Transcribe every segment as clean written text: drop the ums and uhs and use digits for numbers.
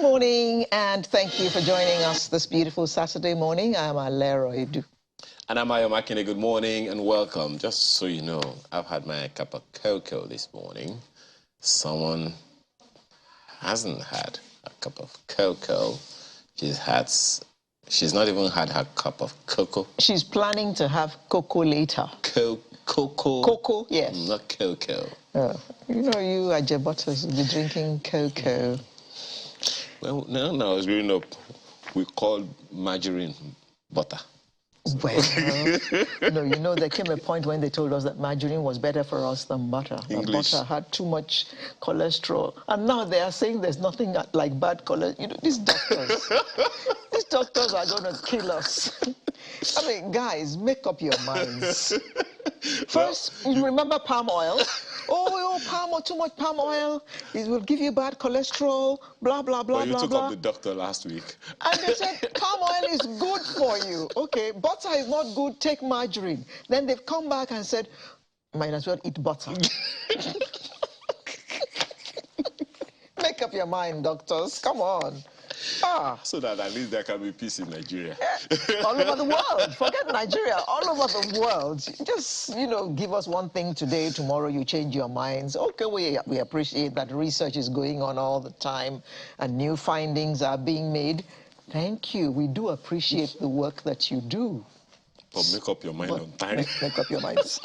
Good morning, and thank you for joining us this beautiful Saturday morning. I'm Alero Edu. And I'm Ayo Makine. Good morning and welcome. Just so you know, I've had my cup of cocoa this morning. Someone hasn't had a cup of cocoa. She's not even had her cup of cocoa. She's planning to have cocoa later. Cocoa? Cocoa, yes. Not cocoa. You know, you Ajebutters will be drinking cocoa. Well, no, I was growing up, we called margarine butter. Well, no, you know, there came a point when they told us that margarine was better for us than butter. Butter had too much cholesterol. And now they are saying there's nothing like bad cholesterol. You know, these doctors are going to kill us. I mean, guys, make up your minds. First, you remember palm oil? Oh, palm oil, too much palm oil. It will give you bad cholesterol, blah, blah, blah, blah, blah. But you took up the doctor last week. And they said, palm oil is good for you. Okay, butter is not good, take margarine. Then they've come back and said, might as well eat butter. Make up your mind, doctors. Come on. So that at least there can be peace in Nigeria. All over the world. Forget Nigeria. All over the world. Just, you know, give us one thing today, tomorrow you change your minds. Okay, we appreciate that research is going on all the time and new findings are being made. Thank you. We do appreciate the work that you do. But make up your mind on time. Make up your minds.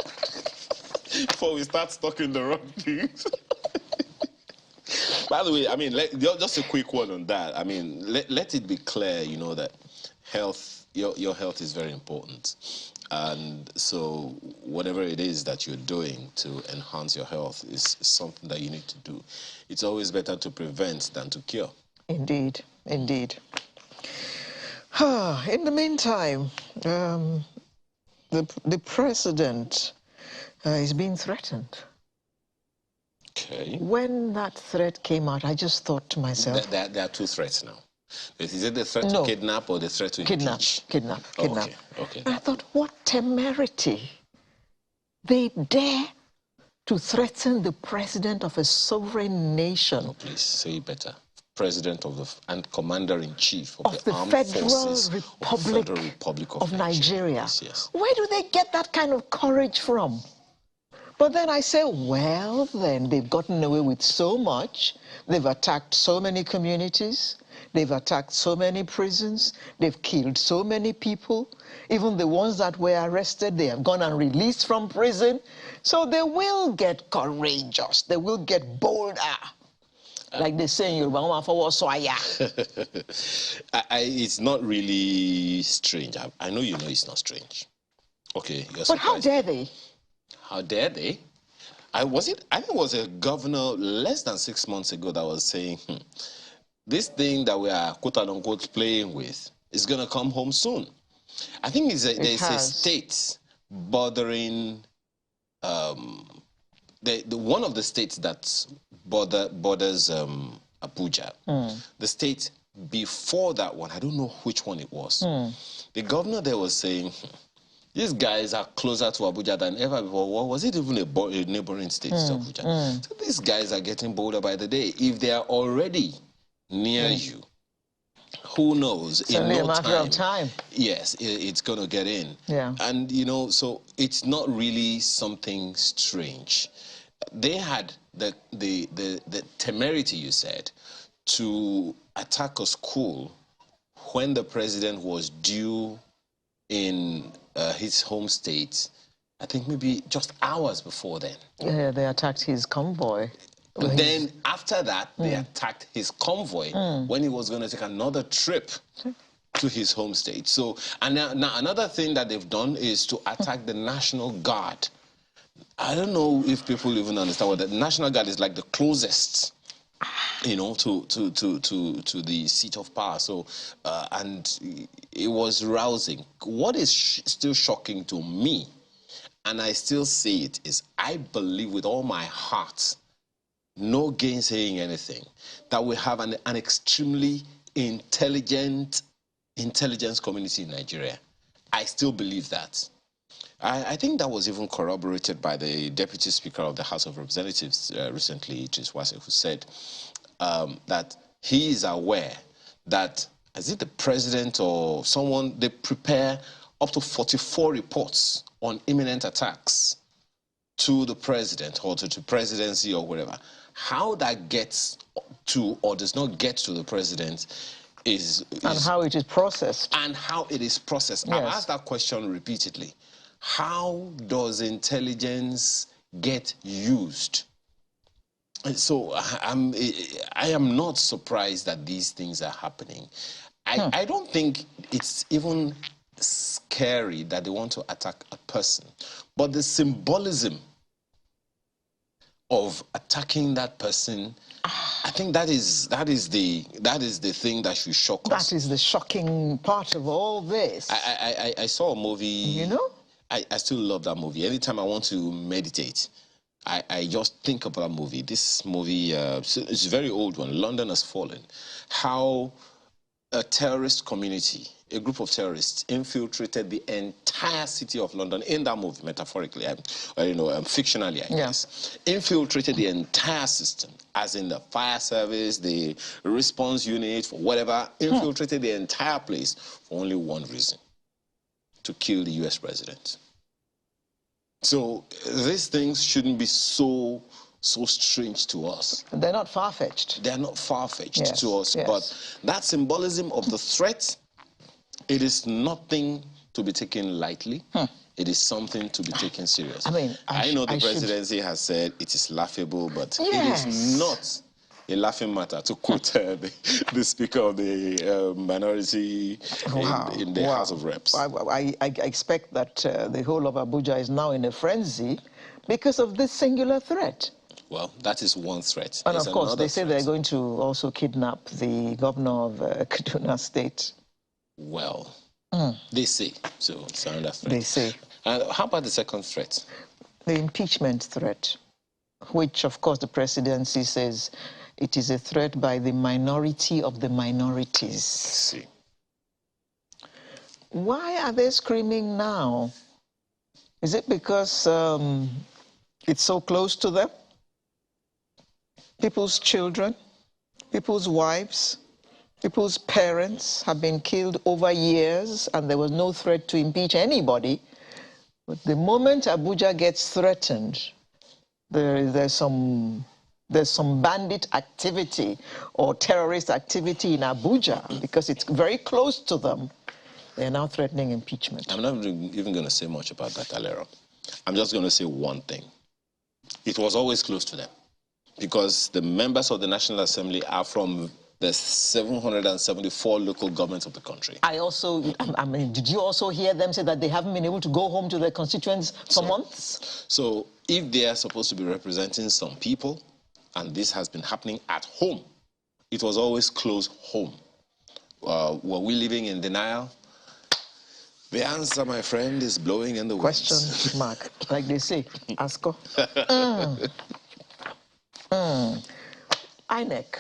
Before we start talking the wrong things. By the way, I mean, just a quick one on that. I mean, let it be clear, you know, that health, your health is very important. And so whatever it is that you're doing to enhance your health is something that you need to do. It's always better to prevent than to cure. Indeed, indeed. In the meantime, the president is being threatened. Okay. When that threat came out, I just thought to myself... There are two threats now. Is it the threat to kidnap or the threat to impeach? Kidnap. Okay. And I thought, what temerity. They dare to threaten the president of a sovereign nation. Oh, please, say it better. President of and Commander-in-Chief of the Armed Federal Forces Republic of Nigeria. Yes. Where do they get that kind of courage from? But then I say, well, then they've gotten away with so much. They've attacked so many communities. They've attacked so many prisons. They've killed so many people. Even the ones that were arrested, they have gone and released from prison. So they will get courageous. They will get bolder. Like they say in Yoruba, it's not really strange. I know you know it's not strange. Okay, you're surprised. But how dare they? How dare they? I think it was a governor less than 6 months ago that was saying, this thing that we are quote-unquote playing with is going to come home soon. I think there's a state bordering, one of the states that borders Abuja. The state before that one, I don't know which one it was. The governor there was saying, these guys are closer to Abuja than ever before. What was it even a neighboring state to Abuja? So these guys are getting bolder by the day. If they are already near you, who knows? It's only a matter of time. Yes, it's going to get in. Yeah. And, you know, so it's not really something strange. They had the temerity, you said, to attack a school when the president was due in his home state, I think maybe just hours before then. Yeah, they attacked his convoy. But then after that, they attacked his convoy when he was going to take another trip to his home state. So, and now another thing that they've done is to attack the National Guard. I don't know if people even understand what the National Guard is, like the closest, you know, to the seat of power. So, and it was rousing. What is still shocking to me, and I still say it, is I believe with all my heart, no gainsaying anything, that we have an extremely intelligence community in Nigeria. I still believe that. I think that was even corroborated by the Deputy Speaker of the House of Representatives recently, Idris Wase, who said that he is aware that, is it the president or someone, they prepare up to 44 reports on imminent attacks to the president or to the presidency or whatever. How that gets to or does not get to the president is and how it is processed. And how it is processed. Yes. I've asked that question repeatedly. How does intelligence get used? And so I am not surprised that these things are happening. I don't think it's even scary that they want to attack a person, but the symbolism of attacking that person, I think that is the thing that should shock us. That is the shocking part of all this. I saw a movie. You know? I still love that movie. Anytime I want to meditate, I just think about that movie. This movie, it's a very old one, London Has Fallen. How a terrorist community, a group of terrorists, infiltrated the entire city of London in that movie, metaphorically, fictionally, I guess. Infiltrated the entire system, as in the fire service, the response unit, for whatever, infiltrated the entire place for only one reason: to kill the US president. So these things shouldn't be so strange to us. They're not far-fetched. They're not far-fetched to us, but that symbolism of the threat, it is nothing to be taken lightly. It is something to be taken seriously. I mean, I know the presidency has said it is laughable, but it is not a laughing matter, to quote the Speaker of the minority in the House of Reps. I expect that the whole of Abuja is now in a frenzy because of this singular threat. Well, that is one threat. And There's of course, they say threat. they're going to also kidnap the governor of Kaduna State. Well, they say. So it's another threat. They say. And how about the second threat? The impeachment threat, which, of course, the presidency says it is a threat by the minority of the minorities. Let's see. Why are they screaming now? Is it because it's so close to them? People's children, people's wives, people's parents have been killed over years, and there was no threat to impeach anybody. But the moment Abuja gets threatened, there's some bandit activity or terrorist activity in Abuja, because it's very close to them. They're now threatening impeachment. I'm not even going to say much about that, Alero. I'm just going to say one thing. It was always close to them, because the members of the National Assembly are from the 774 local governments of the country. I mean, did you also hear them say that they haven't been able to go home to their constituents for months? So if they are supposed to be representing some people, and this has been happening at home, it was always close home. Were we living in denial? The answer, my friend, is blowing in the wind. Question mark, like they say. Asko. INEC.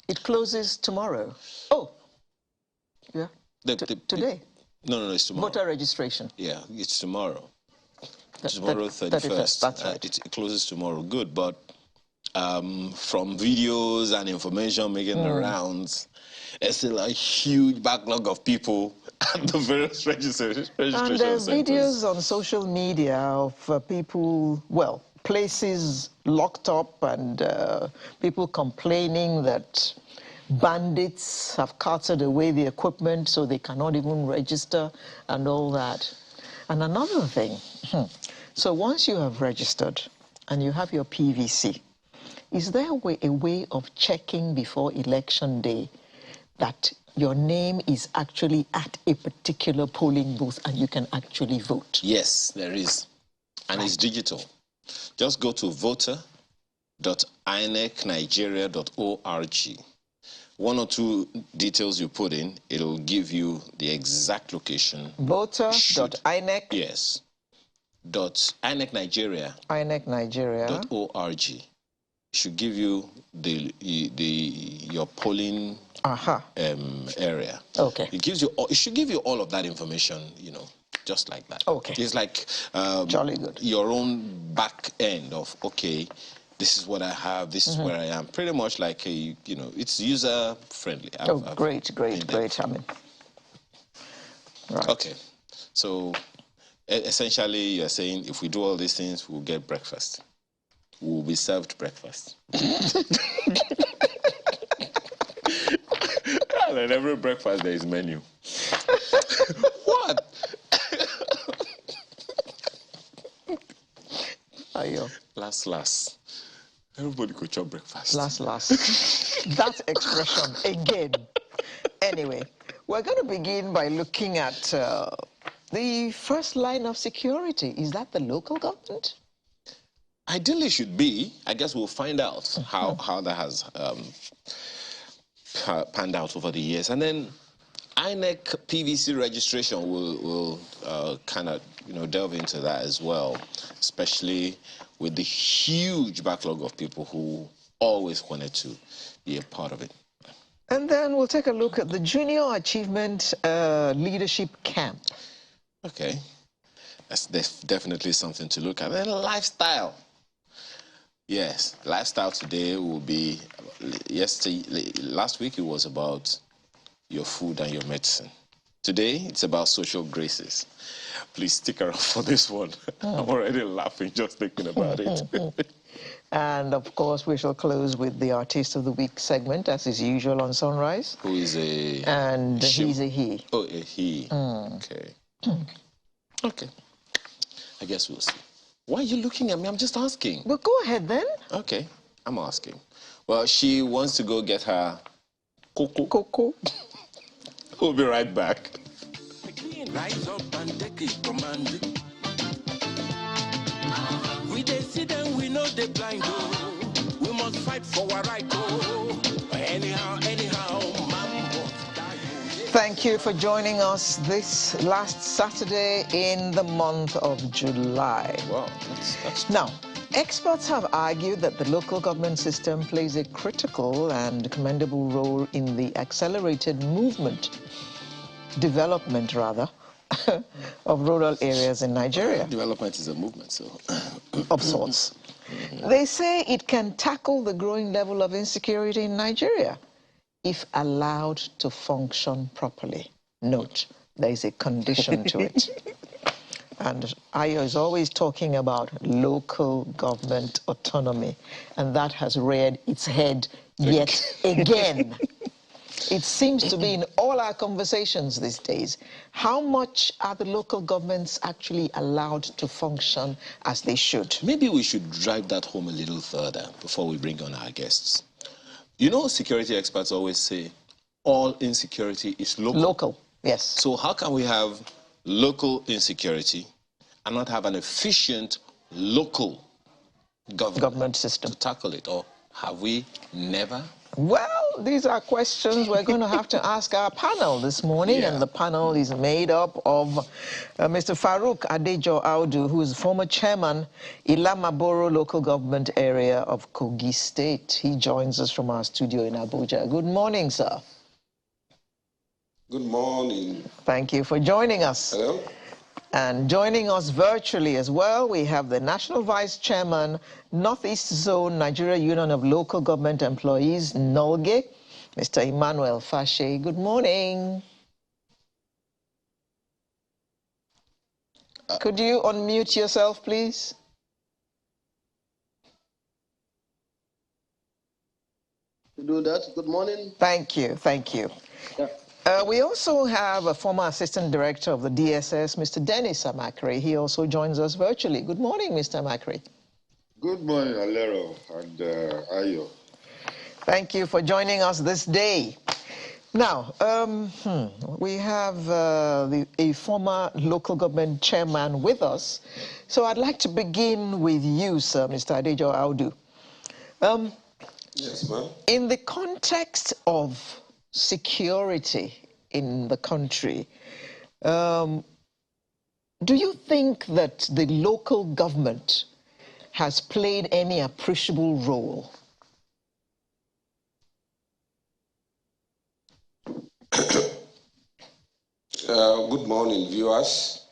It closes tomorrow. Oh, yeah. Today. No, it's tomorrow. Voter registration. Yeah, it's tomorrow. Tomorrow, 31st. That's right. It closes tomorrow. Good, but from videos and information making the rounds, there's still a huge backlog of people at the various registration And there's centers. videos on social media of people, well, places locked up, and people complaining that bandits have carted away the equipment so they cannot even register and all that. And another thing, so once you have registered and you have your PVC, is there a way of checking before election day that your name is actually at a particular polling booth and you can actually vote? Yes, there is. And it's digital. Just go to voter.inecnigeria.org. One or two details you put in, it'll give you the exact location. Voter.inec? Yes. .inecnigeria. INECnigeria.org. Should give you your polling area. Okay. It should give you all of that information, just like that. Okay. It's like jolly good. Your own back end of, okay, this is what I have, this is where I am. Pretty much like a, you know, it's user friendly. Oh, great. I mean, right. Okay, so essentially you're saying if we do all these things, we'll get breakfast. We'll be served breakfast. And at every breakfast there is menu. What? Ayo. Last. Everybody could chop breakfast. Last. That expression again. Anyway, we're going to begin by looking at the first line of security. Is that the local government? Ideally should be. I guess we'll find out how that has panned out over the years. And then INEC PVC registration will kind of, you know, delve into that as well, especially with the huge backlog of people who always wanted to be a part of it. And then we'll take a look at the Junior Achievement Leadership Camp. Okay, that's definitely something to look at. And then lifestyle. Yes, lifestyle today will be, last week it was about your food and your medicine. Today, it's about social graces. Please stick around for this one. I'm already laughing just thinking about it. And of course, we shall close with the Artist of the Week segment, as is usual on Sunrise. Who is a... And he's a he. Oh, a he. Okay. Okay. I guess we'll see. Why are you looking at me? I'm just asking. Well, go ahead then. Okay, I'm asking. Well, she wants to go get her cocoa. We'll be right back. Rise up and take it command. We dey see them, we know they blind. Oh. We must fight for our right. Oh. Anyhow, mambo. Thank you for joining us this last Saturday in the month of July. Wow, that's Now, experts have argued that the local government system plays a critical and commendable role in the accelerated development rather, of rural areas in Nigeria. Development is a movement, so... Of sorts. They say it can tackle the growing level of insecurity in Nigeria if allowed to function properly. Note, there is a condition to it. And Ayo is always talking about local government autonomy, and that has reared its head yet again. It seems to be in all our conversations these days. How much are the local governments actually allowed to function as they should? Maybe we should drive that home a little further before we bring on our guests. You know, security experts always say all insecurity is local. Local, yes. So how can we have local insecurity and not have an efficient local government system to tackle it? Or have we never? Well, these are questions we're going to have to ask our panel this morning, and the panel is made up of Mr. Farouk Adejo Audu, who is former chairman, Ilamaboro local government area of Kogi State. He joins us from our studio in Abuja. Good morning, sir. Good morning. Thank you for joining us. Hello. And joining us virtually as well, we have the National Vice Chairman, Northeast Zone Nigeria Union of Local Government Employees, NOLGE, Mr. Emmanuel Fashe. Good morning. Could you unmute yourself, please? To do that, good morning. Thank you, thank you. Yeah. We also have a former Assistant Director of the DSS, Mr. Dennis Amakre. He also joins us virtually. Good morning, Mr. Amakre. Good morning, Alero and Ayo. Thank you for joining us this day. Now, we have a former local government chairman with us. So I'd like to begin with you, sir, Mr. Adejo Audu. Yes, ma'am. In the context of security in the country, do you think that the local government has played any appreciable role? Good morning, viewers.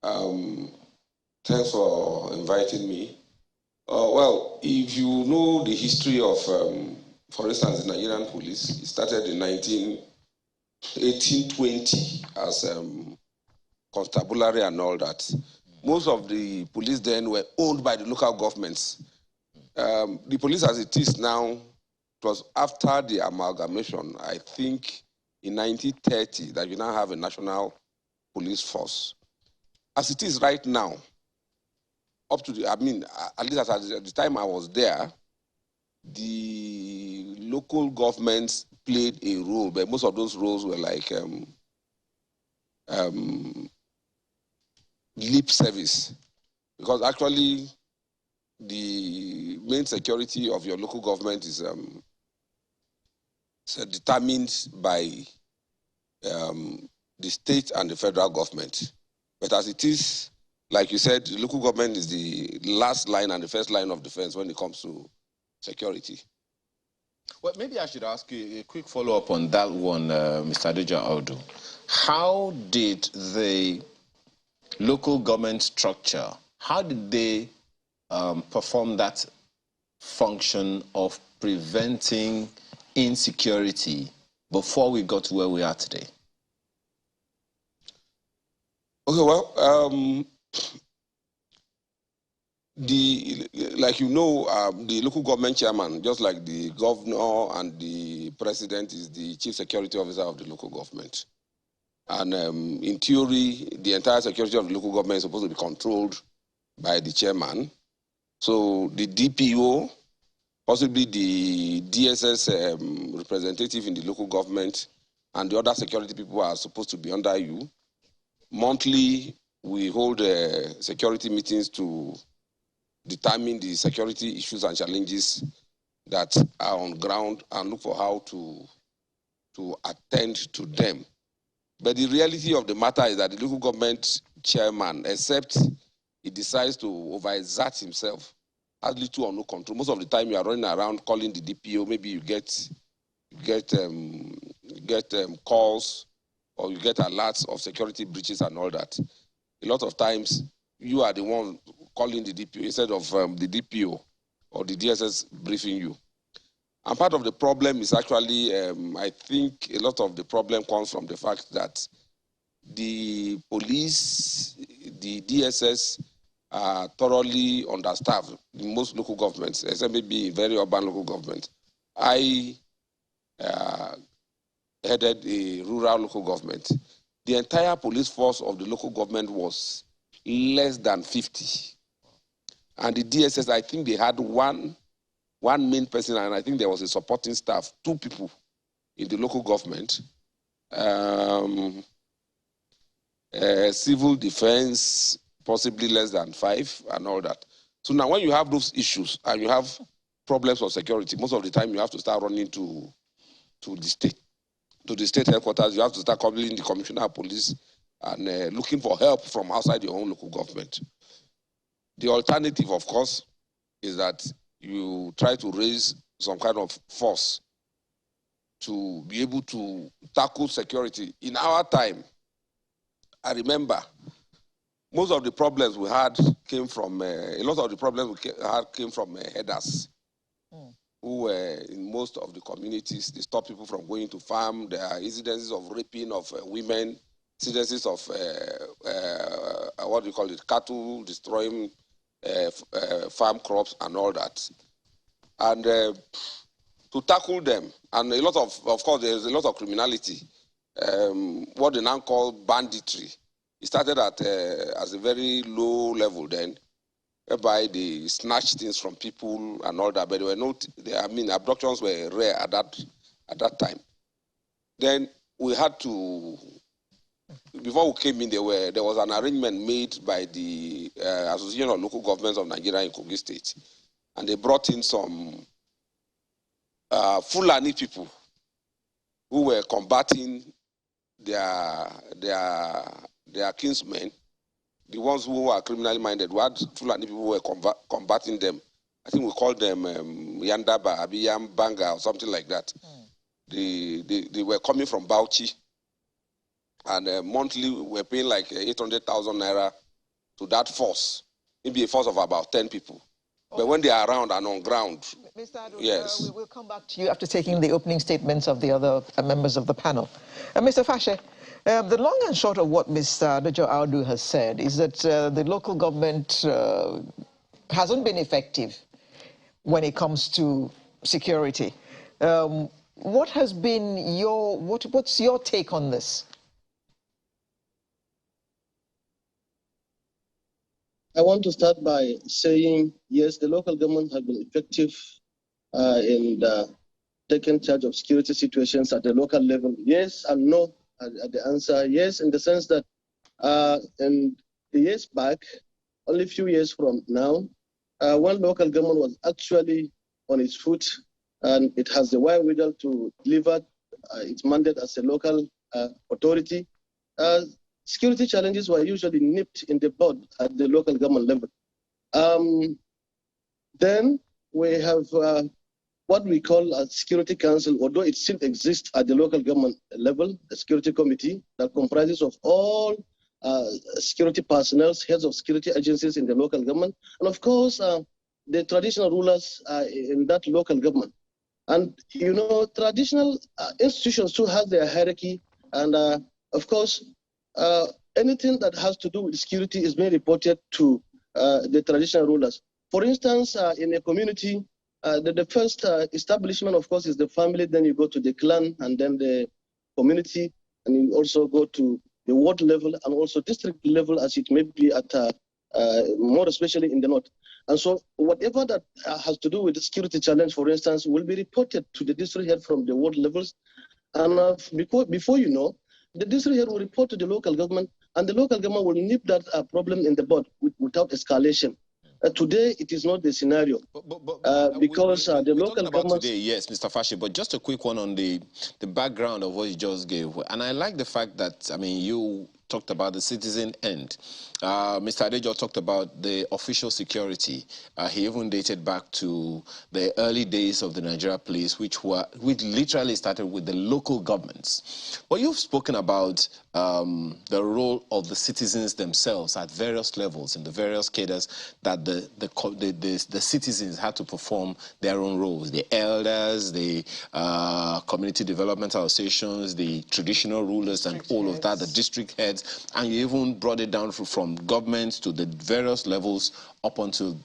Thanks for inviting me Well, if you know the history of, for instance, the Nigerian police, it started in 1820 as constabulary and all that. Most of the police then were owned by the local governments. The police as it is now, it was after the amalgamation, I think in 1930, that you now have a national police force. As it is right now, up to the, I mean, at least at the time I was there, the local governments played a role, but most of those roles were like lip service. Because actually, the main security of your local government is determined by the state and the federal government. But as it is, like you said, the local government is the last line and the first line of defense when it comes to security. Well, maybe I should ask you a quick follow-up on that one, Mr. Adeja Audu. How did the local government structure, how did they perform that function of preventing insecurity before we got to where we are today? Okay, well, like you know, the local government chairman, just like the governor and the president, is the chief security officer of the local government. And in theory, the entire security of the local government is supposed to be controlled by the chairman. So the DPO, possibly the DSS representative in the local government, and the other security people are supposed to be under you. Monthly, we hold security meetings to determine the security issues and challenges that are on ground and look for how to attend to them. But the reality of the matter is that the local government chairman, except he decides to overexert himself, has little or no control. Most of the time you are running around calling the DPO, maybe you get calls or you get alerts of security breaches and all that. A lot of times you are the one calling the DPO instead of the DPO or the DSS briefing you. And part of the problem is actually, I think a lot of the problem comes from the fact that the police, the DSS are thoroughly understaffed in most local governments, except maybe very urban local governments. I headed a rural local government. The entire police force of the local government was less than 50. And the DSS, I think they had one main person, and I think there was a supporting staff, 2 people in the local government. Civil defense, possibly less than 5, and all that. So now when you have those issues and you have problems of security, most of the time you have to start running to the state headquarters. You have to start calling the commissioner of police and looking for help from outside your own local government. The alternative, of course, is that you try to raise some kind of force to be able to tackle security. In our time, I remember most of the problems we had came from, a lot of the problems we had came from headers who were in most of the communities. They stop people from going to farm. There are incidences of raping of women, incidences of, what do you call it, cattle destroying farm crops and all that. And to tackle them, and a lot of course, there's a lot of criminality, what they now call banditry. It started at as a very low level then, whereby they snatched things from people and all that, but there were no, I mean, abductions were rare at that time. Then we had to, before we came in, there was an arrangement made by the Association of Local Governments of Nigeria in Kogi State, and they brought in some Fulani people who were combating their kinsmen, the ones who were criminally minded. We had Fulani people who were combating them. I think we called them Yandaba, Abiyam, Banga, or something like that. They were coming from Bauchi, and monthly we were paying like 800,000 naira to that force, maybe a force of about 10 people. But when they are around and on ground, Mr. Ado, yes. we'll come back to you after taking the opening statements of the other members of the panel. Mr. Fashe, the long and short of what Mr. Adejo Audu has said is that the local government hasn't been effective when it comes to security. What has been what's your take on this? I want to start by saying, yes, the local government have been effective in taking charge of security situations at the local level. Yes and no. The answer, yes, in the sense that in the years back, only a few years from now, when local government was actually on its foot and it has the wherewithal to deliver its mandate as a local authority, security challenges were usually nipped in the bud at the local government level. Then we have what we call a security council, although it still exists at the local government level, a security committee that comprises of all security personnel, heads of security agencies in the local government, and of course, the traditional rulers in that local government. And, you know, traditional institutions too have their hierarchy, and of course, anything that has to do with security is being reported to the traditional rulers. For instance, in a community, the first establishment, of course, is the family, then you go to the clan, and then the community, and you also go to the ward level and also district level, as it may be at more especially in the north. And so whatever that has to do with the security challenge, for instance, will be reported to the district head from the ward levels. And before you know, the district head will report to the local government, and the local government will nip that problem in the bud without escalation. Today, it is not the scenario because the local government. Today, yes, Mr. Fashe, but just a quick one on the background of what you just gave. And I like the fact that, I mean, you talked about the citizen end. Mr. Adejo talked about the official security. He even dated back to the early days of the Nigeria police, which literally started with the local governments. But you've spoken about the role of the citizens themselves at various levels in the various cadres that the citizens had to perform their own roles. The elders, the community development associations, the traditional rulers and all of that, the district heads, and you even brought it down from governments to the various levels up until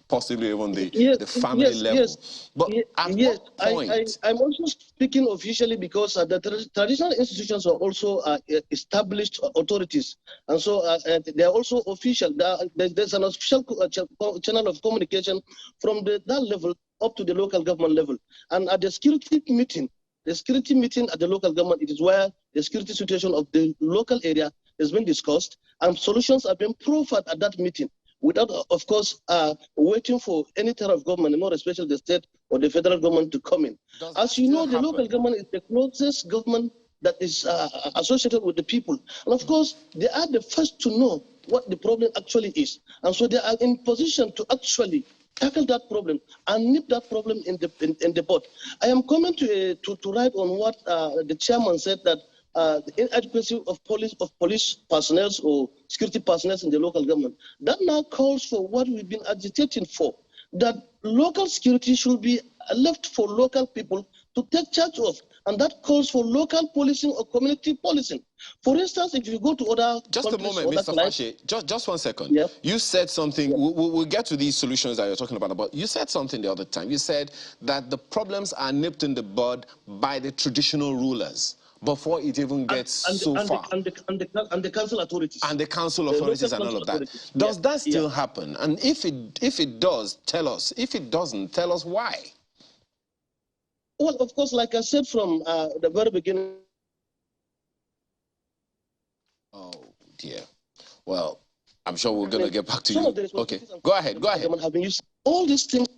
possibly even the family level. Yes, but at what point? I'm also speaking officially because the traditional institutions are also established authorities, and so they are also official. There's an official channel of communication from that level up to the local government level. And at the security meeting at the local government, it is where the security situation of the local area has been discussed, and solutions are being proffered at that meeting, without, of course, waiting for any type of government, more especially the state or the federal government, to come in. As you know, the local government is the closest government that is associated with the people. And of course, they are the first to know what the problem actually is. And so they are in position to actually tackle that problem and nip that problem in the bud. I am coming to write on what the chairman said, that the inadequacy of police personnel or security personnel in the local government. That now calls for what we've been agitating for, that local security should be left for local people to take charge of. And that calls for local policing or community policing. For instance, if you go to other just a moment, Mr. Fashe, just 1 second. Yep. You said something, yep. We'll get to these solutions that you're talking about, but you said something the other time. You said that the problems are nipped in the bud by the traditional rulers before it even gets so far. And the council authorities. And the council authorities and all of that. Does that still happen? And if it does, tell us. If it doesn't, tell us why. Well, of course, like I said from the very beginning. Oh, dear. Well, I'm sure we're going to get back to you. Okay, go ahead. Have been used. All these things,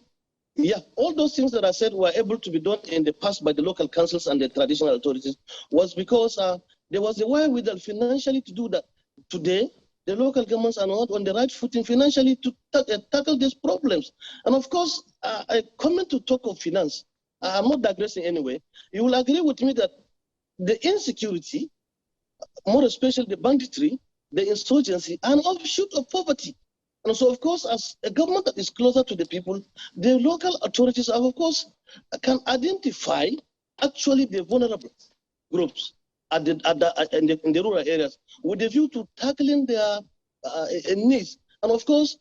all those things that I said were able to be done in the past by the local councils and the traditional authorities was because there was a wherewithal financially to do that. Today, the local governments are not on the right footing financially to tackle these problems. And of course, I come to talk of finance. I'm not digressing anyway. You will agree with me that the insecurity, more especially the banditry, the insurgency, are an offshoot of poverty. And so, of course, as a government that is closer to the people, the local authorities, of course, can identify actually the vulnerable groups in the rural areas with a view to tackling their needs. And of course,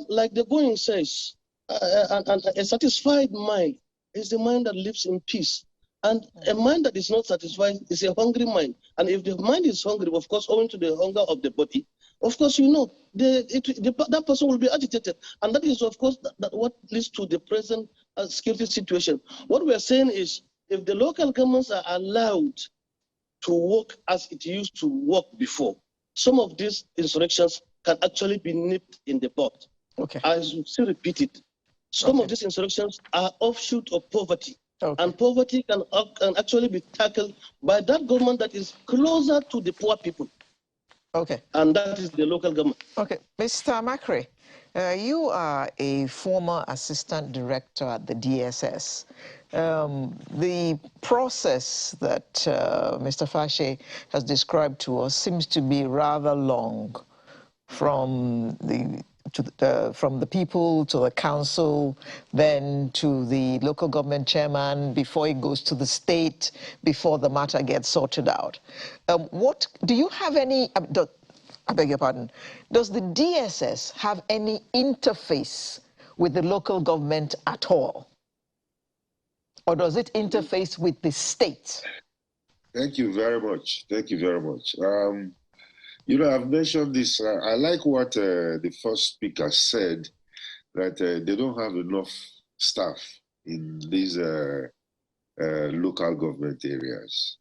like the going says, a satisfied mind is the mind that lives in peace. And a mind that is not satisfied is a hungry mind. And if the mind is hungry, of course, owing to the hunger of the body, of course, you know, that person will be agitated. And that is, of course, that what leads to the present security situation. What we are saying is, if the local governments are allowed to work as it used to work before, some of these insurrections can actually be nipped in the bud. Okay. I will still repeat it. Some of these insurrections are offshoot of poverty. Okay. And poverty can actually be tackled by that government that is closer to the poor people. Okay. And that is the local government. Okay. Mr. Makri, you are a former assistant director at the DSS. The process that Mr. Fashe has described to us seems to be rather long, from the people to the council, then to the local government chairman, before it goes to the state, before the matter gets sorted out. What do you have any? I beg your pardon. Does the DSS have any interface with the local government at all? Or does it interface with the state? Thank you very much. Thank you very much. You know, I've mentioned this. I like what the first speaker said, that they don't have enough staff in these local government areas.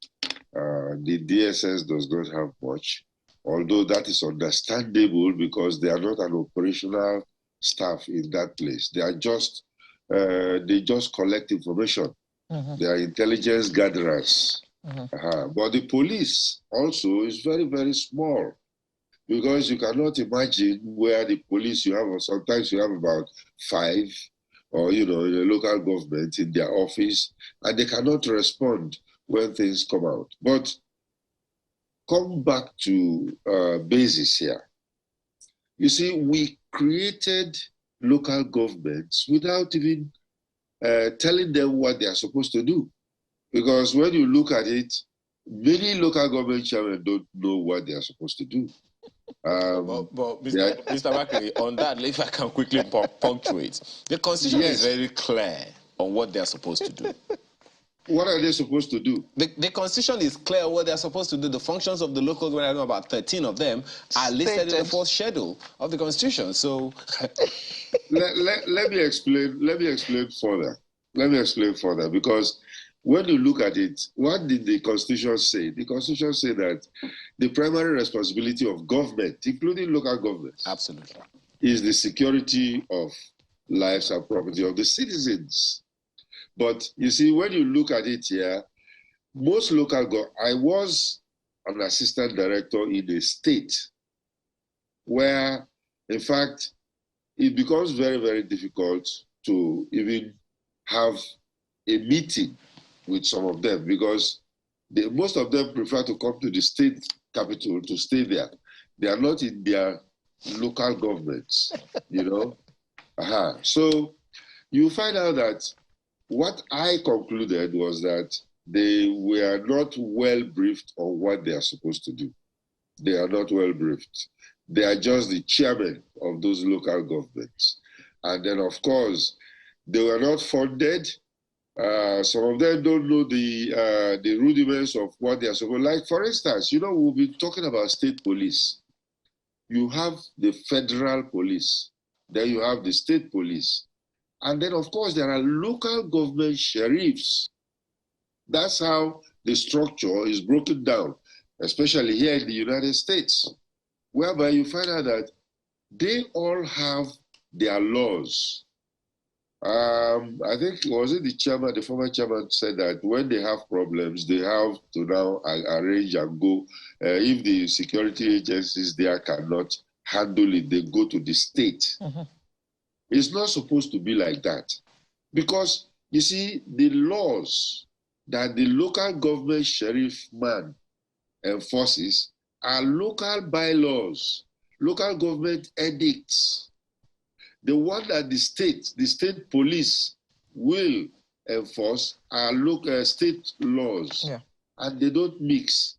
The DSS does not have much, although that is understandable because they are not an operational staff in that place. They are just, they just collect information. They are intelligence gatherers. But the police also is very, very small, because you cannot imagine where the police you have, or sometimes you have about 5, or, you know, in a local government in their office, and they cannot respond when things come out. But come back to basis here. You see, we created local governments without even telling them what they are supposed to do. Because when you look at it, many local government chairmen don't know what they are supposed to do. But Mr. Bakri, on that, if I can quickly punctuate, the Constitution is very clear on what they are supposed to do. What are they supposed to do? The Constitution is clear what they're supposed to do. The functions of the local government, I know about 13 of them, are listed in the 4th schedule of the Constitution. So let me explain further. Let me explain further, because when you look at it, what did the Constitution say? The Constitution said that the primary responsibility of government, including local governments, absolutely, is the security of lives and property of the citizens. But you see, when you look at it here, most local government, I was an assistant director in a state where, in fact, it becomes very, very difficult to even have a meeting with some of them, because most of them prefer to come to the state capital to stay there. They are not in their local governments, you know. So you find out that what I concluded was that they were not well briefed on what they are supposed to do. They are not well briefed. They are just the chairman of those local governments. And then, of course, they were not funded. Some of them don't know the rudiments of what they are supposed to. Like, for instance, you know, we've been talking about state police. You have the federal police. Then you have the state police. And then, of course, there are local government sheriffs. That's how the structure is broken down, especially here in the United States, whereby you find out that they all have their laws. I think, was it the chairman, the former chairman said that when they have problems, they have to now arrange and go. If the security agencies there cannot handle it, they go to the state. It's not supposed to be like that. Because, you see, the laws that the local government sheriff man enforces are local bylaws. local government edicts. The one that the state police will enforce are local state laws, Yeah. and they don't mix.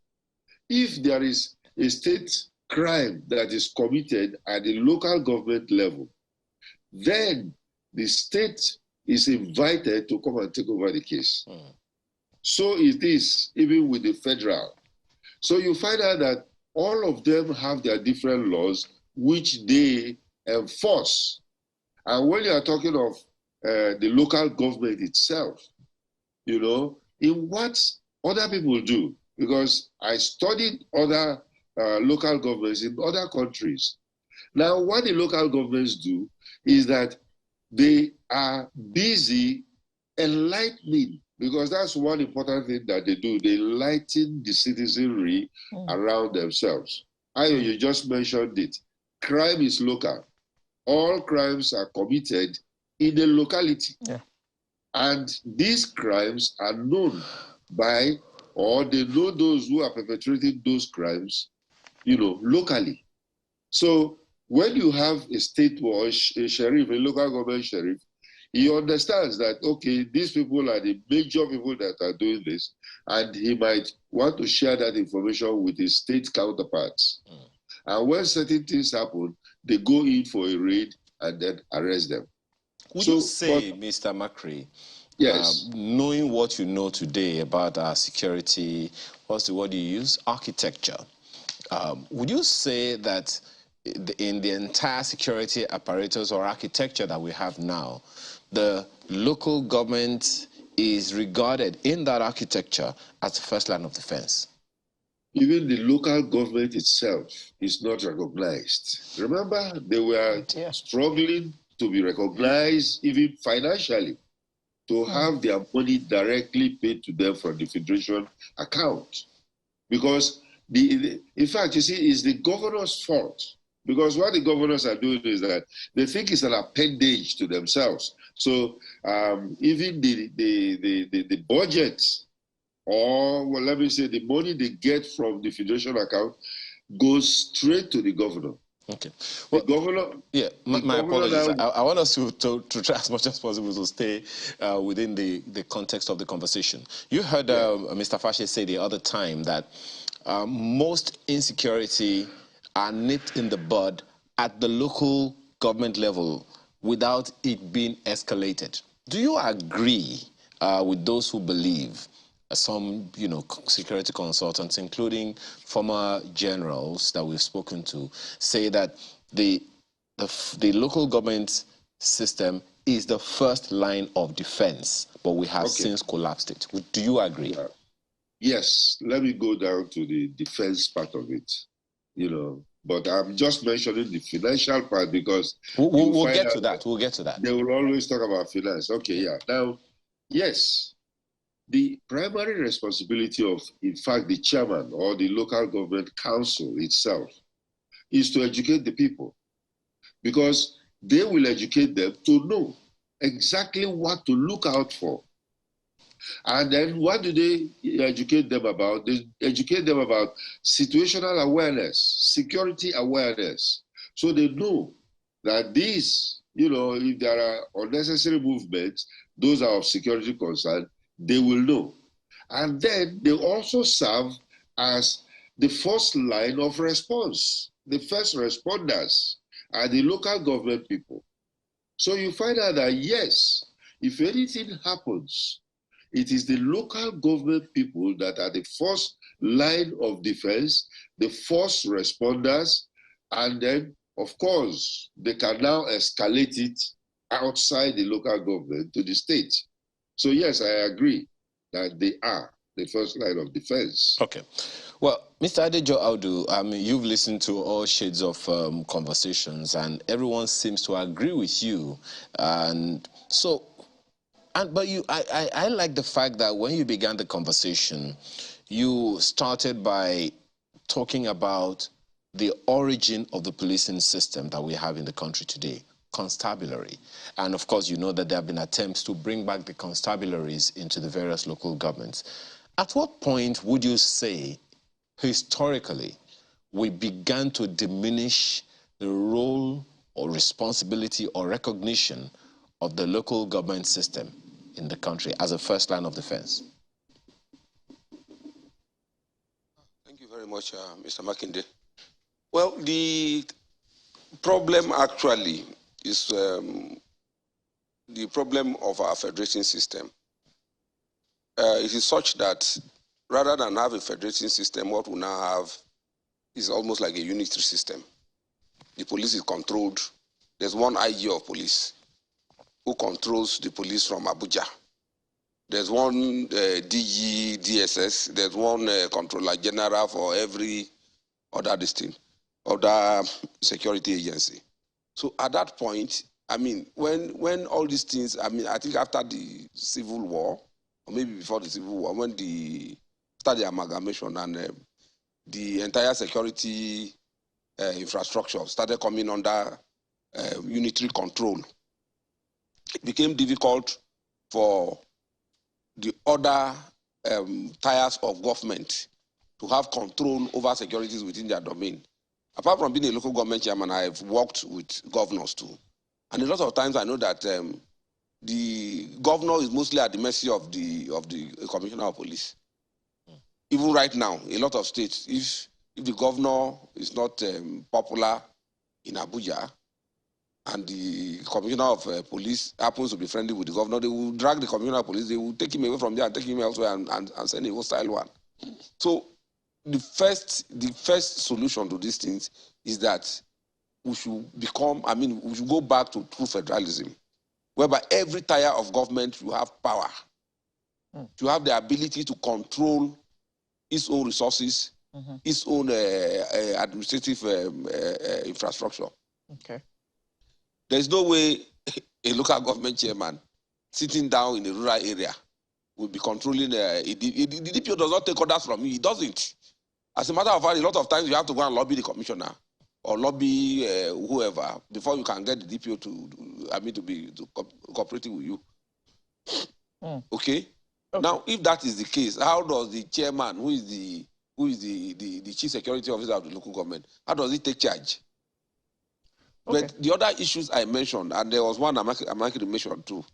If there is a state crime that is committed at the local government level, then the state is invited to come and take over the case. So it is even with the federal. So you find out that all of them have their different laws which they enforce. And when you are talking of the local government itself, you know, in what other people do, because I studied other local governments in other countries. Now, what the local governments do is that they are busy enlightening, because that's one important thing that they do. They enlighten the citizenry around themselves. You just mentioned it. Crime is local. All crimes are committed in the locality. Yeah. And these crimes are known by, or they know those who are perpetrating those crimes, you know, locally. So when you have a state or a sheriff, a local government sheriff, he understands that, okay, these people are the major people that are doing this, and he might want to share that information with his state counterparts. And when certain things happen, they go in for a raid and then arrest them. Would you say, Mr. Macri, yes, knowing what you know today about our security, what's the word you use? Architecture. Would you say that in the entire security apparatus or architecture that we have now, the local government is regarded in that architecture as the first line of defense? Even the local government itself is not recognized. Remember, they were struggling to be recognized even financially, to have their money directly paid to them from the Federation account. Because, in fact, you see, it's the governor's fault. Because what the governors are doing is that they think it's an appendage to themselves. So even the budget, or well, let me say the money they get from the Federation account goes straight to the governor. Okay. Well, the governor. Yeah, my apologies. I want us to try as much as possible to stay within the context of the conversation. You heard Mr. Fashe say the other time that most insecurity are nipped in the bud at the local government level without it being escalated. Do you agree with those who believe, some, security consultants, including former generals that we've spoken to, say that the local government system is the first line of defense, but we have since collapsed it? Do you agree? Yes. Let me go down to the defense part of it. But I'm just mentioning the financial part because we'll get to that. We'll get to that. They will always talk about finance. Okay, yeah. Now, yes, the primary responsibility of, in fact, the chairman or the local government council itself is to educate the people, because they will educate them to know exactly what to look out for. And then what do they educate them about? They educate them about situational awareness, security awareness. So they know that these, if there are unnecessary movements, those are of security concern, they will know. And then they also serve as the first line of response. The first responders are the local government people. So you find out that, yes, if anything happens, it is the local government people that are the first line of defense, the first responders, and then, of course, they can now escalate it outside the local government to the state. So yes, I agree that they are the first line of defense. Okay. Well, Mr. Adejo Audu, you've listened to all shades of conversations, and everyone seems to agree with you. And so, but I like the fact that when you began the conversation, you started by talking about the origin of the policing system that we have in the country today, constabulary. And of course, you know that there have been attempts to bring back the constabularies into the various local governments. At what point would you say, historically, we began to diminish the role or responsibility or recognition of the local government system in the country as a first line of defense? Thank you very much, Mr. Makinde. Well, the problem actually is the problem of our federating system. It is such that rather than have a federating system, what we now have is almost like a unitary system. The police is controlled. There's one IG of police who controls the police from Abuja. There's one DG, DSS. There's one controller general for every other other security agency. So at that point, I mean, when all these things, I mean, I think after the Civil War, or maybe before the Civil War, when started the amalgamation and the entire security infrastructure started coming under unitary control, it became difficult for the other tiers of government to have control over securities within their domain. Apart from being a local government chairman, I've worked with governors too. And a lot of times I know that the governor is mostly at the mercy of the commissioner of police. Even right now, a lot of states, if the governor is not popular in Abuja, and the commissioner of police happens to be friendly with the governor, they will drag the commissioner of police, they will take him away from there and take him elsewhere and send a hostile one. So the first solution to these things is that we should we should go back to true federalism, whereby every tier of government will have power, to have the ability to control its own resources, its own administrative infrastructure. Okay. There's no way a local government chairman sitting down in a rural area will be controlling the DPO does not take orders from you. He doesn't. As a matter of fact, a lot of times you have to go and lobby the commissioner or lobby whoever before you can get the DPO to cooperating with you. Okay? Now, if that is the case, how does the chairman, who is the chief security officer of the local government, how does he take charge? Okay. But the other issues I mentioned, and there was one I'm actually mentioned too.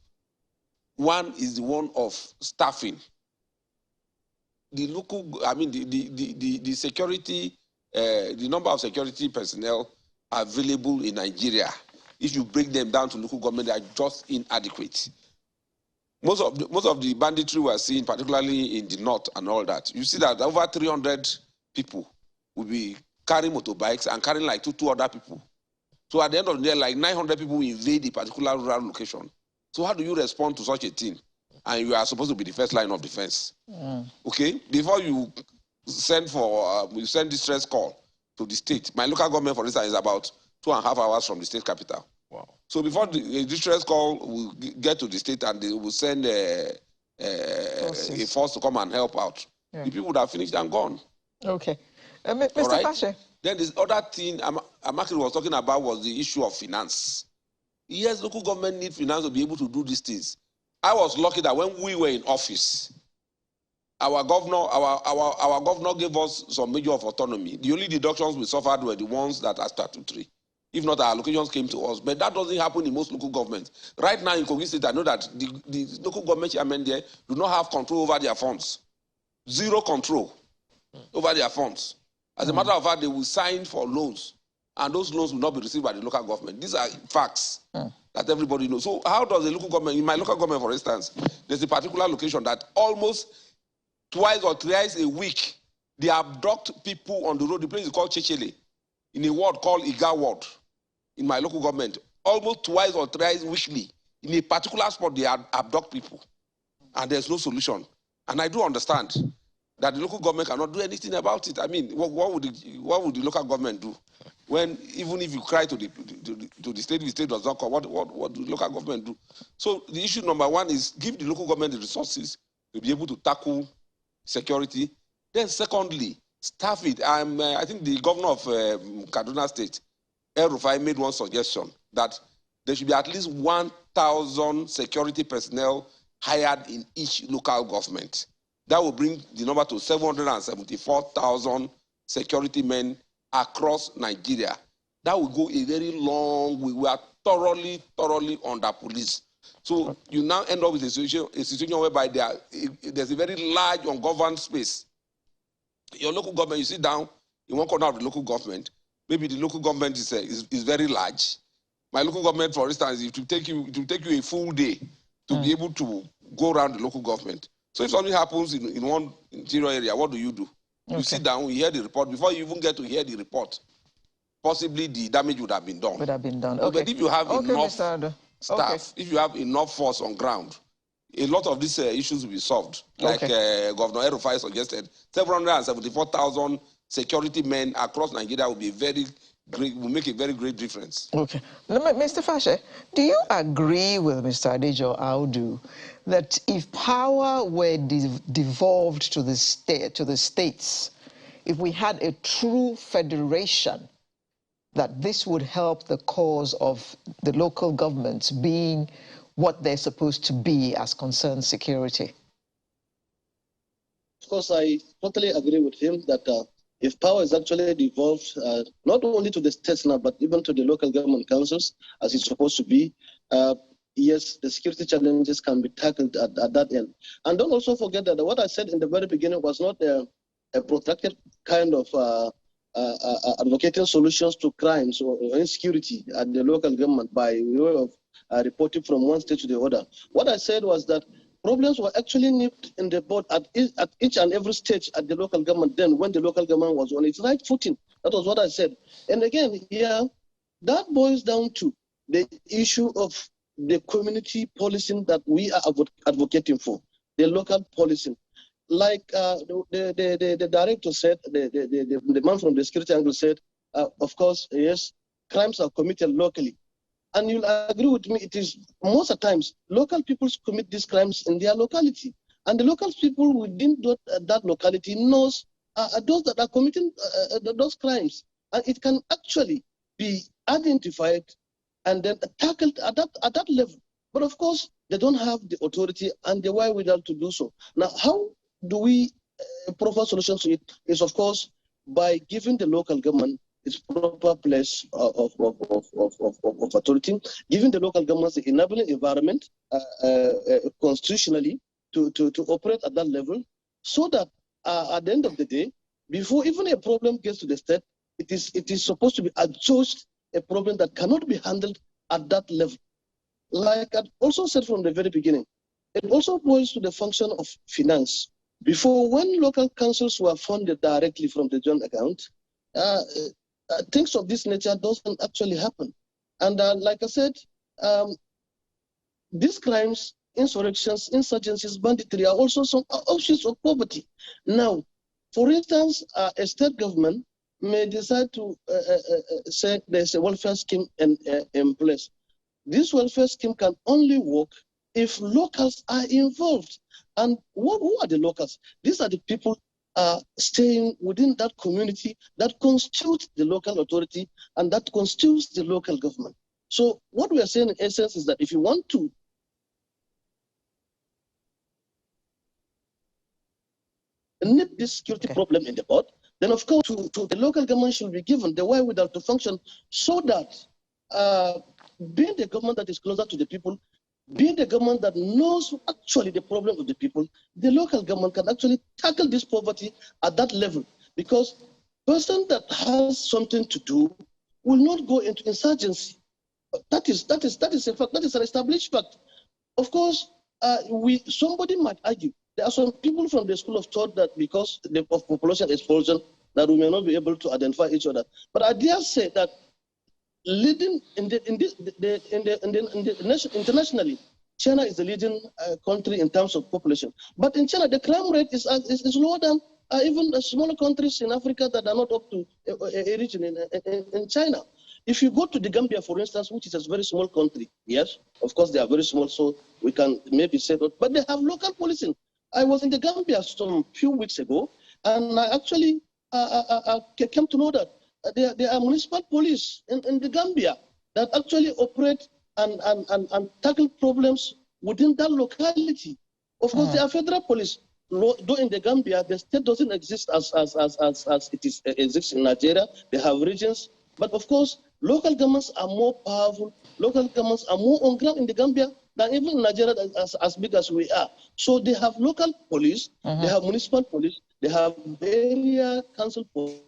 One is the one of staffing. The local, the security, the number of security personnel available in Nigeria, if you break them down to local government, they are just inadequate. Most of the banditry we are seeing, particularly in the north and all that, you see that over 300 people will be carrying motorbikes and carrying like two other people. So at the end of the day, like 900 people will invade a particular rural location. So how do you respond to such a thing? And you are supposed to be the first line of defense. Okay? Before you send distress call to the state, my local government, for instance, is about 2.5 hours from the state capital. Wow. So before the distress call will get to the state and they will send a force to come and help out, the people would have finished and gone. Okay. Mr. Fashe. Then this other thing Amakiri was talking about was the issue of finance. Yes, local government need finance to be able to do these things. I was lucky that when we were in office, our governor gave us some measure of autonomy. The only deductions we suffered were the ones that are statutory. If not, our allocations came to us. But that doesn't happen in most local governments. Right now in Kogi State, I know that the local government chairmen there do not have control over their funds. Zero control over their funds. As a matter of fact, they will sign for loans, and those loans will not be received by the local government. These are facts that everybody knows. So how does the local government, in my local government, for instance, there's a particular location that almost twice or thrice a week, they abduct people on the road. The place is called Chechele, in a ward called Iga ward, in my local government. Almost twice or thrice weekly, in a particular spot, they abduct people, and there's no solution. And I do understand that the local government cannot do anything about it. I mean, what would the local government do? When even if you cry to the state does not come, what do the local government do? So the issue number one is give the local government the resources to be able to tackle security. Then secondly, staff it. I think the governor of Kaduna State, El Rufai, made one suggestion that there should be at least 1,000 security personnel hired in each local government. That will bring the number to 774,000 security men across Nigeria. that will go a very long way. We are thoroughly under-policed. So you now end up with a situation whereby there's a very large ungoverned space. Your local government, you sit down in one corner of the local government, maybe the local government is very large. My local government, for instance, it will take you a full day to be able to go around the local government. So if something happens in one interior area, what do? You sit down, you hear the report. Before you even get to hear the report, possibly the damage would have been done. Okay. But if you have enough staff, Okay. if you have enough force on ground, a lot of these issues will be solved. Like Governor El-Rufai suggested, 774,000 security men across Nigeria will make a very great difference. Okay. Mr. Fashe, do you agree with Mr. Adejo Audu that if power were devolved to the states, if we had a true federation, that this would help the cause of the local governments being what they're supposed to be as concerns security? Of course, I totally agree with him that if power is actually devolved, not only to the states now, but even to the local government councils, as it's supposed to be, yes, the security challenges can be tackled at that end. And don't also forget that what I said in the very beginning was not a protracted kind of advocating solutions to crimes or insecurity at the local government by way of reporting from one state to the other. What I said was that problems were actually nipped in the bud at each and every stage at the local government then when the local government was on its right footing. That was what I said. And again, that boils down to the issue of the community policing that we are advocating for, the local policing. Like the director said, the man from the security angle said, of course, yes, crimes are committed locally. And you'll agree with me, it is most of the times local people commit these crimes in their locality. And the local people within that locality knows those that are committing those crimes. And it can actually be identified and then tackled at that level. But of course, they don't have the authority and the wherewithal to do so. Now, how do we provide solutions to it? Is of course by giving the local government its proper place of authority, giving the local governments the enabling environment constitutionally to operate at that level, so that at the end of the day, before even a problem gets to the state, it is supposed to be adjudged a problem that cannot be handled at that level. Like I also said from the very beginning, it also boils to the function of finance. Before, when local councils were funded directly from the joint account, things of this nature doesn't actually happen. And like I said, these crimes, insurrections, insurgencies, banditry are also some options of poverty. Now, for instance, a state government may decide to say there's a welfare scheme in place. This welfare scheme can only work if locals are involved. And who are the locals? These are the people staying within that community that constitutes the local authority and that constitutes the local government. So what we are saying in essence is that if you want to nip this security problem in the bud, then of course to the local government should be given the wherewithal to function, so that being the government that is closer to the people, being the government that knows actually the problem of the people, the local government can actually tackle this poverty at that level. Because person that has something to do will not go into insurgency. That is a fact. That is an established fact. Of course, somebody might argue. There are some people from the school of thought that because of population explosion, that we may not be able to identify each other. But I dare say that leading internationally, China is the leading country in terms of population. But in China, the crime rate is lower than even smaller countries in Africa that are not up to a region in China. If you go to the Gambia, for instance, which is a very small country, yes, of course they are very small, so we can maybe say that, but they have local policing. I was in the Gambia some few weeks ago, and I actually came to know that there are municipal police in the Gambia that actually operate and tackle problems within that locality. Of course, there are federal police. Though in the Gambia, the state doesn't exist as it exists in Nigeria. They have regions. But of course, local governments are more powerful, local governments are more on ground in the Gambia than even in Nigeria as big as we are. So they have local police, they have municipal police, they have area council police.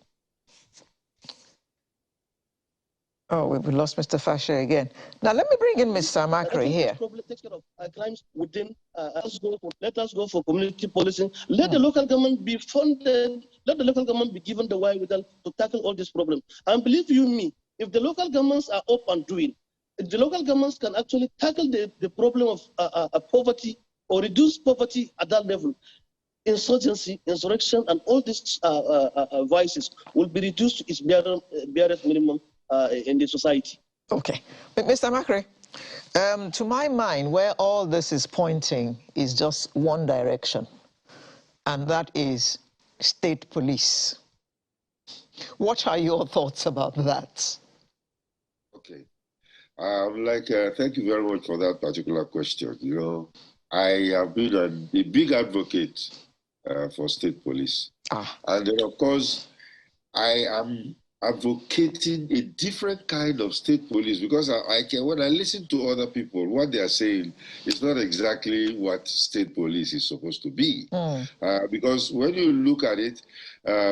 Oh, we lost Mr. Fashe again. Now, let me bring in Mr. Makri here. Take care of crimes within. Let us go for community policing. Let the local government be funded. Let the local government be given the wherewithal to tackle all these problems. And believe you me, if the local governments are up and doing, if the local governments can actually tackle the problem of poverty or reduce poverty at that level, insurgency, insurrection, and all these vices will be reduced to its barest minimum in the society. Okay. But Mr. Makri, to my mind, where all this is pointing is just one direction, and that is state police. What are your thoughts about that? Okay. Thank you very much for that particular question. You know, I have been a big advocate for state police. And then, of course, I am advocating a different kind of state police because when I listen to other people, what they are saying is not exactly what state police is supposed to be. Because when you look at it,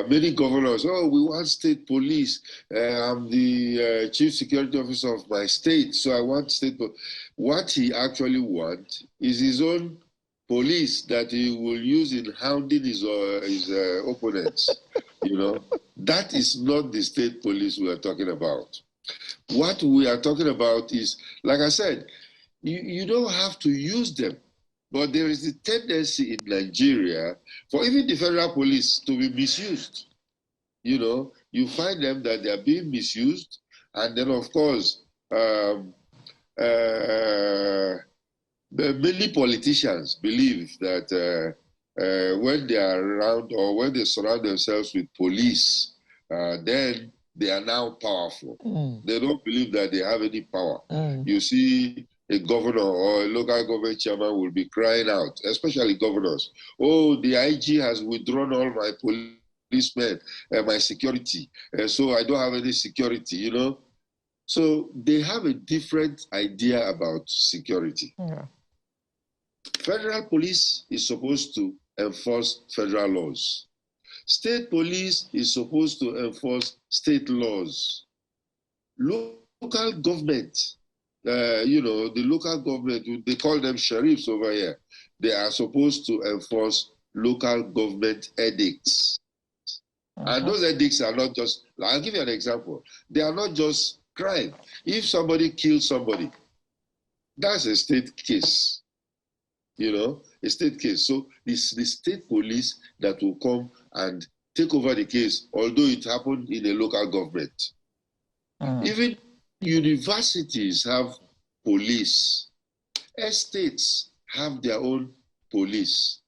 many governors, we want state police. I'm the chief security officer of my state, so I want state police. What he actually wants is his own police that he will use in hounding his opponents. You know, that is not the state police we are talking about. What we are talking about is, like I said, you don't have to use them. But there is a tendency in Nigeria for even the federal police to be misused. You know, you find them that they are being misused. And then, of course, many politicians believe that when they are around or when they surround themselves with police, then they are now powerful. They don't believe that they have any power. You see a governor or a local government chairman will be crying out, especially governors, the IG has withdrawn all my policemen and my security, so I don't have any security, you know. So they have a different idea about security. Federal police is supposed to enforce federal laws. State police is supposed to enforce state laws. Local government, the local government, they call them sheriffs over here. They are supposed to enforce local government edicts. And those edicts are not just, I'll give you an example. They are not just crime. If somebody kills somebody, that's a state case. You know, a state case. So it's the state police that will come and take over the case, although it happened in a local government. Even universities have police. Estates have their own police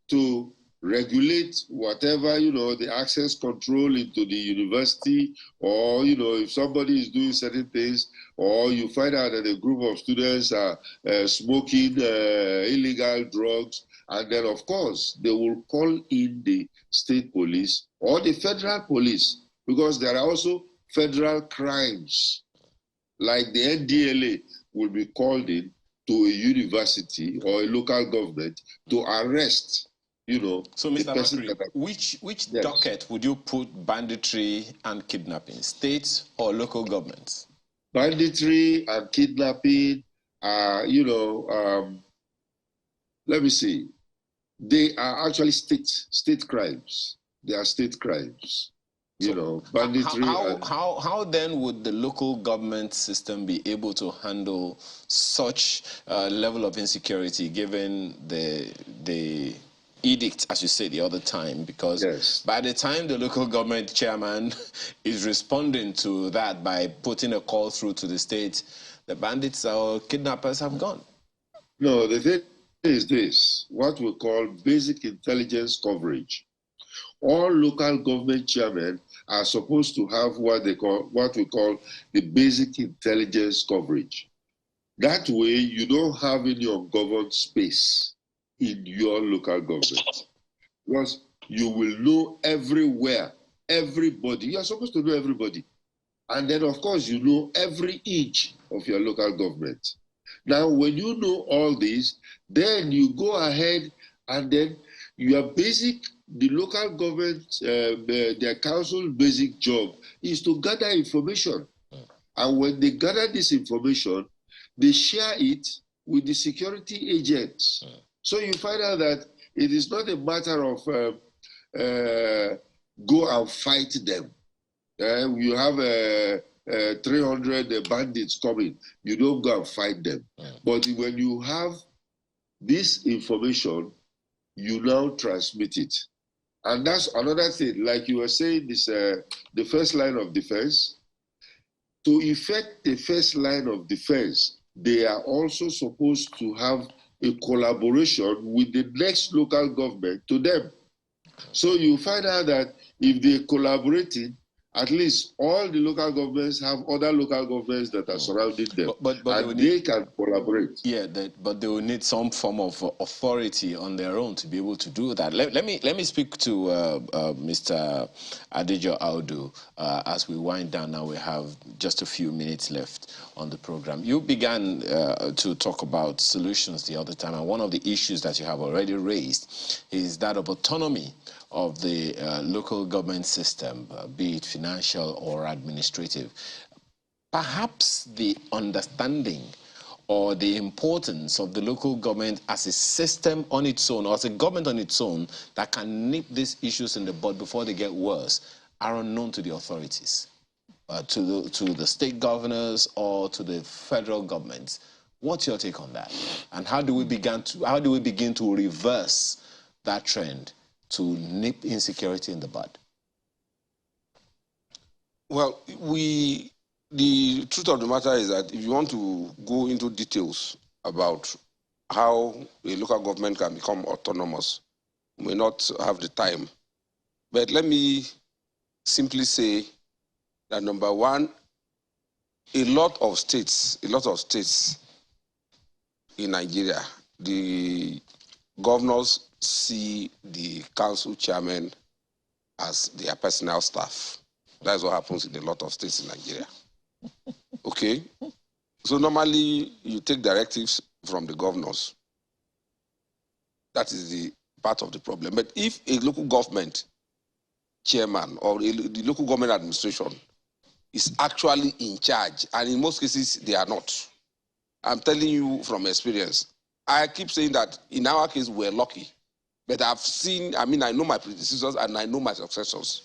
to regulate whatever, the access control into the university, or, if somebody is doing certain things, or you find out that a group of students are smoking illegal drugs, and then, of course, they will call in the state police or the federal police, because there are also federal crimes, like the NDLA will be called in to a university or a local government to arrest. So, Mr. Makri, which docket would you put banditry and kidnapping, states or local governments? Banditry and kidnapping are, let me see, they are actually state crimes. They are state crimes. Banditry. How then would the local government system be able to handle such level of insecurity, given the edict, as you said the other time? Because by the time the local government chairman is responding to that by putting a call through to the state, the bandits or kidnappers have gone. No, the thing is this, what we call basic intelligence coverage. All local government chairmen are supposed to have what we call the basic intelligence coverage. That way, you don't have any ungoverned space in your local government, because you will know everywhere, everybody. You are supposed to know everybody. And then, of course, you know every inch of your local government. Now, when you know all this, then you go ahead and then your the local government, their council basic job is to gather information. And when they gather this information, they share it with the security agents. So you find out that it is not a matter of go and fight them. You have 300 bandits coming. You don't go and fight them. But when you have this information, you now transmit it. And that's another thing. Like you were saying, this the first line of defense. To effect the first line of defense, they are also supposed to have a collaboration with the next local government to them. So you find out that if they're collaborating, at least all the local governments have other local governments that are surrounding them, but and they can collaborate. Yeah, but they will need some form of authority on their own to be able to do that. Let me speak to Mr. Adejo Audu as we wind down. Now we have just a few minutes left on the program. You began to talk about solutions the other time, and one of the issues that you have already raised is that of autonomy of the local government system, be it financial or administrative. Perhaps the understanding or the importance of the local government as a system on its own, or as a government on its own, that can nip these issues in the bud before they get worse, are unknown to the authorities, to the state governors or to the federal government. What's your take on that? And how do we begin to reverse that trend to nip insecurity in the bud? Well, the truth of the matter is that if you want to go into details about how a local government can become autonomous, we may not have the time. But let me simply say that number one, a lot of states in Nigeria, the governors see the council chairman as their personal staff. That's what happens in a lot of states in Nigeria. Okay? So normally you take directives from the governors. That is the part of the problem. But if a local government chairman or the local government administration is actually in charge, and in most cases they are not, I'm telling you from experience. I keep saying that in our case we're lucky. But I've seen, I know my predecessors and I know my successors.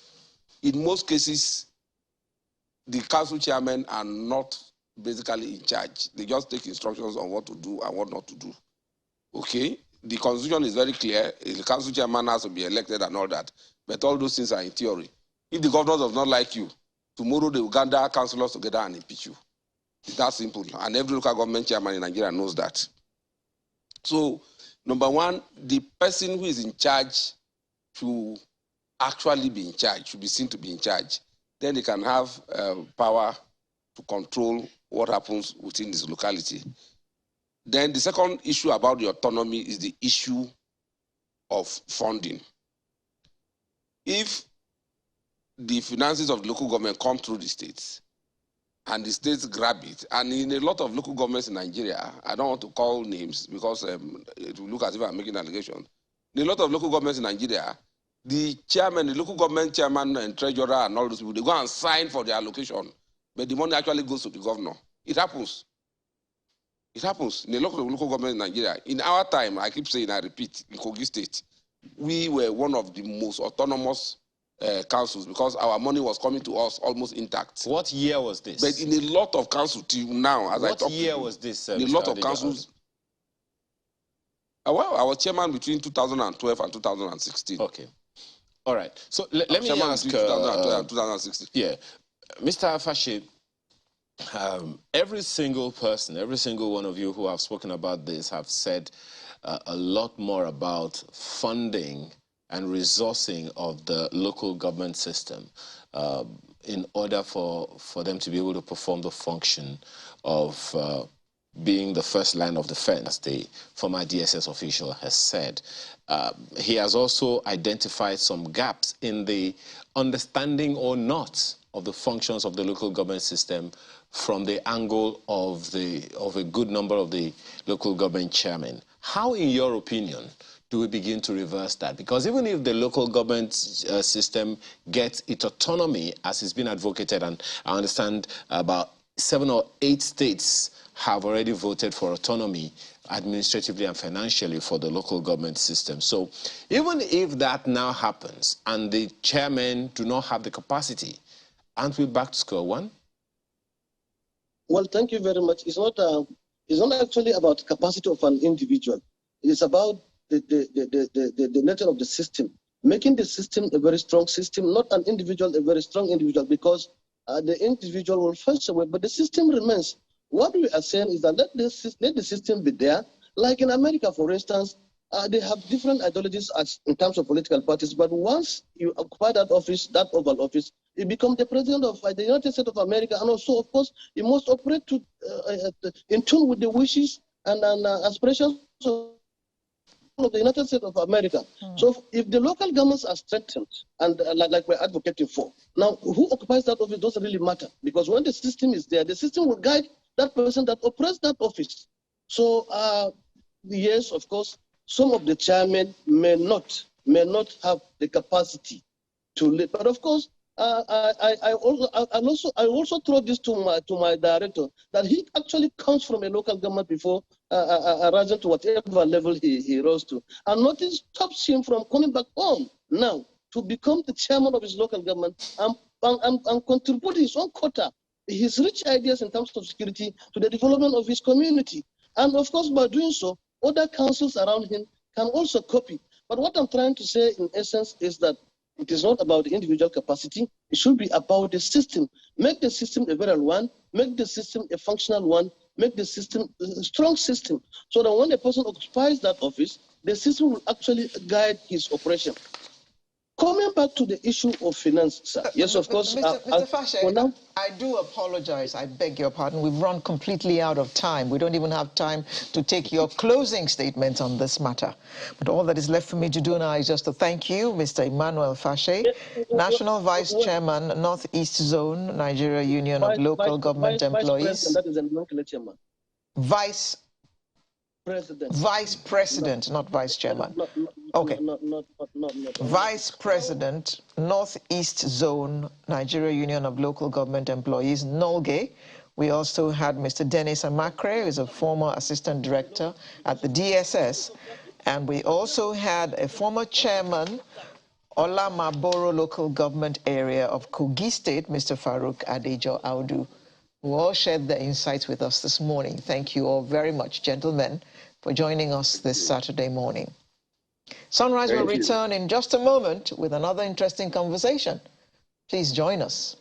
In most cases, the council chairmen are not basically in charge. They just take instructions on what to do and what not to do. Okay? The constitution is very clear. The council chairman has to be elected and all that. But all those things are in theory. If the governor does not like you, tomorrow they will gather councillors together and impeach you. It's that simple. And every local government chairman in Nigeria knows that. So, number one, the person who is in charge should actually be in charge, should be seen to be in charge. Then they can have power to control what happens within this locality. Then the second issue about the autonomy is the issue of funding. If the finances of the local government come through the states, and the states grab it, and in a lot of local governments in Nigeria, I don't want to call names because it will look as if I'm making an allegation. In a lot of local governments in Nigeria, the chairman, the local government chairman and treasurer and all those people, they go and sign for their allocation, but the money actually goes to the governor. It happens. It happens in a lot of local governments in Nigeria. In our time, I keep saying, I repeat, in Kogi State, we were one of the most autonomous councils because our money was coming to us almost intact. What year was this? But in a lot of councils till now, as I talk to you. What year was this? In a lot of councils. Well, I was chairman between 2012 and 2016. Okay. All right. So let me ask. 2012 and 2016. Yeah, Mr. Afashe, every single person, every single one of you who have spoken about this have said a lot more about funding and resourcing of the local government system in order for them to be able to perform the function of being the first line of defense, as the former DSS official has said. He has also identified some gaps in the understanding or not of the functions of the local government system from the angle of a good number of the local government chairmen. How, in your opinion, do we begin to reverse that? Because even if the local government system gets its autonomy, as it's been advocated, and I understand about 7 or 8 states have already voted for autonomy administratively and financially for the local government system. So even if that now happens and the chairmen do not have the capacity, aren't we back to square one? Well, thank you very much. It's not actually about capacity of an individual. It's about the nature of the system, making the system a very strong system, not an individual a very strong individual, because the individual will first away, but the system remains. What we are saying is that let the system be there. Like in America, for instance, they have different ideologies in terms of political parties, but once you occupy that office, that Oval Office, you become the president of the United States of America, and also, of course, you must operate in tune with the wishes and aspirations of the United States of America. So if the local governments are strengthened, and like we're advocating for, now who occupies that office doesn't really matter, because when the system is there, the system will guide that person that operates that office. So yes, of course, some of the chairmen may not have the capacity to lead, but of course, I also throw this to my director, that he actually comes from a local government before rising to whatever level he rose to, and nothing stops him from coming back home now to become the chairman of his local government and contribute his own quota, his rich ideas in terms of security, to the development of his community. And of course, by doing so, other councils around him can also copy. But what I'm trying to say in essence is that it is not about the individual capacity. It should be about the system. Make the system a viral one, make the system a functional one, make the system a strong system, so that when a person occupies that office, the system will actually guide his operation. Coming back to the issue of finance, sir. Yes, of course. Mr. Fashe, I do apologize. I beg your pardon. We've run completely out of time. We don't even have time to take your closing statements on this matter. But all that is left for me to do now is just to thank you, Mr. Emmanuel Fashe, National Vice Chairman, Northeast Zone, Nigeria Union of Local Government Employees. That is a local chairman. Vice President, not Vice Chairman. Okay. Vice President, Northeast Zone, Nigeria Union of Local Government Employees, NOLGE. We also had Mr. Dennis Amakre, who is a former Assistant Director at the DSS. And we also had a former Chairman, Ola Maboro Local Government Area of Kogi State, Mr. Farouk Adejo Audu, who all shared their insights with us this morning. Thank you all very much, gentlemen, for joining us this Saturday morning. Sunrise will return in just a moment with another interesting conversation. Please join us.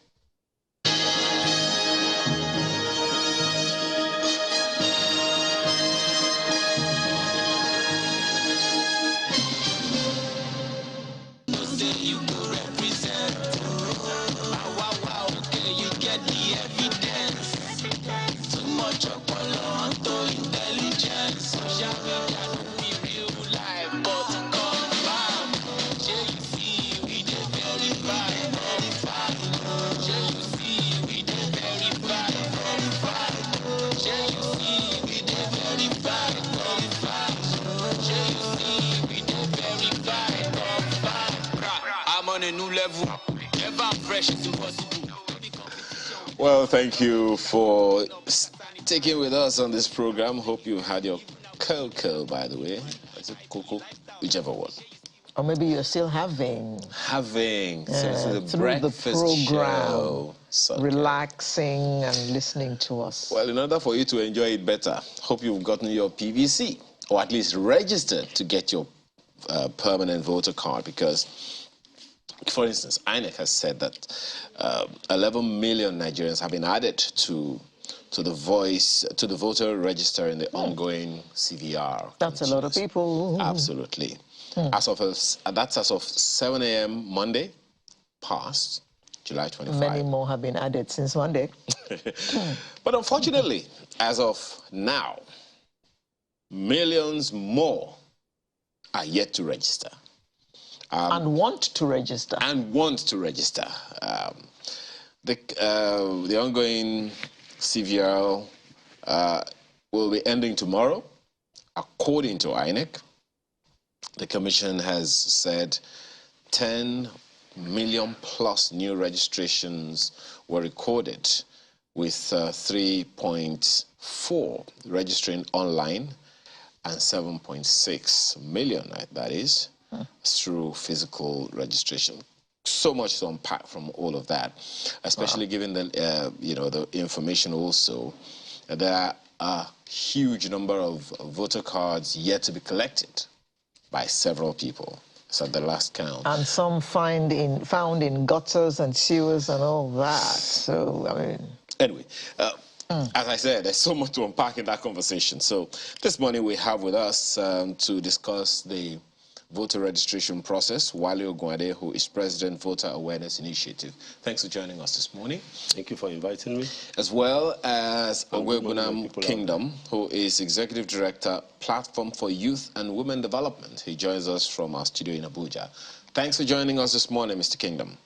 Well, thank you for sticking with us on this program. Hope you had your cocoa, by the way. Is it cocoa? Whichever one. Or maybe you're still having. Through the program, show. Relaxing and listening to us. Well, in order for you to enjoy it better, hope you've gotten your PVC, or at least registered to get your permanent voter card, because, for instance, INEC has said that 11 million Nigerians have been added to the voter register in the ongoing CVR. That's a lot of people. Absolutely. That's as of 7 a.m. Monday, past July 25. Many more have been added since Monday. But unfortunately, as of now, millions more are yet to register. And want to register. The ongoing CVR will be ending tomorrow, according to INEC. The Commission has said 10 million plus new registrations were recorded, with 3.4 registering online and 7.6 million, that is, through physical registration. So much to unpack from all of that, especially given the, the information also. There are a huge number of voter cards yet to be collected by several people. So at the last count. And some found in gutters and sewers and all that. So, I mean... Anyway, as I said, there's so much to unpack in that conversation. So this morning we have with us to discuss the voter registration process, Wale Ogunade, who is President Voter Awareness Initiative. Thanks for joining us this morning. Thank you for inviting me. As well as Ogwegunam Kingdom, who is Executive Director, Platform for Youth and Women Development. He joins us from our studio in Abuja. Thanks for joining us this morning, Mr. Kingdom.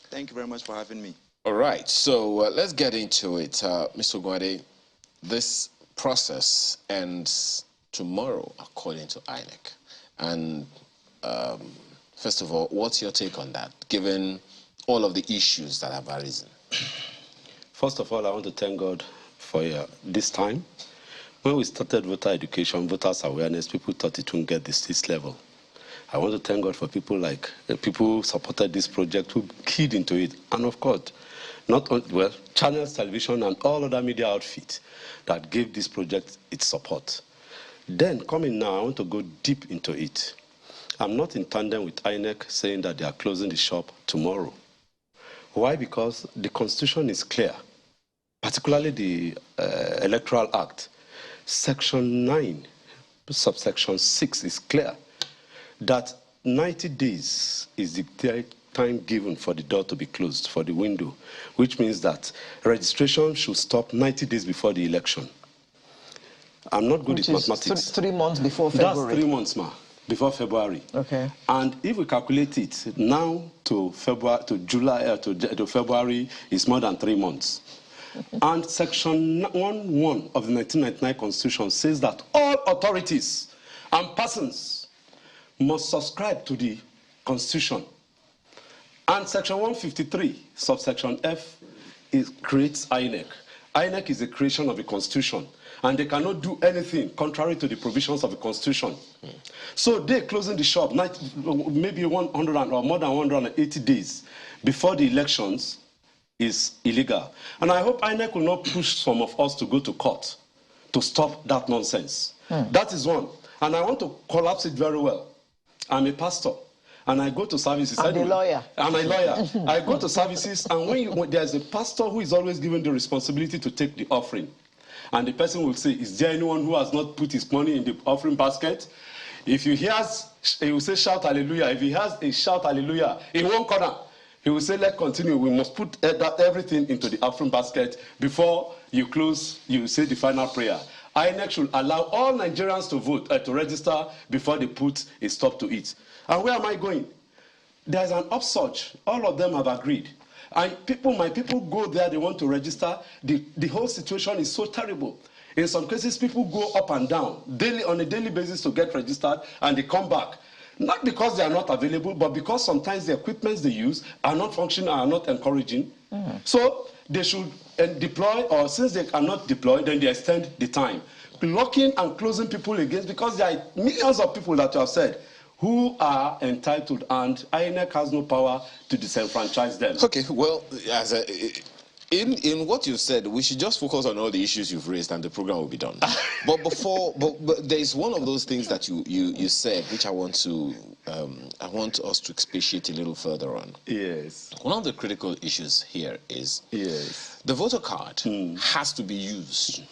Thank you very much for having me. All right, so let's get into it. Mr. Ogunade, this process ends tomorrow, according to INEC. And first of all, what's your take on that, given all of the issues that have arisen? First of all, I want to thank God for this time. When we started voter education, voters awareness, people thought it wouldn't get this level. I want to thank God for people like people who supported this project, who keyed into it, and of course, Channels Television and all other media outfits that gave this project its support. Then, coming now, I want to go deep into it. I'm not in tandem with INEC saying that they are closing the shop tomorrow. Why? Because the Constitution is clear, particularly the Electoral Act. Section 9, subsection 6 is clear that 90 days is the time given for the door to be closed, for the window, which means that registration should stop 90 days before the election. I'm not good at mathematics. 3 months before February. That's 3 months, before February. Okay. And if we calculate it now to February, to July, to February, is more than 3 months. And Section 1.1 of the 1999 Constitution says that all authorities and persons must subscribe to the Constitution. And Section 153, subsection F, creates INEC. INEC is a creation of the Constitution, and they cannot do anything contrary to the provisions of the Constitution. So they're closing the shop maybe 100 or more than 180 days before the elections is illegal. And I hope INEC will not push some of us to go to court to stop that nonsense. That is one. And I want to collapse it very well. I'm a pastor, and I go to services. I'm a lawyer. I'm a lawyer. I go to services, and when there's a pastor who is always given the responsibility to take the offering, and the person will say, is there anyone who has not put his money in the offering basket? If he hears, he will say, shout hallelujah. If he has a shout hallelujah in one corner, he will say, let's continue. We must put everything into the offering basket before you close, you say the final prayer. INEC should allow all Nigerians to vote, to register before they put a stop to it. And where am I going? There's an upsurge. All of them have agreed. And my people go there, they want to register. The whole situation is so terrible. In some cases, people go up and down on a daily basis to get registered, and they come back. Not because they are not available, but because sometimes the equipments they use are not functioning, are not encouraging. So they should deploy, or since they cannot deploy, then they extend the time. Locking and closing people against, because there are millions of people that you have said who are entitled, and INEC has no power to disenfranchise them. Okay, well, in what you said, we should just focus on all the issues you've raised, and the program will be done. but there is one of those things that you said, which I want us to expatiate a little further on. Yes. One of the critical issues here is the voter card has to be used.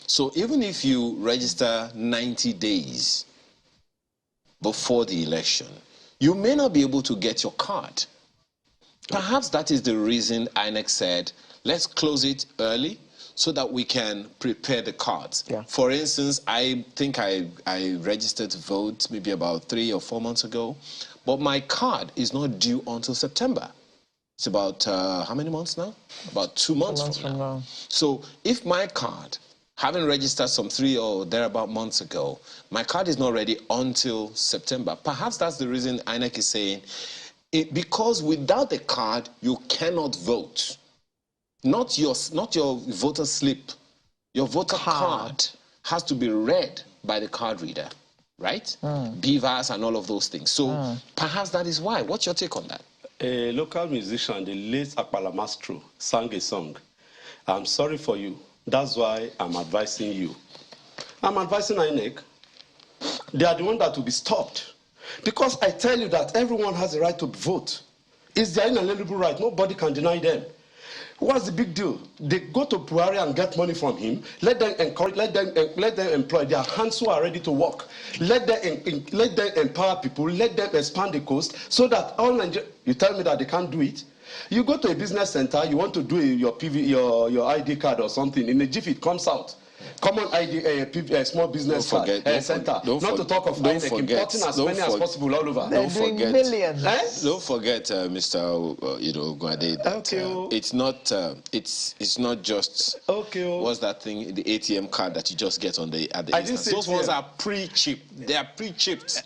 So even if you register 90 days before the election, you may not be able to get your card. Perhaps that is the reason INEC said, let's close it early so that we can prepare the cards. Yeah. For instance, I think I registered to vote maybe about 3 or 4 months ago, but my card is not due until September. It's about, how many months now? About 2 months, from now. So if my card, having registered some 3 or thereabout months ago, my card is not ready until September. Perhaps that's the reason INEC is saying, because without the card, you cannot vote. Not your voter slip. Your voter card has to be read by the card reader, right? BVAS and all of those things. So perhaps that is why. What's your take on that? A local musician, the late Akpala Mastro, sang a song. I'm sorry for you. That's why I'm advising you. I'm advising INEC. They are the one that will be stopped. Because I tell you that everyone has a right to vote. It's their inalienable right. Nobody can deny them. What's the big deal? They go to Buhari and get money from him. Let them encourage, let them employ their hands who are ready to work. Let them empower people. Let them expand the coast so that all Nigeria. You tell me that they can't do it. You go to a business center. You want to do your ID card or something. In a jiffy, it comes out. Common ID, small business center. Not to talk of INEC importing as many as possible all over. Don't forget millions. Don't forget, Mr. Gwade. It's not just what's that thing, the ATM card that you just get at the instance. Those ones are pre-chipped. They are pre-chipped.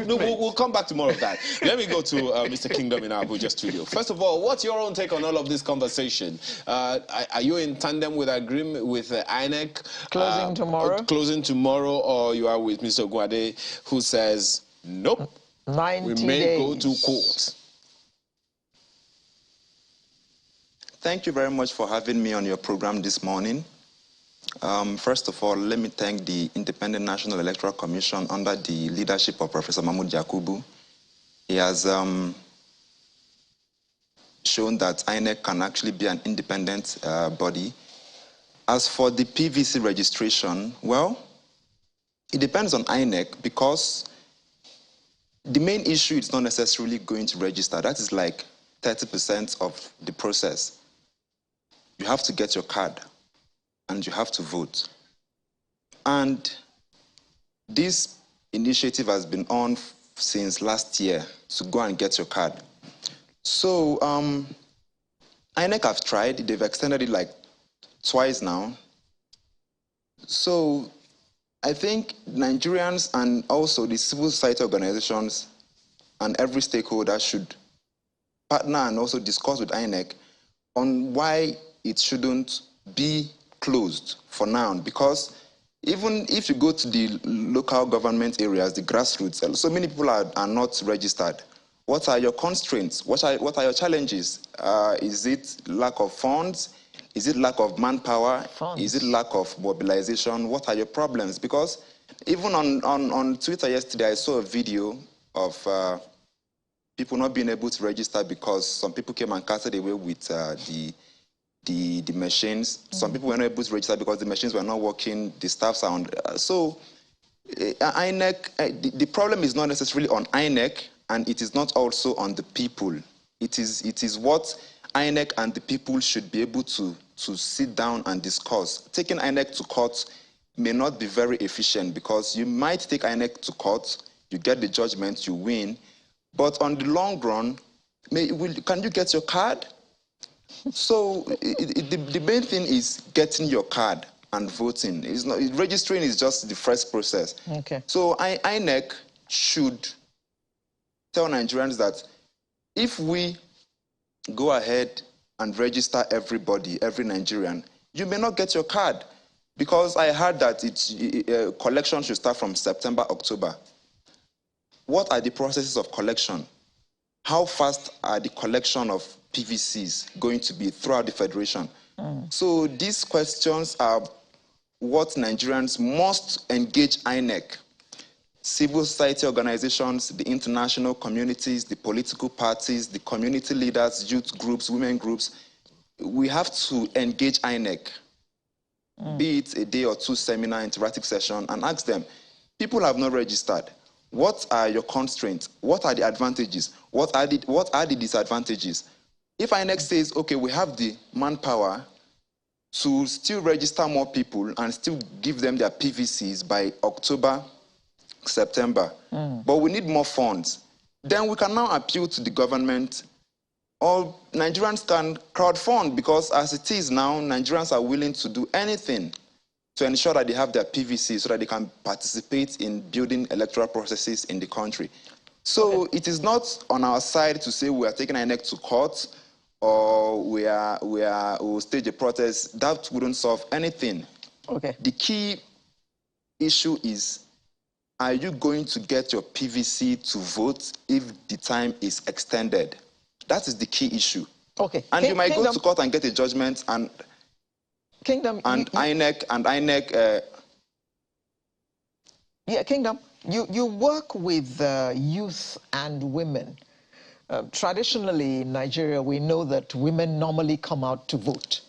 We'll come back to more of that. Let me go to Mr. Kingdom in our Abuja studio. First of all, what's your own take on all of this conversation? Are you in tandem with agreement with INEC closing tomorrow, or you are with Mr. Gwade, who says nope, 90 we may days. go to court? Thank you very much for having me on your program this morning. First of all, let me thank the Independent National Electoral Commission under the leadership of Professor Mahmoud Yakubu. He has shown that INEC can actually be an independent body. As for the PVC registration, well, it depends on INEC because the main issue is not necessarily going to register. That is like 30% of the process. You have to get your card and you have to vote. And this initiative has been on since last year to go and get your card. So INEC have tried, they've extended it like twice now. So I think Nigerians and also the civil society organizations and every stakeholder should partner and also discuss with INEC on why it shouldn't be closed for now. Because even if you go to the local government areas, the grassroots, so many people are not registered. What are your constraints? What are your challenges? Is it lack of funds? Is it lack of manpower? Is it lack of mobilization? What are your problems? Because even on Twitter yesterday, I saw a video of people not being able to register because some people came and carted away with the machines. Some people were not able to register because the machines were not working. The staffs are on. So INEC, the problem is not necessarily on INEC, and it is not also on the people. It is what INEC and the people should be able to sit down and discuss. Taking INEC to court may not be very efficient because you might take INEC to court, you get the judgment, you win, but on the long run, can you get your card? So the main thing is getting your card and voting. Registering is just the first process. Okay. So INEC should tell Nigerians that if we go ahead and register everybody, every Nigerian, you may not get your card because I heard that collection should start from September, October. What are the processes of collection? How fast are the collection of PVCs going to be throughout the Federation? So these questions are what Nigerians must engage INEC. Civil society organizations, the international communities, the political parties, the community leaders, youth groups, women groups, we have to engage INEC, be it a day or two seminar, interactive session, and ask them, people have not registered. What are your constraints? What are the advantages? What are the disadvantages? If INEC says, okay, we have the manpower to still register more people and still give them their PVCs by October, September, but we need more funds, then we can now appeal to the government Or Nigerians can crowdfund, because as it is now, Nigerians are willing to do anything to ensure that they have their PVC so that they can participate in building electoral processes in the country. So it is not on our side to say we are taking INEC to court or we will stage a protest. That wouldn't solve anything. Okay. The key issue is, are you going to get your PVC to vote if the time is extended? That is the key issue. Okay. And you might go to court and get a judgment, and INEC. Yeah, Kingdom, you work with youth and women. Traditionally in Nigeria, we know that women normally come out to vote.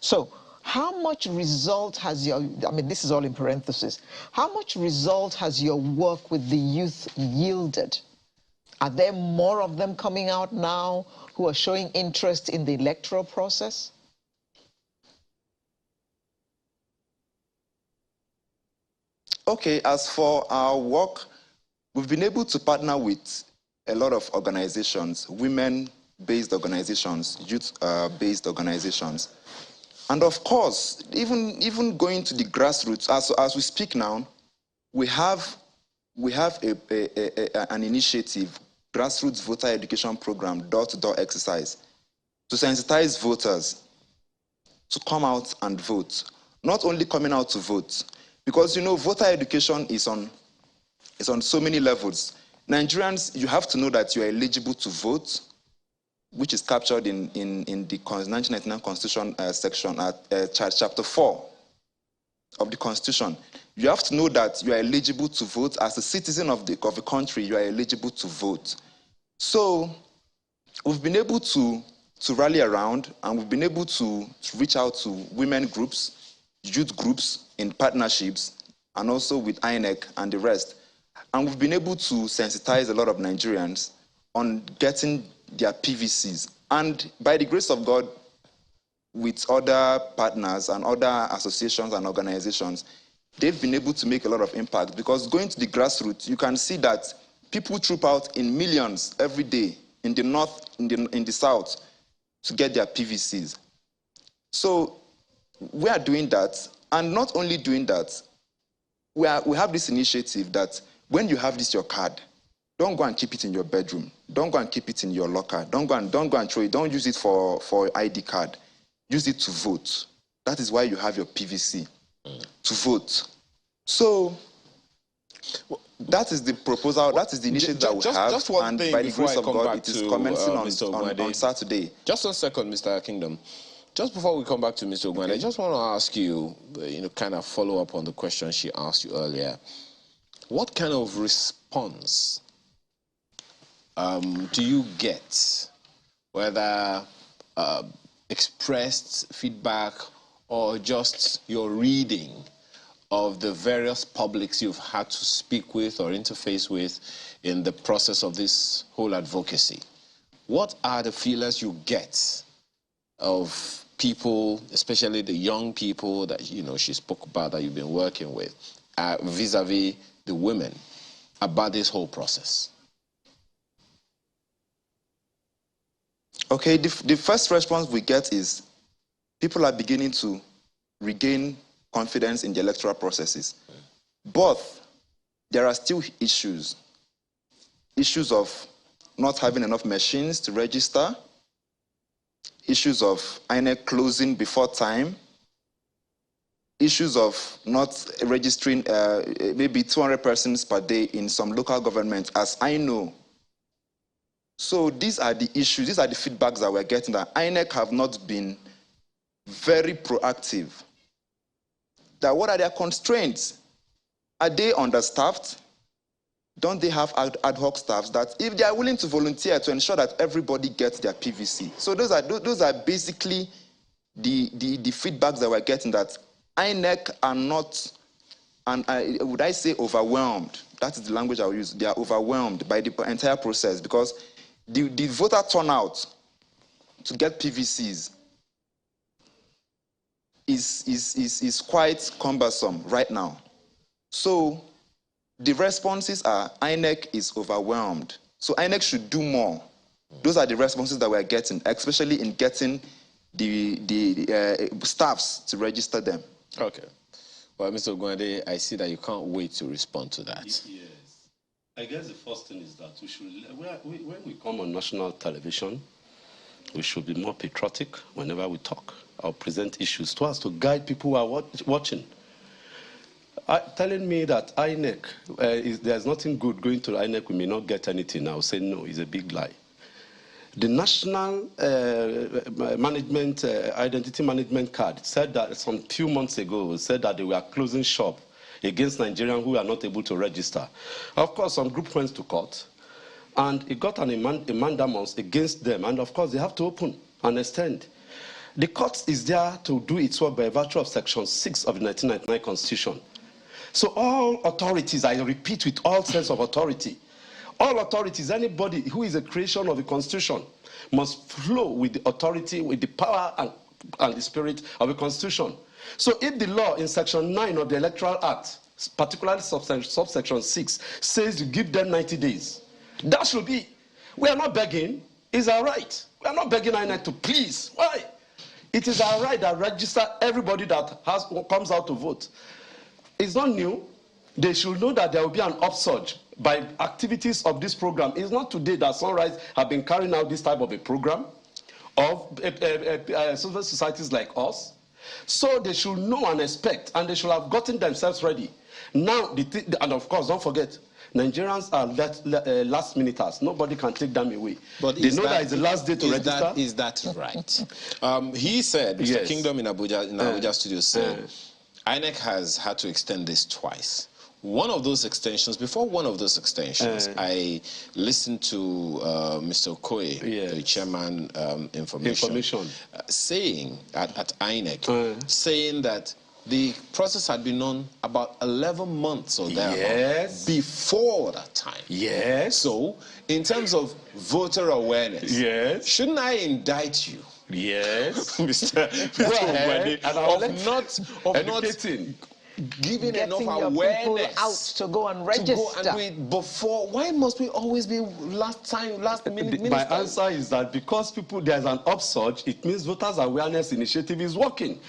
So how much result has your, I mean, this is all in parentheses, how much result has your work with the youth yielded? Are there more of them coming out now who are showing interest in the electoral process? Okay, as for our work, we've been able to partner with a lot of organizations, women-based organizations, youth-based organizations. And of course, even going to the grassroots, as we speak now, we have an initiative, grassroots voter education program, door-to-door exercise, to sensitize voters to come out and vote. Not only coming out to vote, because, you know, voter education is on so many levels. Nigerians, you have to know that you are eligible to vote, which is captured in the 1999 Constitution section at chapter 4 of the Constitution. You have to know that you are eligible to vote. As a citizen of the country, you are eligible to vote. So we've been able to rally around, and we've been able to reach out to women groups, youth groups in partnerships, and also with INEC and the rest. And we've been able to sensitize a lot of Nigerians on getting their PVCs. And by the grace of God, with other partners and other associations and organizations, they've been able to make a lot of impact, because going to the grassroots, you can see that people troop out in millions every day in the north, in the south, to get their PVCs. So we are doing that, and not only doing that, we have this initiative that when you have this, your card, don't go and keep it in your bedroom. Don't go and keep it in your locker. Don't go and throw it. Don't use it for ID card. Use it to vote. That is why you have your PVC, to vote. So that is the proposal, that is the initiative that we have. Just one and thing by the grace of God, it is commencing on Saturday. Just 1 second, Mr. Kingdom. Just before we come back to Mr. Ogwanda, I just want to ask you, kind of follow up on the question she asked you earlier. What kind of response do you get, whether expressed feedback or just your reading of the various publics you've had to speak with or interface with in the process of this whole advocacy? What are the feelers you get of people, especially the young people that, she spoke about that you've been working with, vis-a-vis the women, about this whole process? Okay, the first response we get is people are beginning to regain confidence in the electoral processes. But there are still issues. Issues of not having enough machines to register, issues of INEC closing before time, issues of not registering maybe 200 persons per day in some local governments, as I know. So these are the issues, these are the feedbacks that we're getting, that INEC have not been very proactive. That what are their constraints? Are they understaffed? Don't they have ad hoc staffs that, if they are willing to volunteer to ensure that everybody gets their PVC? So those are basically the feedbacks that we're getting, that INEC are not, and would I say overwhelmed? That is the language I will use. They are overwhelmed by the entire process, because the voter turnout to get PVCs is quite cumbersome right now. So the responses are INEC is overwhelmed. So INEC should do more Those are the responses that we're getting, especially in getting the staffs to register them. Okay. Well, Mr. Ogwande, I see that you can't wait to respond to that. Yes. I guess the first thing is that we should, when we come on national television, we should be more patriotic whenever we talk or present issues to us to guide people who are watching. Telling me that INEC, there's nothing good going to INEC, we may not get anything, I will say no, it's a big lie. The National Identity Management Card said that some few months ago, said that they were closing shop against Nigerians who are not able to register. Of course, some group went to court, and it got a mandamus against them, and of course, they have to open and extend. The court is there to do its work by virtue of Section 6 of the 1999 Constitution. So all authorities, I repeat with all sense of authority, all authorities, anybody who is a creation of the Constitution must flow with the authority, with the power and the spirit of the Constitution. So if the law in Section 9 of the Electoral Act, particularly subsection 6, says you give them 90 days, that should be. We are not begging. It's our right. We are not begging INEC to please. Why? It is our right that register everybody that comes out to vote. It's not new. They should know that there will be an upsurge by activities of this program. It's not today that Sunrise have been carrying out this type of a program of civil societies like us. So they should know and expect, and they should have gotten themselves ready. Now, and of course, don't forget, Nigerians are last minuters. Nobody can take them away. But they know that it's the last day to register. Is that right? He said, Mr. Yes. Kingdom in Abuja studio said, INEC has had to extend this twice. One of those extensions, before one of those extensions, I listened to Mr. Okoye, the chairman, information. Saying at INEC, saying that the process had been on about 11 months or thereabouts before that time. Yes. So, in terms of voter awareness, shouldn't I indict you? Yes. Mr. Of not giving enough awareness out to go and register. To go and do it before. Why must we always be last minute? My answer is that because there's an upsurge, it means voters awareness initiative is working.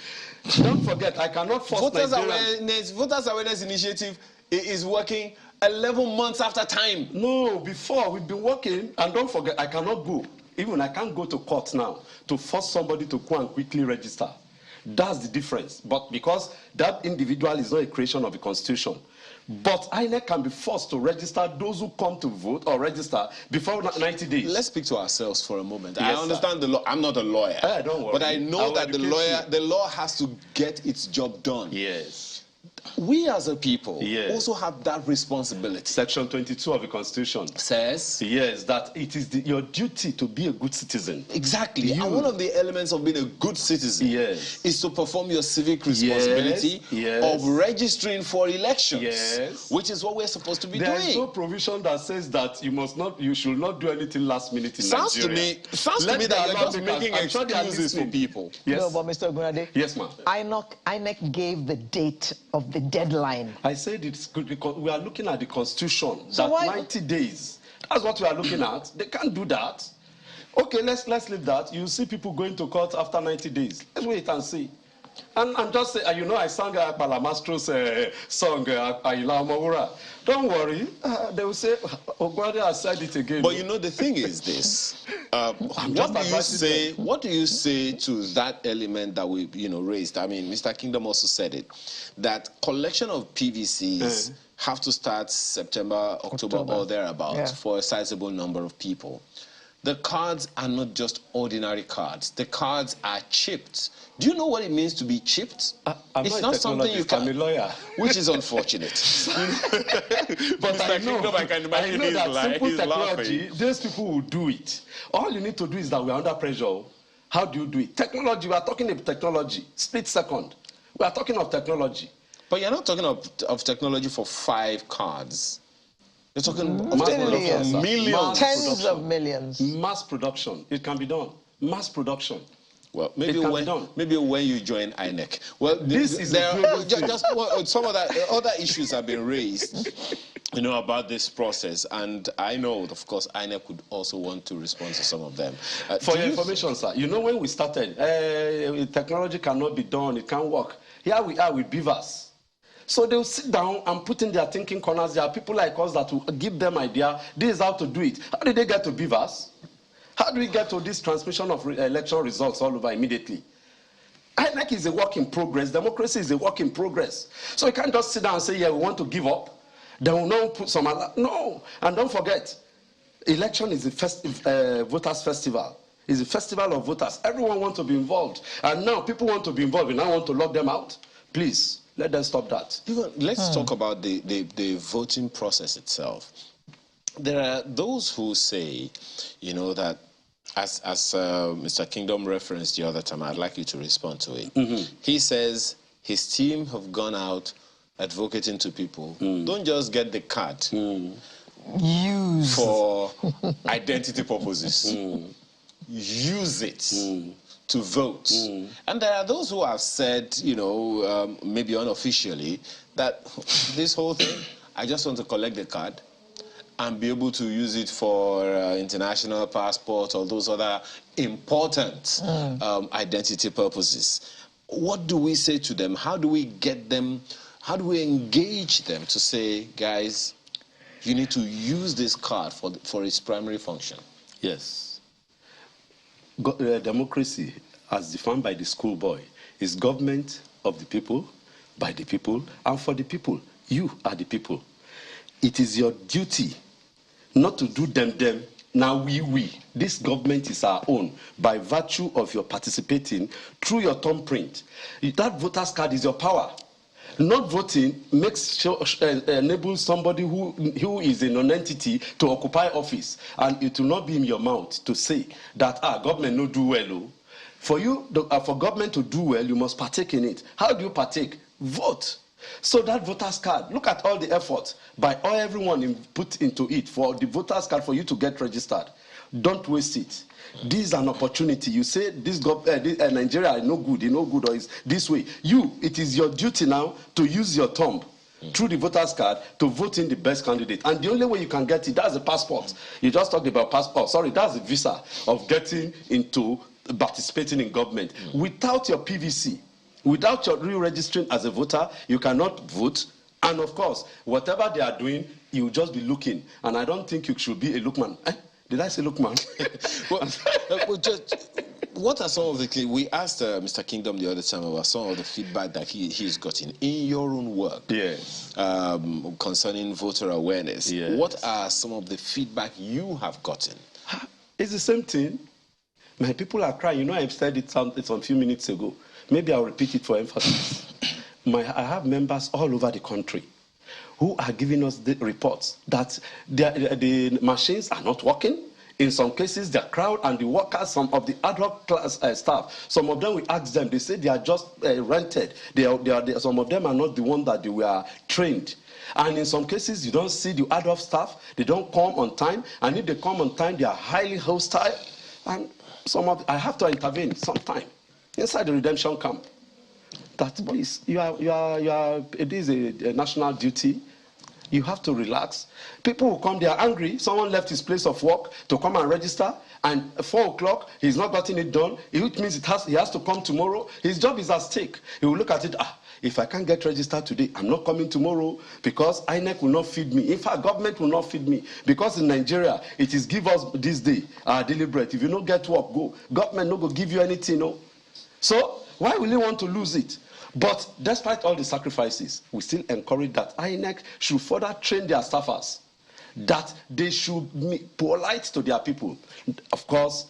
Don't forget, I cannot force voters awareness initiative is working 11 months after time. No, before we've been working, and don't forget, I cannot go. Even I can't go to court now to force somebody to go and quickly register. That's the difference. But because that individual is not a creation of the Constitution, but INEC can be forced to register those who come to vote or register before 90 days. Let's speak to ourselves for a moment. Yes, I understand the law. I'm not a lawyer. Don't worry. But I know that the law has to get its job done. Yes. We as a people also have that responsibility. Section 22 of the Constitution says, that it is your duty to be a good citizen. Exactly. And one of the elements of being a good citizen is to perform your civic responsibility of registering for elections, which is what we're supposed to be doing. There is no provision that says that you should not do anything last minute in Nigeria. Sounds to me that you're just making excuses for people. Yes. No, but Mr. Ogunade. Yes, ma'am. INEC gave the date of the deadline. I said it's good because we are looking at the Constitution. So that 90 days. That's what we are looking at. They can't do that. Okay, let's leave that. You see people going to court after 90 days. Let's wait and see. And I'm just saying, you know, I sang Balamastro's song, Ayila Omowura. Don't worry. They will say, Ogwade has said it again. But you know, the thing is this. What do you say to that element that we, raised? I mean, Mr. Kingdom also said it, that collection of PVCs have to start September, October. or thereabouts for a sizable number of people. The cards are not just ordinary cards. The cards are chipped. Do you know what it means to be chipped? It's not something you can. I'm a lawyer. Which is unfortunate. But I can imagine that simple technology, those people will do it. All you need to do is that we are under pressure. How do you do it? Technology, we are talking of technology. Split second. We are talking of technology. But you're not talking of technology for 5 cards. You're talking of millions. Tens of millions. Mass production. It can be done. Mass production. Well, maybe when you join INEC. Well, some of the other issues have been raised. about this process, and I know, of course, INEC could also want to respond to some of them. For your information, sir, when we started, technology cannot be done, it can't work. Here we are with beavers. So they'll sit down and put in their thinking corners. There are people like us that will give them idea. This is how to do it. How did they get to beavers? How do we get to this transmission of election results all over immediately? INEC is a work in progress. Democracy is a work in progress. So you can't just sit down and say, yeah, we want to give up. Then we'll not put some other. No. And don't forget, election is a voters' festival. It's a festival of voters. Everyone wants to be involved. And now people want to be involved. We now want to lock them out. Please, let them stop that. Let's talk about the voting process itself. There are those who say, that as Mr. Kingdom referenced the other time, I'd like you to respond to it. He says his team have gone out advocating to people, don't just get the card Use for identity purposes. Use it to vote. And there are those who have said, maybe unofficially, that this whole thing, I just want to collect the card and be able to use it for international passport or those other important identity purposes. What do we say to them? How do we get them? How do we engage them to say, guys, you need to use this card for its primary function? Yes. Democracy, as defined by the schoolboy, is government of the people, by the people, and for the people. You are the people. It is your duty not to do them. Now we. This government is our own by virtue of your participating through your thumbprint. That voter's card is your power. Not voting enables somebody who is a non-entity to occupy office, and it will not be in your mouth to say that government no do well. For government to do well, you must partake in it. How do you partake? Vote. So that voter's card, look at all the effort by everyone put into it for the voter's card for you to get registered. Don't waste it. This is an opportunity. You say this Nigeria is no good, or is this way. It is your duty now to use your thumb through the voter's card to vote in the best candidate. And the only way you can get it, that's a passport. You just talked about passport. Sorry, that's the visa of getting into participating in government. Without your PVC, without your re-registering as a voter, you cannot vote. And of course, whatever they are doing, you will just be looking. And I don't think you should be a lookman. Did I say lookman? What are some of the... We asked Mr. Kingdom the other time about some of the feedback that he's gotten in your own work. Yes. Concerning voter awareness. Yes. What are some of the feedback you have gotten? It's the same thing. My people are crying. I've said it some few minutes ago. Maybe I'll repeat it for emphasis. I have members all over the country who are giving us the reports that the machines are not working. In some cases, the crowd and the workers, some of the ad hoc class staff, some of them, we ask them, they say they are just rented. Some of them are not the one that they were trained. And in some cases, you don't see the ad hoc staff. They don't come on time. And if they come on time, they are highly hostile. And I have to intervene sometime inside the redemption camp. That please, it is a national duty. You have to relax. People will come, they are angry. Someone left his place of work to come and register, and at 4 o'clock, he's not gotten it done, which means he has to come tomorrow. His job is at stake. He will look at it, if I can't get registered today, I'm not coming tomorrow because INEC will not feed me. In fact, government will not feed me because in Nigeria, it is give us this day, deliberate. If you don't get work, go. Government no go give you anything, no. So why will you want to lose it? But despite all the sacrifices, we still encourage that INEC should further train their staffers, that they should be polite to their people. Of course,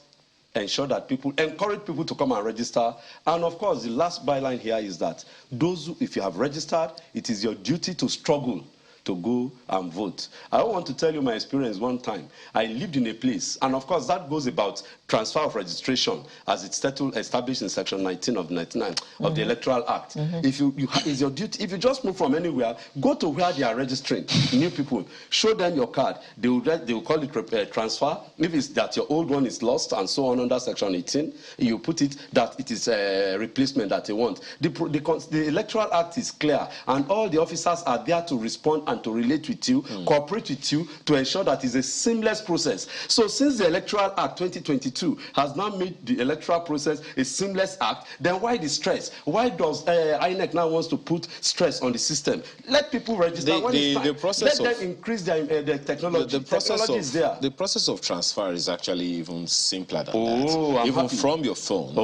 ensure that encourage people to come and register. And of course, the last byline here is that if you have registered, it is your duty to struggle to go and vote. I want to tell you my experience one time. I lived in a place, and of course that goes about transfer of registration as it's established in section 19 of 99 of the Electoral Act. If it's your duty, if you just move from anywhere, go to where they are registering new people, show them your card. They will call it transfer. If it's that your old one is lost and so on under section 18, you put it that it is a replacement that they want. The Electoral Act is clear, and all the officers are there to respond and to relate with you, cooperate with you, to ensure that it's a seamless process. So since the Electoral Act 2022 has now made the electoral process a seamless act, then why the stress? Why does INEC now wants to put stress on the system? Let people register when it's time. Let them increase their technology. The technology is there. The process of transfer is actually even simpler than that. Even from your phone,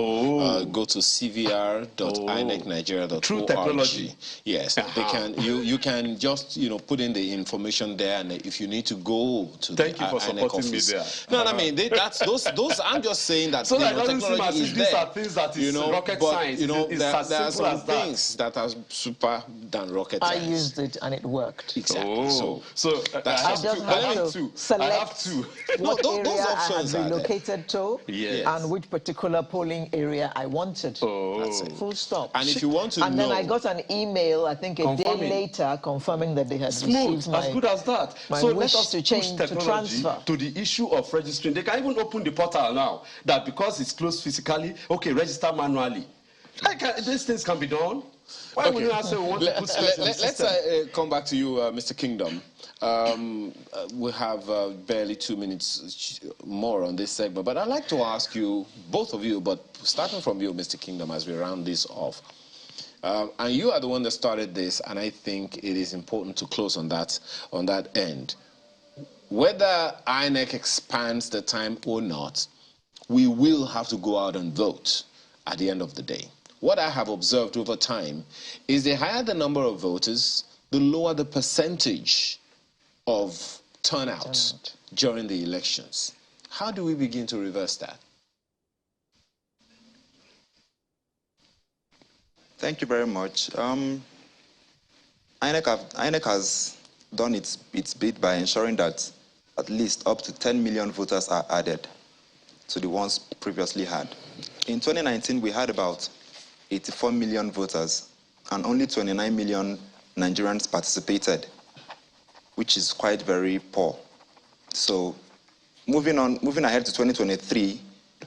go to cvr.inecnigeria.org. True technology. Yes, they can. You can just put in the information there, and if you need to go to Thank the you for INEC supporting office. me there. No, I mean that's those. I'm just saying that so that doesn't seem as is if these there. are things that is rocket science. There are some as things that are super than rocket science. I used it and it worked. Exactly. So I have to select what area those options I had relocated to, yes, and which particular polling area I wanted. That's it. Full stop. And if you want to and know, then I got an email, I think a day later, confirming that they had received my, as good as that. My so wish let us to change push technology to transfer to the issue of registering. They can even open the portal now that because it's closed physically, okay, register manually. These things can be done. Why would you say we want to put stress in the system? Let's come back to you, Mr. Kingdom. We have barely 2 minutes more on this segment, but I'd like to ask you, both of you, but starting from you, Mr. Kingdom, as we round this off. And you are the one that started this, and I think it is important to close on that end. Whether INEC expands the time or not, we will have to go out and vote at the end of the day. What I have observed over time is the higher the number of voters, the lower the percentage of turnout during the elections. How do we begin to reverse that? Thank you very much. INEC has done its bit by ensuring that at least up to 10 million voters are added to the ones previously had. In 2019, we had about 84 million voters, and only 29 million Nigerians participated, which is quite very poor. So moving ahead to 2023,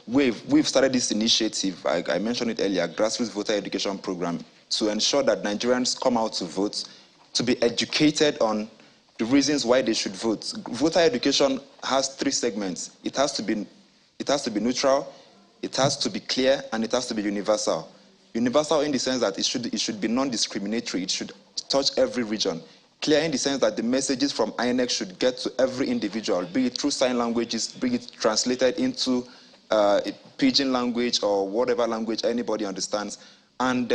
we've started this initiative, I mentioned it earlier, grassroots voter education program, to ensure that Nigerians come out to vote, to be educated on the reasons why they should vote. Voter education has 3 segments. It has to be neutral, it has to be clear, and it has to be universal. Universal in the sense that it should be non-discriminatory. It should touch every region. Clear in the sense that the messages from INEC should get to every individual, be it through sign languages, be it translated into pidgin language or whatever language anybody understands, and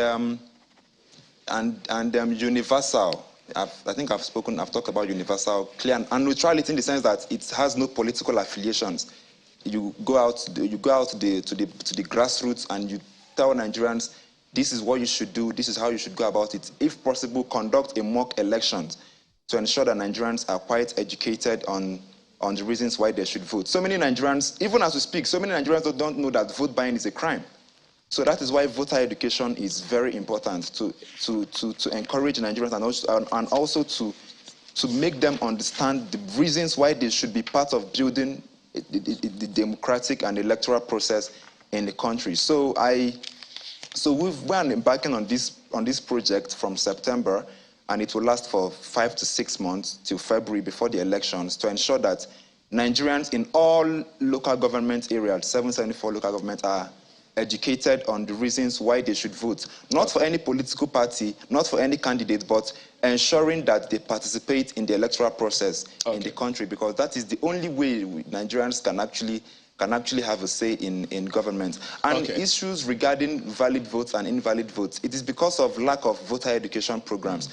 universal. I think I've talked about universal, clear, and neutrality in the sense that it has no political affiliations. You go out to the grassroots and you tell Nigerians, this is what you should do, this is how you should go about it. If possible, conduct a mock election to ensure that Nigerians are quite educated on the reasons why they should vote. So many Nigerians, even as we speak, so many Nigerians don't know that vote buying is a crime. So that is why voter education is very important to encourage Nigerians and also to make them understand the reasons why they should be part of building the democratic and electoral process in the country. So we're embarking on this project from September, and it will last for 5 to 6 months till February before the elections, to ensure that Nigerians in all local government areas, 774 local governments, are educated on the reasons why they should vote. Not for any political party, not for any candidate, but ensuring that they participate in the electoral process in the country, because that is the only way Nigerians can actually have a say in government. And issues regarding valid votes and invalid votes, it is because of lack of voter education programs.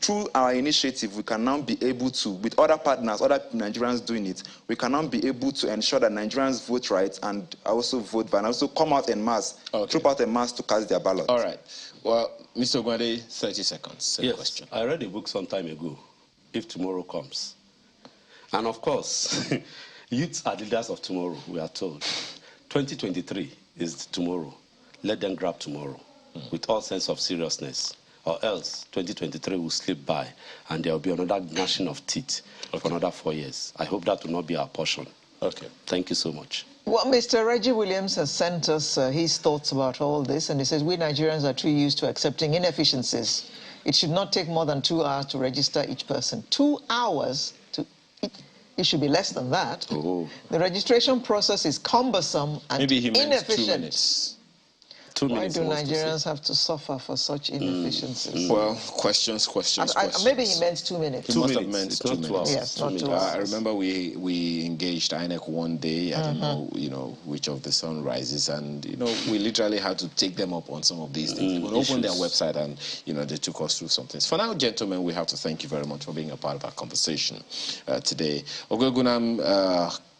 Through our initiative, we can now be able to, with other partners, other Nigerians doing it, we can now be able to ensure that Nigerians vote right and also vote and also come out en masse, troop out en masse to cast their ballot. All right. Well, Mr. Ogwade, 30 seconds. Same question. I read a book some time ago, If Tomorrow Comes. And of course, youths are leaders of tomorrow, we are told. 2023 is tomorrow. Let them grab tomorrow with all sense of seriousness, or else 2023 will slip by and there will be another gnashing of teeth for another 4 years. I hope that will not be our portion. Okay. Thank you so much. Well, Mr. Reggie Williams has sent us his thoughts about all this, and he says we Nigerians are too used to accepting inefficiencies It should not take more than 2 hours to register each person. 2 hours to it should be less than that. Oh. The registration process is cumbersome and Maybe he meant inefficient. 2 minutes. 2 Why minutes. do he wants to say. Nigerians have to suffer for such inefficiencies? Well, questions. Maybe he meant 2 minutes. He must have minutes. meant It's 2 not 2 minutes. hours. Yes, not 2 I hours. remember we engaged INEC one day. I don't know, which of the sunrises, and we literally had to take them up on some of these things. They opened their website and they took us through some things. For now, gentlemen, we have to thank you very much for being a part of our conversation today. Ogogunam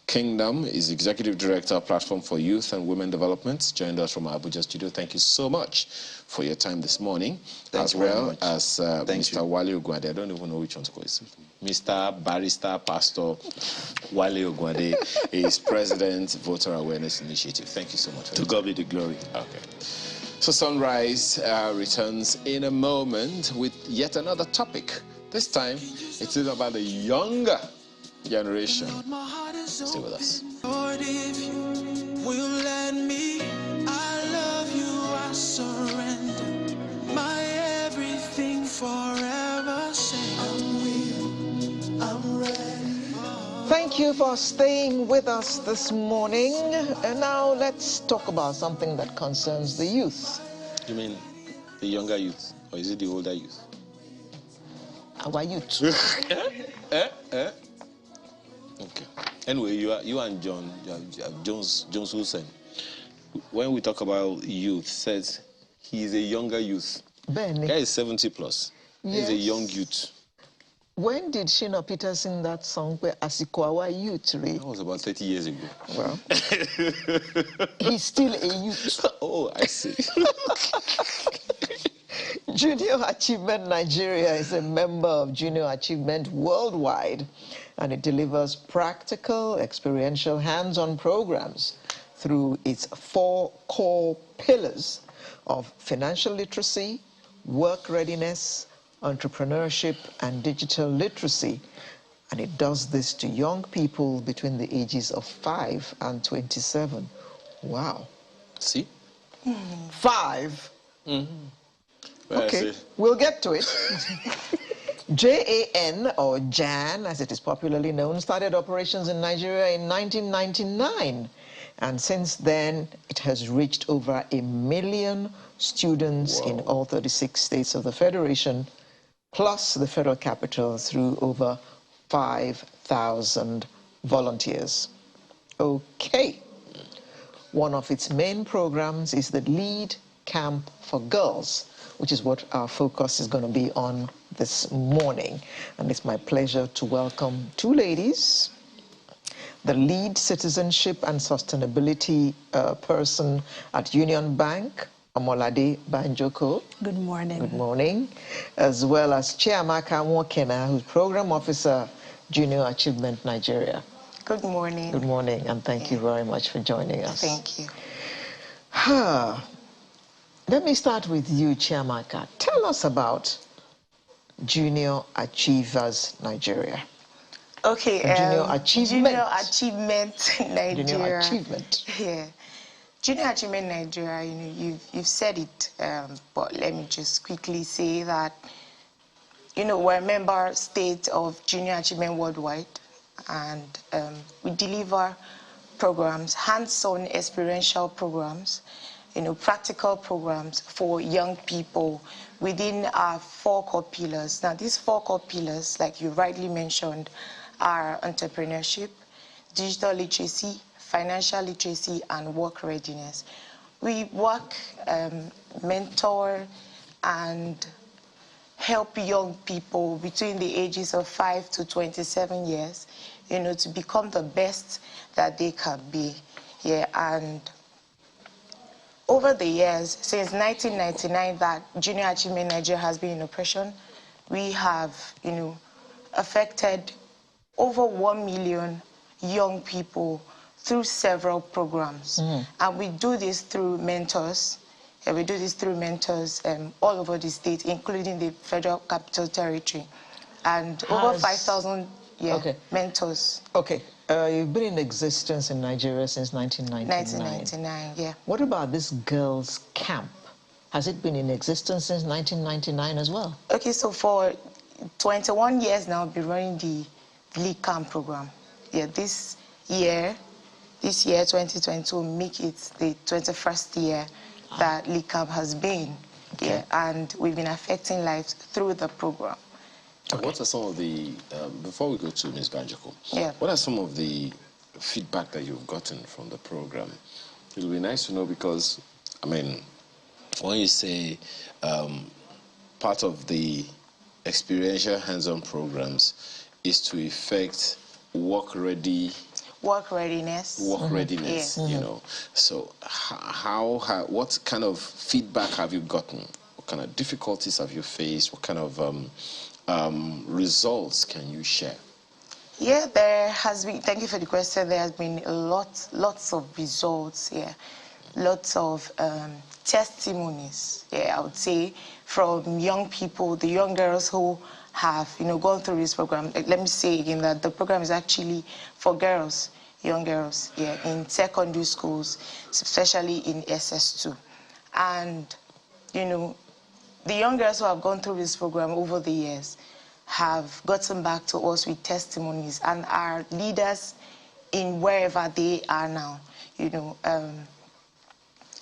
Kingdom is Executive Director, Platform for Youth and Women Development. Joined us from our Abuja studio. Thank you so much for your time this morning. Thank you very much. As Mr. Wale Ogwade. I don't even know which one to call it. Mr. Barrister Pastor Wale Ogwade is President, Voter Awareness Initiative. Thank you so much. To God be the glory. Okay. So Sunrise returns in a moment with yet another topic. This time, it is about the younger generation. Stay with us. Lord, if you will let me, I love you, I surrender my everything forever. Say I'm ready. Thank you for staying with us this morning. And now let's talk about something that concerns the youth. You mean the younger youth, or is it the older youth? Our youth. Okay. Anyway, you and John, Jones Hussein, when we talk about youth, says he is a younger youth. Benny. Guy is 70 plus. He's a Yes. young youth. When did Shina Peter sing that song where Asikoawa youth? That was about 30 years ago. Well, he's still a youth. Oh, I see. Junior Achievement Nigeria is a member of Junior Achievement Worldwide, and it delivers practical, experiential, hands-on programs through its 4 core pillars of financial literacy, work readiness, entrepreneurship, and digital literacy. And it does this to young people between the ages of 5 and 27. Wow. See? 5? Well, Okay, we'll get to it. JAN, or JAN, as it is popularly known, started operations in Nigeria in 1999. And since then, it has reached over 1 million students in all 36 states of the Federation, plus the federal capital through over 5,000 volunteers. Okay. One of its main programs is the Leadcamp for Girls, which is what our focus is going to be on this morning. And it's my pleasure to welcome 2 ladies, the lead citizenship and sustainability person at Union Bank, Amolade Banjoko. Good morning. Good morning. As well as Chiamaka Mwokena, who's Program Officer, Junior Achievement Nigeria. Good morning. Good morning, and thank you very much for joining us. Thank you. Let me start with you, Chiamaka. Tell us about Junior Achievers Nigeria. Okay. Junior Achievement. Junior Achievement Nigeria. Junior Achievement. Yeah. Junior Achievement Nigeria, you've said it, but let me just quickly say that, we're a member state of Junior Achievement Worldwide, and we deliver programs, hands-on experiential programs, practical programs for young people within our 4 core pillars. Now, these 4 core pillars, like you rightly mentioned, are entrepreneurship, digital literacy, financial literacy, and work readiness. We work, mentor, and help young people between the ages of 5 to 27 years, to become the best that they can be. Yeah, and over the years, since 1999 that Junior Achievement Nigeria has been in operation, we have, affected over 1 million young people through several programs. And we do this through mentors. We do this through mentors all over the state, including the Federal Capital Territory. And over 5,000 mentors. Okay. You've been in existence in Nigeria since 1999. 1999, yeah. What about this girls' camp? has it been in existence since 1999 as well? Okay, so for 21 years now, I've been running the Leadcamp program. Yeah, this year, 2022, will make it the 21st year that Leadcamp has been. Okay. Yeah, and we've been affecting lives through the program. Okay. What are some of the, before we go to Ms. Banjoko, Yeah. what are some of the feedback that you've gotten from the program? It'll be nice to know because, I mean, when you say part of the experiential hands-on programs is to effect work readiness, Yeah. you know. So what kind of feedback have you gotten? What kind of difficulties have you faced? What kind of results can you share? Yeah, there has been, thank you for the question, there has been lots of results, yeah. Lots of testimonies, yeah, I would say, from young people, the young girls who have, gone through this program. Let me say again that the program is actually for girls, young girls, yeah, in secondary schools, especially in SS2. And, the young girls who have gone through this program over the years have gotten back to us with testimonies and are leaders in wherever they are now,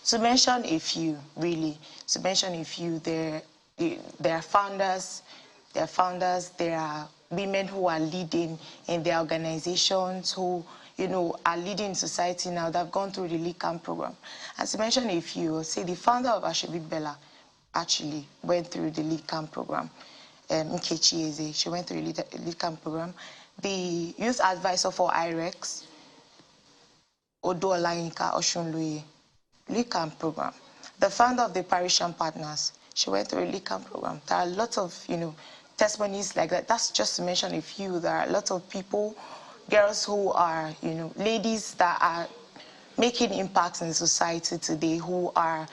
To mention a few, really, there are founders, there are women who are leading in their organizations, who, are leading society now, that have gone through the Leadcamp program. And to mention a few, say the founder of Ashobit Bella actually went through the Leadcamp program. Nkechi Eze, she went through the Leadcamp program. The youth advisor for IREX, Odo Olayinka Oshunloye, Leadcamp program. The founder of the Parisian Partners, she went through a Leadcamp program. There are lots of, testimonies like that. That's just to mention a few. There are a lot of people, girls who are, ladies that are making impacts in society today, who are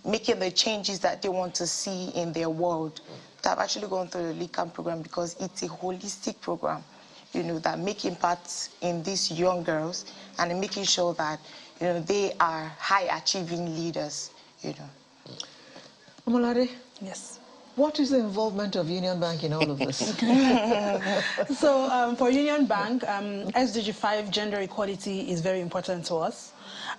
making the changes that they want to see in their world. That have actually gone through the Leadcamp program because it's a holistic program, that make impacts in these young girls and making sure that, they are high-achieving leaders, Omolade? Yes. What is the involvement of Union Bank in all of this? So for Union Bank, SDG 5, gender equality is very important to us.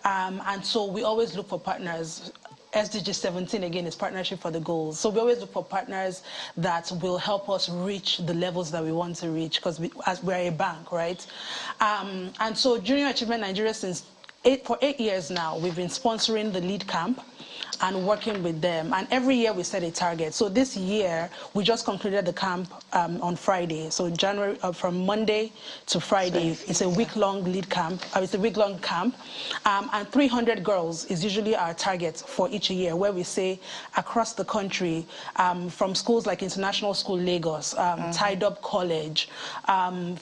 And so we always look for partners. SDG 17, again, is partnership for the goals. So we always look for partners that will help us reach the levels that we want to reach, because we're a bank, right? And so Junior Achievement Nigeria, for 8 years now, we've been sponsoring the Leadcamp and working with them. And every year we set a target. So this year, we just concluded the camp on Friday. So January, from Monday to Friday, it's a week-long Leadcamp. It's a week-long camp. And 300 girls is usually our target for each year, where we say across the country, from schools like International School Lagos, Tied Up College, from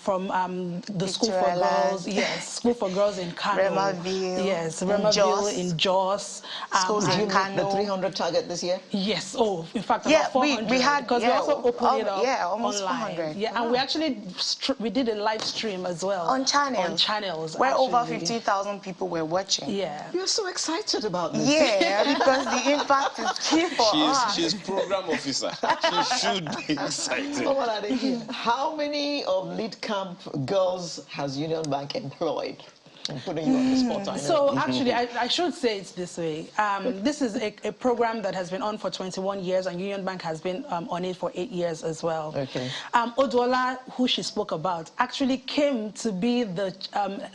the School for Girls, yes, School for Girls in Kano. Remaville. Yes, Remaville in Jos. Schools in Kano. The 300 target this year? Yes. Oh, in fact, Yeah, about 400. we had, because we also opened it up almost online. 400. Yeah, and we actually we did a live stream as well. On channels. On channels. Where actually. over 15,000 people were watching. Yeah. You're so excited about this. Yeah, because the impact is key for us. She's program officer. She should be excited. How many of Leadcamp girls has Union Bank employed? I'm putting you on the spot, I know. So actually, I should say it this way. This is a program that has been on for 21 years, and Union Bank has been on it for 8 years as well. Okay. Oduola, who she spoke about, actually came to be the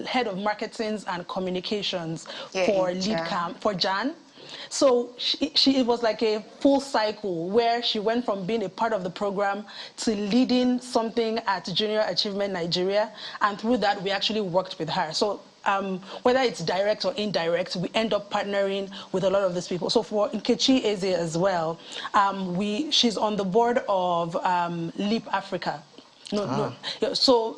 head of marketing and communications for Leadcamp, for Jan. So it was like a full cycle where she went from being a part of the program to leading something at Junior Achievement Nigeria, and through that we actually worked with her. So whether it's direct or indirect, we end up partnering with a lot of these people. So for Nkechi Eze as well, she's on the board of Leap Africa. So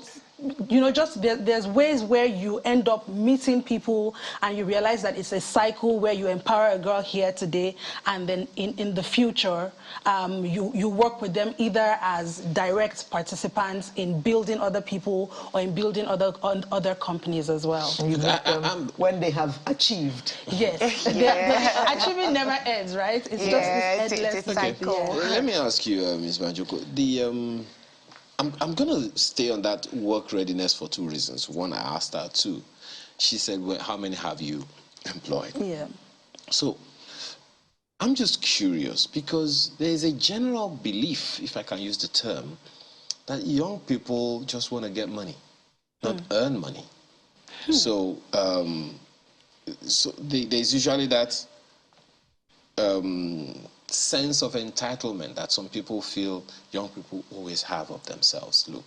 you know, just there's ways where you end up meeting people and you realize that it's a cycle where you empower a girl here today, and then in the future, you work with them either as direct participants in building other people or in building other companies as well. You meet them when they have achieved. Yes, achieving never ends, right? It's just this endless cycle. Let me ask you, Ms. Banjoko, I'm going to stay on that work readiness for two reasons. One, I asked her. Two, she said, well, how many have you employed? Yeah. So I'm just curious because there is a general belief, if I can use the term, that young people just want to get money, not earn money. So, there's usually that sense of entitlement that some people feel young people always have of themselves. Look,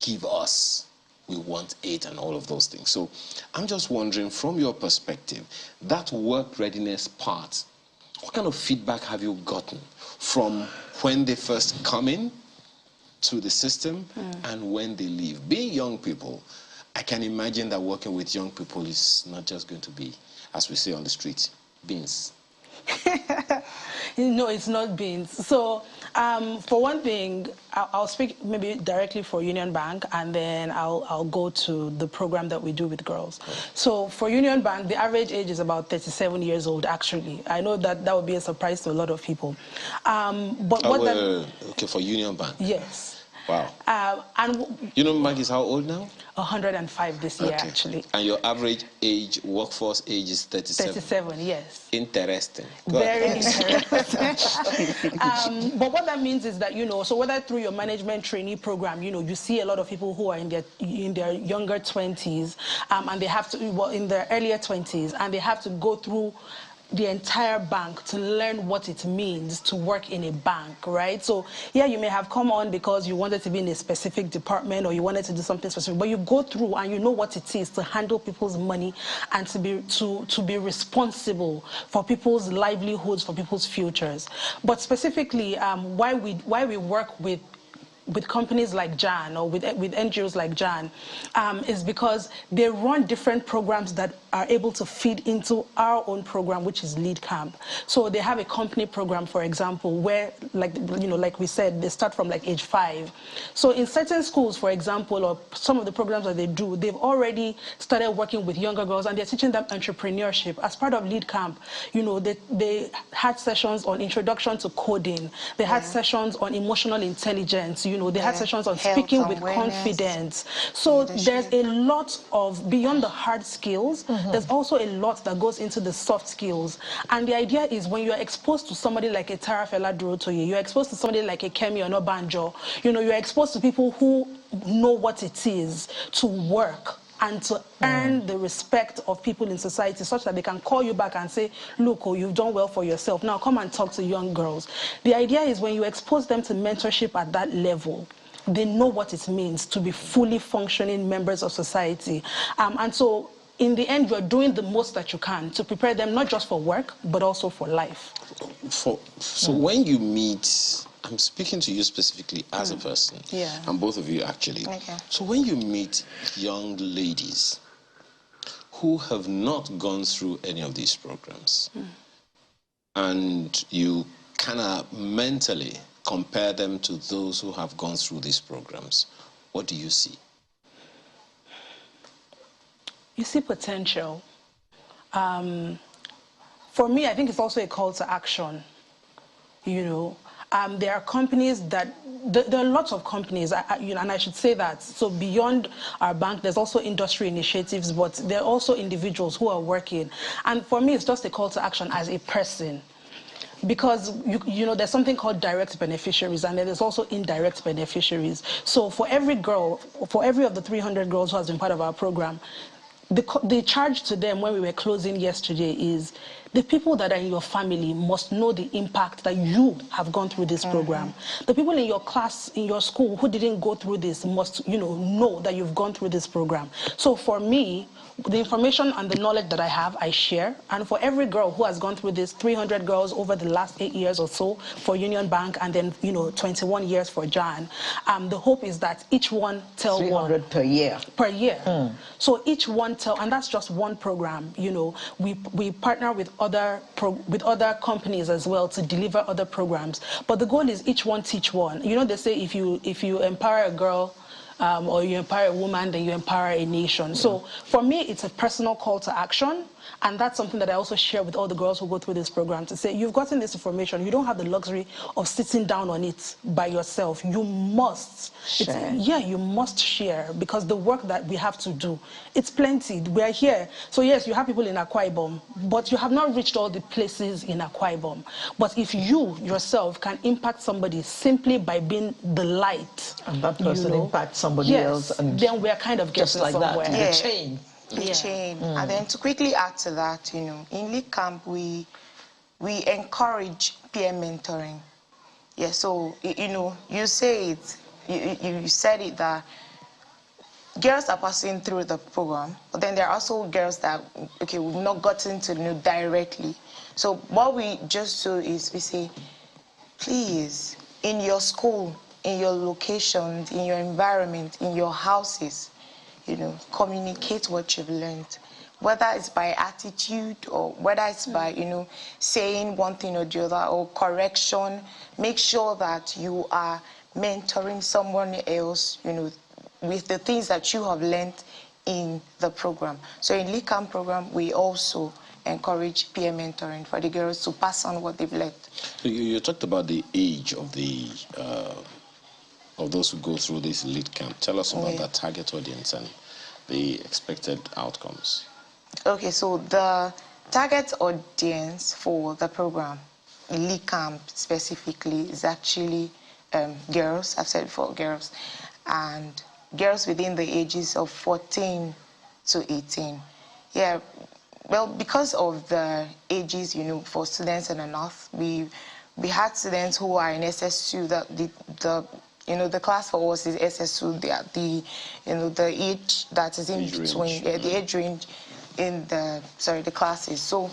give us, we want it, and all of those things. So I'm just wondering, from your perspective, that work readiness part, what kind of feedback have you gotten from when they first come in to the system and when they leave? Being young people, I can imagine that working with young people is not just going to be, as we say on the street, beans. No, it's not beans. So, for one thing, I'll speak maybe directly for Union Bank, and then I'll go to the program that we do with girls. So, for Union Bank, the average age is about 37 years old, actually. I know that would be a surprise to a lot of people. Okay, for Union Bank? Yes. Wow. And Union Bank is how old now? 105 this year, actually. And your average age, workforce age is 37? 37, yes. Interesting. Very interesting. But what that means is that, you know, so whether through your management trainee program, you know, you see a lot of people who are in their younger 20s, and they have to, well, in their earlier 20s, and they have to go through the entire bank to learn what it means to work in a bank, right? So, yeah, you may have come on because you wanted to be in a specific department or you wanted to do something specific, but you go through and you know what it is to handle people's money and to be responsible for people's livelihoods, for people's futures. But specifically, why we work with companies like JAN or with NGOs like JAN is because they run different programs that are able to feed into our own program, which is Leadcamp. So they have a company program, for example, where, like we said, they start from like age 5. So in certain schools, for example, or some of the programs that they do, they've already started working with younger girls and they're teaching them entrepreneurship. As part of Leadcamp, you know, they had sessions on introduction to coding. They had sessions on emotional intelligence. You know, they had sessions on speaking with confidence. So there's a lot of, beyond the hard skills, there's also a lot that goes into the soft skills. And the idea is when you're exposed to somebody like a Tara Fela Durotoye, you're exposed to somebody like a Kemi Onabanjo, you know, you're exposed to people who know what it is to work and to earn the respect of people in society such that they can call you back and say, look, oh, you've done well for yourself. Now come and talk to young girls. The idea is when you expose them to mentorship at that level, they know what it means to be fully functioning members of society. And so in the end, you're doing the most that you can to prepare them not just for work, but also for life. So when you meet, I'm speaking to you specifically as a person, and both of you actually. Okay. So when you meet young ladies who have not gone through any of these programs, and you kind of mentally compare them to those who have gone through these programs, what do you see? You see potential. For me, I think it's also a call to action. You know, there are companies that, there are lots of companies, you know, and I should say that. So beyond our bank, there's also industry initiatives, but there are also individuals who are working. And for me, it's just a call to action as a person. Because, you know, there's something called direct beneficiaries, and then there's also indirect beneficiaries. So for every girl, for every of the 300 girls who has been part of our program, the charge to them when we were closing yesterday is the people that are in your family must know the impact that you have gone through this program. The people in your class, in your school who didn't go through this must, know that you've gone through this program. So for me, the information and the knowledge that I have, I share. And for every girl who has gone through this, 300 girls over the last 8 years or so for Union Bank, and then 21 years for Jan. The hope is that each one tell 300 per year. Per year. So each one tell, and that's just one program. We partner with other companies as well to deliver other programs. But the goal is each one teach one. They say if you empower a girl, or you empower a woman, then you empower a nation. Yeah. So for me, it's a personal call to action. And that's something that I also share with all the girls who go through this program, to say, you've gotten this information. You don't have the luxury of sitting down on it by yourself. You must share. You must share, because the work that we have to do, it's plenty. We're here. So yes, you have people in Akwa Ibom, but you have not reached all the places in Akwa Ibom. But if you yourself can impact somebody simply by being the light, and that person impacts somebody else, and then we're kind of getting just like somewhere. that, the chain. Chain. And then to quickly add to that, in Leadcamp, we encourage peer mentoring. Yeah, so, you say it, you said it, that girls are passing through the program, but then there are also girls that, we've not gotten to know directly. So what we just do is we say, please, in your school, in your locations, in your environment, in your houses, communicate what you've learned, whether it's by attitude or whether it's by, saying one thing or the other, or correction. Make sure that you are mentoring someone else, with the things that you have learned in the program. So in Leadcamp program, we also encourage peer mentoring for the girls to pass on what they've learned. So you talked about the age of those who go through this Leadcamp. Tell us about the target audience and the expected outcomes. Okay, so the target audience for the program, Leadcamp specifically, is actually girls. I've said before, girls, and girls within the ages of 14 to 18. Yeah, well, because of the ages, for students in the north, we had students who are in SS2. The class for us is SS2. The age that is in between, the age range in the classes. So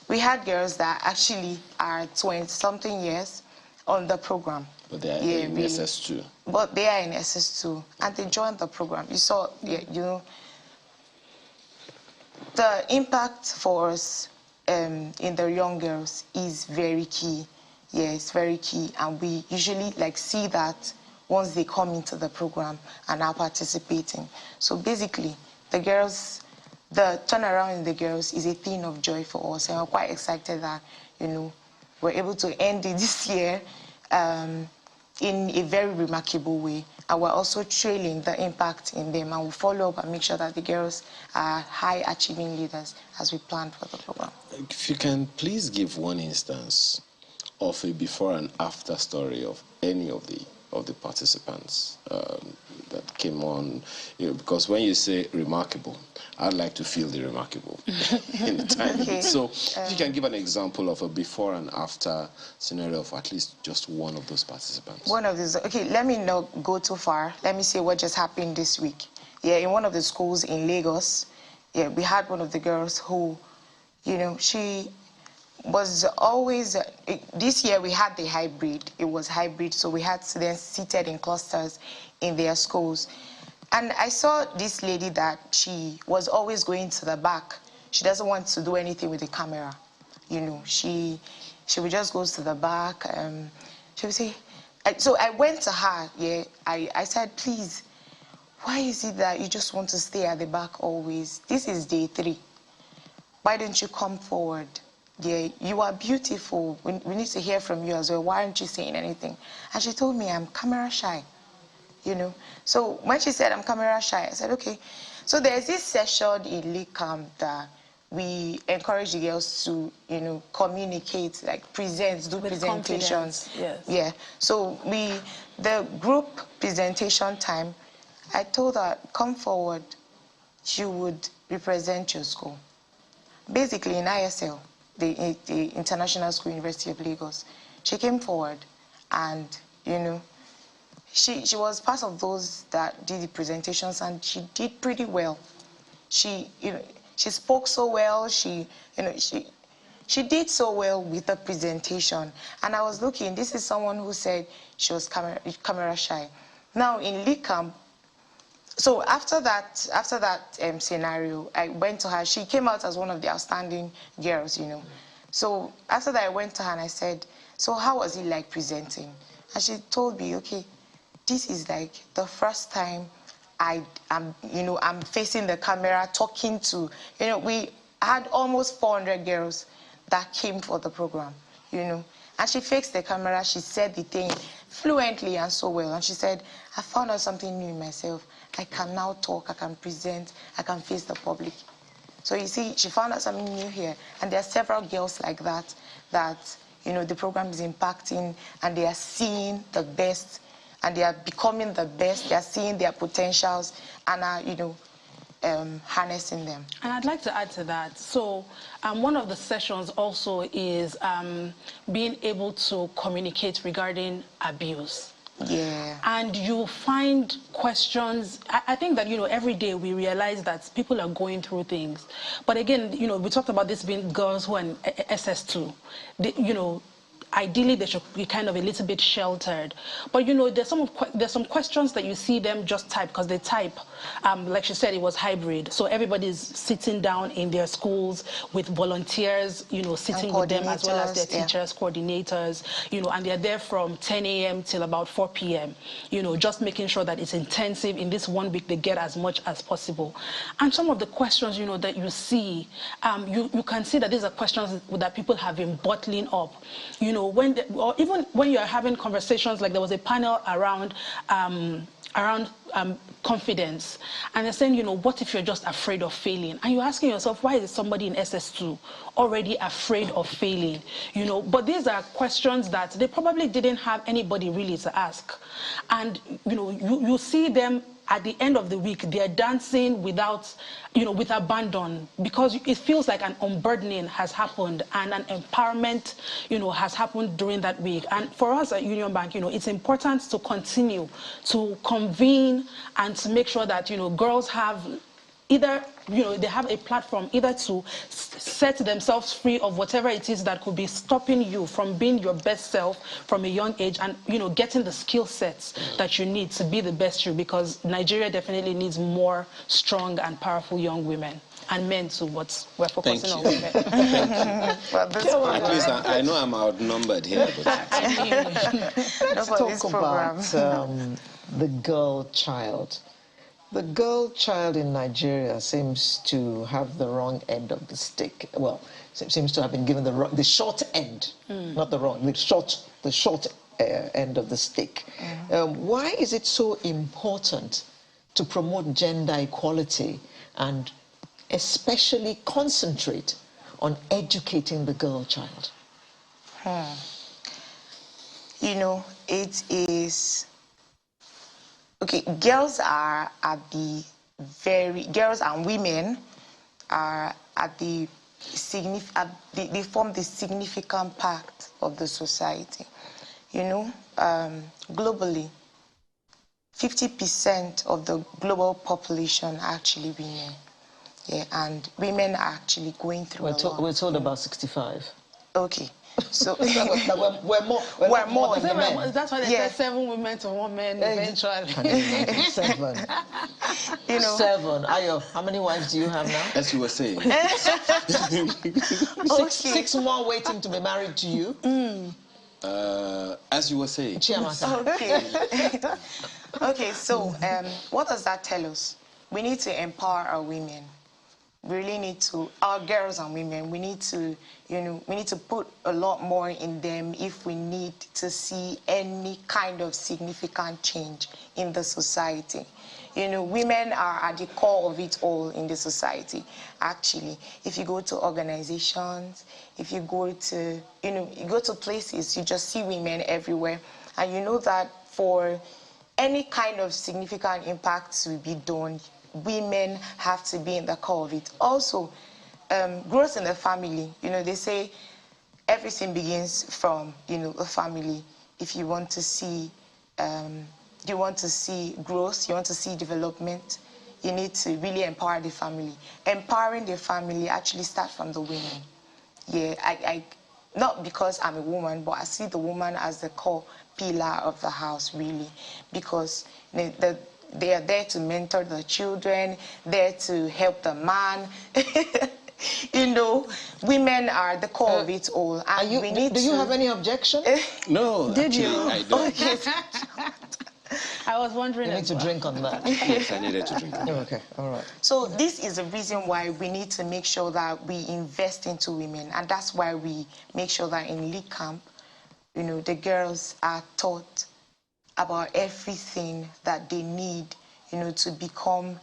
we had girls that actually are 20-something years on the program. But they are in SS2. But they are in SS2, and they joined the program. You saw, the impact for us in the young girls is very key. Yeah, it's very key, and we usually see that once they come into the program and are participating. So basically, the turnaround in the girls is a thing of joy for us, and we're quite excited that, we're able to end it this year in a very remarkable way. And we're also trailing the impact in them, and we'll follow up and make sure that the girls are high-achieving leaders as we plan for the program. If you can please give one instance of a before and after story of any of the participants that came on, because when you say remarkable, I'd like to feel the remarkable in the time. Okay. So if you can give an example of a before and after scenario of at least just one of those participants. One of these, okay, let me not go too far. Let me say what just happened this week. Yeah, in one of the schools in Lagos, we had one of the girls who, she was always, this year we had the hybrid. It was hybrid, so we had students seated in clusters in their schools. And I saw this lady that she was always going to the back. She doesn't want to do anything with the camera. She would just go to the back. She would say, so I went to her, I said, please, why is it that you just want to stay at the back always? This is day 3. Why don't you come forward? Yeah, you are beautiful. We need to hear from you as well. Why aren't you saying anything? And she told me, I'm camera shy, So when she said, I'm camera shy, I said, okay. So there's this session in Leadcamp that we encourage the girls to, communicate, present, do presentations. Yes. Yeah. So the group presentation time, I told her, come forward. You would represent your school. Basically in ISL. the International School, University of Lagos. She came forward and, you know, she was part of those that did the presentations, and she did pretty well. She, you know, she spoke so well. She did so well with the presentation. And I was looking, this is someone who said she was camera shy. Now in Leadcamp, so after that scenario, I went to her. She came out as one of the outstanding girls, you know. So after that, I went to her and I said, so how was it like presenting? And she told me, okay, this is like the first time I'm facing the camera, talking to, you know, we had almost 400 girls that came for the program, you know. And she faced the camera, she said the thing fluently and so well. And she said, I found out something new in myself. I can now talk, I can present, I can face the public. So you see, she found out something new here. And there are several girls like that, you know, the program is impacting, and they are seeing the best, and they are becoming the best. They are seeing their potentials and are, you know, harnessing them. And I'd like to add to that. So one of the sessions also is being able to communicate regarding abuse. Yeah. And you find questions. I think that, you know, every day we realize that people are going through things. But again, you know, we talked about this being girls who are in SS2. You know, ideally they should be kind of a little bit sheltered. But, you know, there's some questions that you see them just type because they type. Like she said, it was hybrid. So everybody's sitting down in their schools with volunteers, you know, sitting with them as well as their teachers, coordinators, you know, and they're there from 10 a.m. till about 4 p.m., you know, just making sure that it's intensive. In this 1 week, they get as much as possible. And some of the questions, you know, that you see, you can see that these are questions that people have been bottling up, you know, or even when you're having conversations, like there was a panel around confidence, and they're saying, you know, what if you're just afraid of failing? And you're asking yourself, why is somebody in SS2 already afraid of failing? You know, but these are questions that they probably didn't have anybody really to ask. And, you know, you see them at the end of the week, they're dancing without, you know, with abandon, because it feels like an unburdening has happened and an empowerment, you know, has happened during that week. And for us at Union Bank, you know, it's important to continue to convene and to make sure that, you know, girls have either, you know, they have a platform either to set themselves free of whatever it is that could be stopping you from being your best self from a young age, and, you know, getting the skill sets that you need to be the best you, because Nigeria definitely needs more strong and powerful young women. And men too, but we're focusing on women. At least I know I'm outnumbered here. But let's talk about the girl child. The girl child in Nigeria seems to have the wrong end of the stick. Well, seems to have been given the short end, not the wrong, the short end of the stick. Why is it so important to promote gender equality and especially concentrate on educating the girl child? You know, it is... Okay, girls are at the girls and women are at the they form the significant part of the society. You know, globally, 50% of the global population are actually women. Yeah, and women are actually going through a lot. We're told about 65. Okay. So we're more than the men. That's why they said 7 women to 1 man eventually. 7. You know, 7. Ayo, how many wives do you have now? As you were saying. 6 more waiting to be married to you. As you were saying. Okay. Okay. So what does that tell us? We need to empower our women. We really need to, our girls and women, we need to, you know, we need to put a lot more in them if we need to see any kind of significant change in the society. You know, women are at the core of it all in the society. Actually, if you go to organizations, if you go to, you know, you go to places, you just see women everywhere. And you know that for any kind of significant impact to be done, women have to be in the core of it. Also, growth in the family. You know, they say everything begins from, you know, a family. If you want to see, you want to see growth, you want to see development, you need to really empower the family. Empowering the family actually starts from the women. Yeah, I not because I'm a woman, but I see the woman as the core pillar of the house, really, because they are there to mentor the children, there to help the man. You know, women are the core of it all. And do you have any objection? No, Did actually, you? I don't. I was wondering. You need to drink on that. Yes, I needed to drink on that. Okay, all right. So this is the reason why we need to make sure that we invest into women, and that's why we make sure that in Leadcamp, you know, the girls are taught about everything that they need, you know, to become,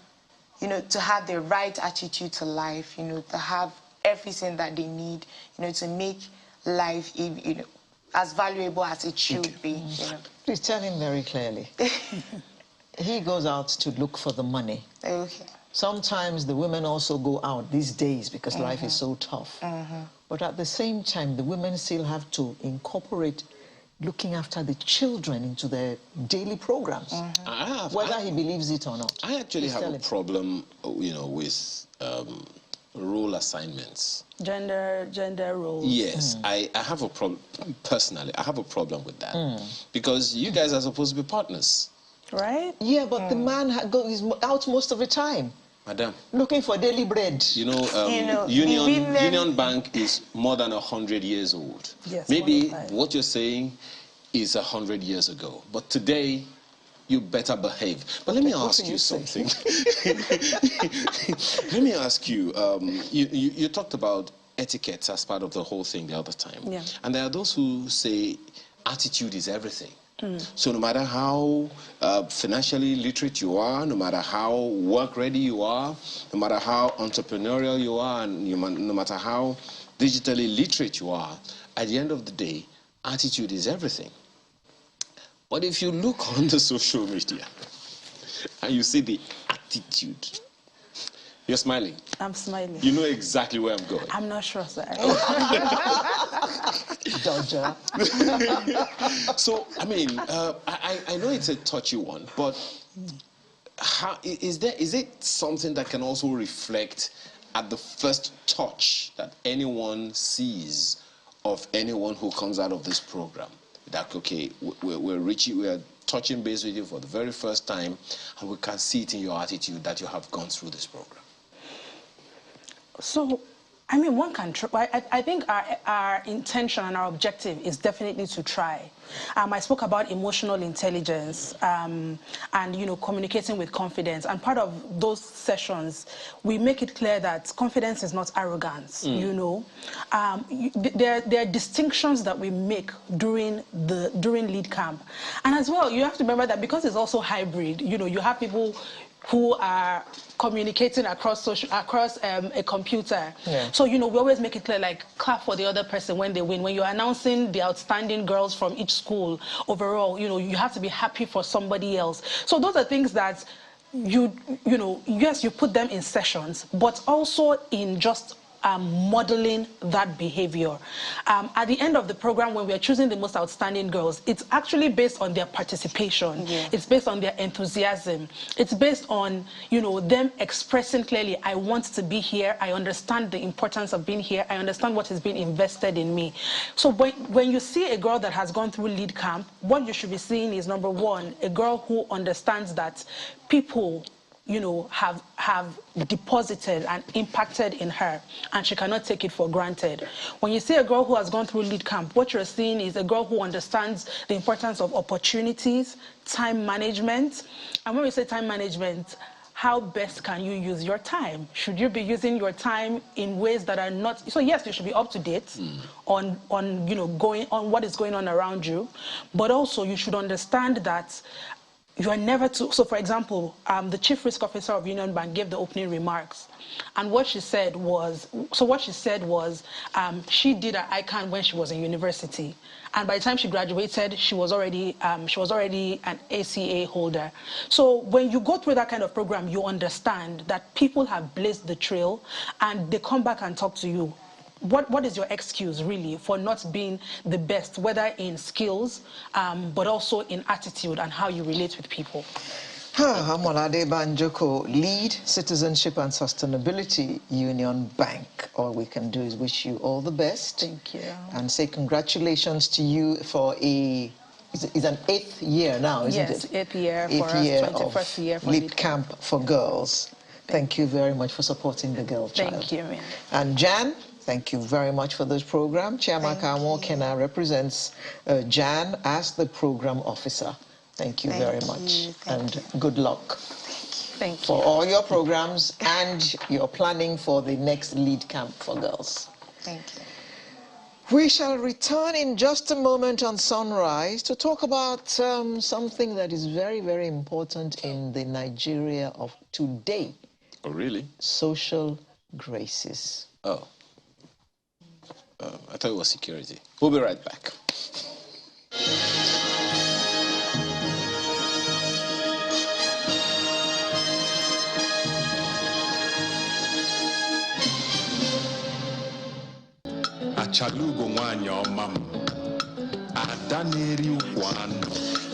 you know, to have the right attitude to life, you know, to have everything that they need, you know, to make life, you know, as valuable as it should be. You know. Please tell him very clearly. He goes out to look for the money. Okay. Sometimes the women also go out these days because life is so tough. But at the same time, the women still have to incorporate looking after the children into their daily programs, whether he believes it or not. I actually have a problem, you know, with role assignments. Gender roles. Yes, I have a problem, personally, I have a problem with that. Because you guys are supposed to be partners. Right? Yeah, but the man is out most of the time. Madam. Looking for daily bread. You know, Union Bank is more than 100 years old. Yes, maybe what you're saying is 100 years ago. But today, you better behave. But let me ask you something. Let me ask you, you talked about etiquette as part of the whole thing the other time. Yeah. And there are those who say attitude is everything. So no matter how financially literate you are, no matter how work-ready you are, no matter how entrepreneurial you are, and no matter how digitally literate you are, at the end of the day, attitude is everything. But if you look on the social media and you see the attitude, you're smiling. I'm smiling. You know exactly where I'm going. I'm not sure, sir. Dodger. So, I mean, I know it's a touchy one, but how, is it something that can also reflect at the first touch that anyone sees of anyone who comes out of this program? That, okay, we're touching base with you for the very first time, and we can see it in your attitude that you have gone through this program. So, I mean, one can try. I think our intention and our objective is definitely to try. I spoke about emotional intelligence and, you know, communicating with confidence. And part of those sessions, we make it clear that confidence is not arrogance, you know. There are distinctions that we make during Leadcamp. And as well, you have to remember that because it's also hybrid, you know, you have people who are communicating across a computer. Yeah. So, you know, we always make it clear, like, clap for the other person when they win. When you're announcing the outstanding girls from each school overall, you know, you have to be happy for somebody else. So those are things that you know, yes, you put them in sessions, but also in just modeling that behavior. At the end of the program, when we are choosing the most outstanding girls, it's actually based on their participation. Yeah. It's based on their enthusiasm. It's based on, you know, them expressing clearly, I want to be here. I understand the importance of being here. I understand what is being invested in me. So when you see a girl that has gone through Leadcamp, what you should be seeing is, number one, a girl who understands that people, you know, have deposited and impacted in her, and she cannot take it for granted. When you see a girl who has gone through Leadcamp, what you're seeing is a girl who understands the importance of opportunities, time management. And when we say time management, how best can you use your time? Should you be using your time in ways that are not... So yes, you should be up to date on you know, going on what is going on around you, but also you should understand that you are never to, so for example, the chief risk officer of Union Bank gave the opening remarks, and what she said was, she did her ICANN when she was in university, and by the time she graduated, she was already an ACA holder. So when you go through that kind of program, you understand that people have blazed the trail, and they come back and talk to you. What is your excuse, really, for not being the best, whether in skills, but also in attitude and how you relate with people? Amolade Banjoko, Lead Citizenship and Sustainability Union Bank. All we can do is wish you all the best. Thank you. And say congratulations to you for it's an 8th year now, isn't it? Yes, 8th year for us, 21st year for Leadcamp for girls. Thank you very much for supporting the girl child. Thank you, man. And Jan, thank you very much for this program. Chiamaka Mwokena represents Jan as the program officer. Thank you very much. And good luck. Thank you. For all your programs and your planning for the next Lead Camp for girls. Thank you. We shall return in just a moment on Sunrise to talk about something that is very, very important in the Nigeria of today. Oh, really? Social graces. Oh. I thought it was security. We'll be right back.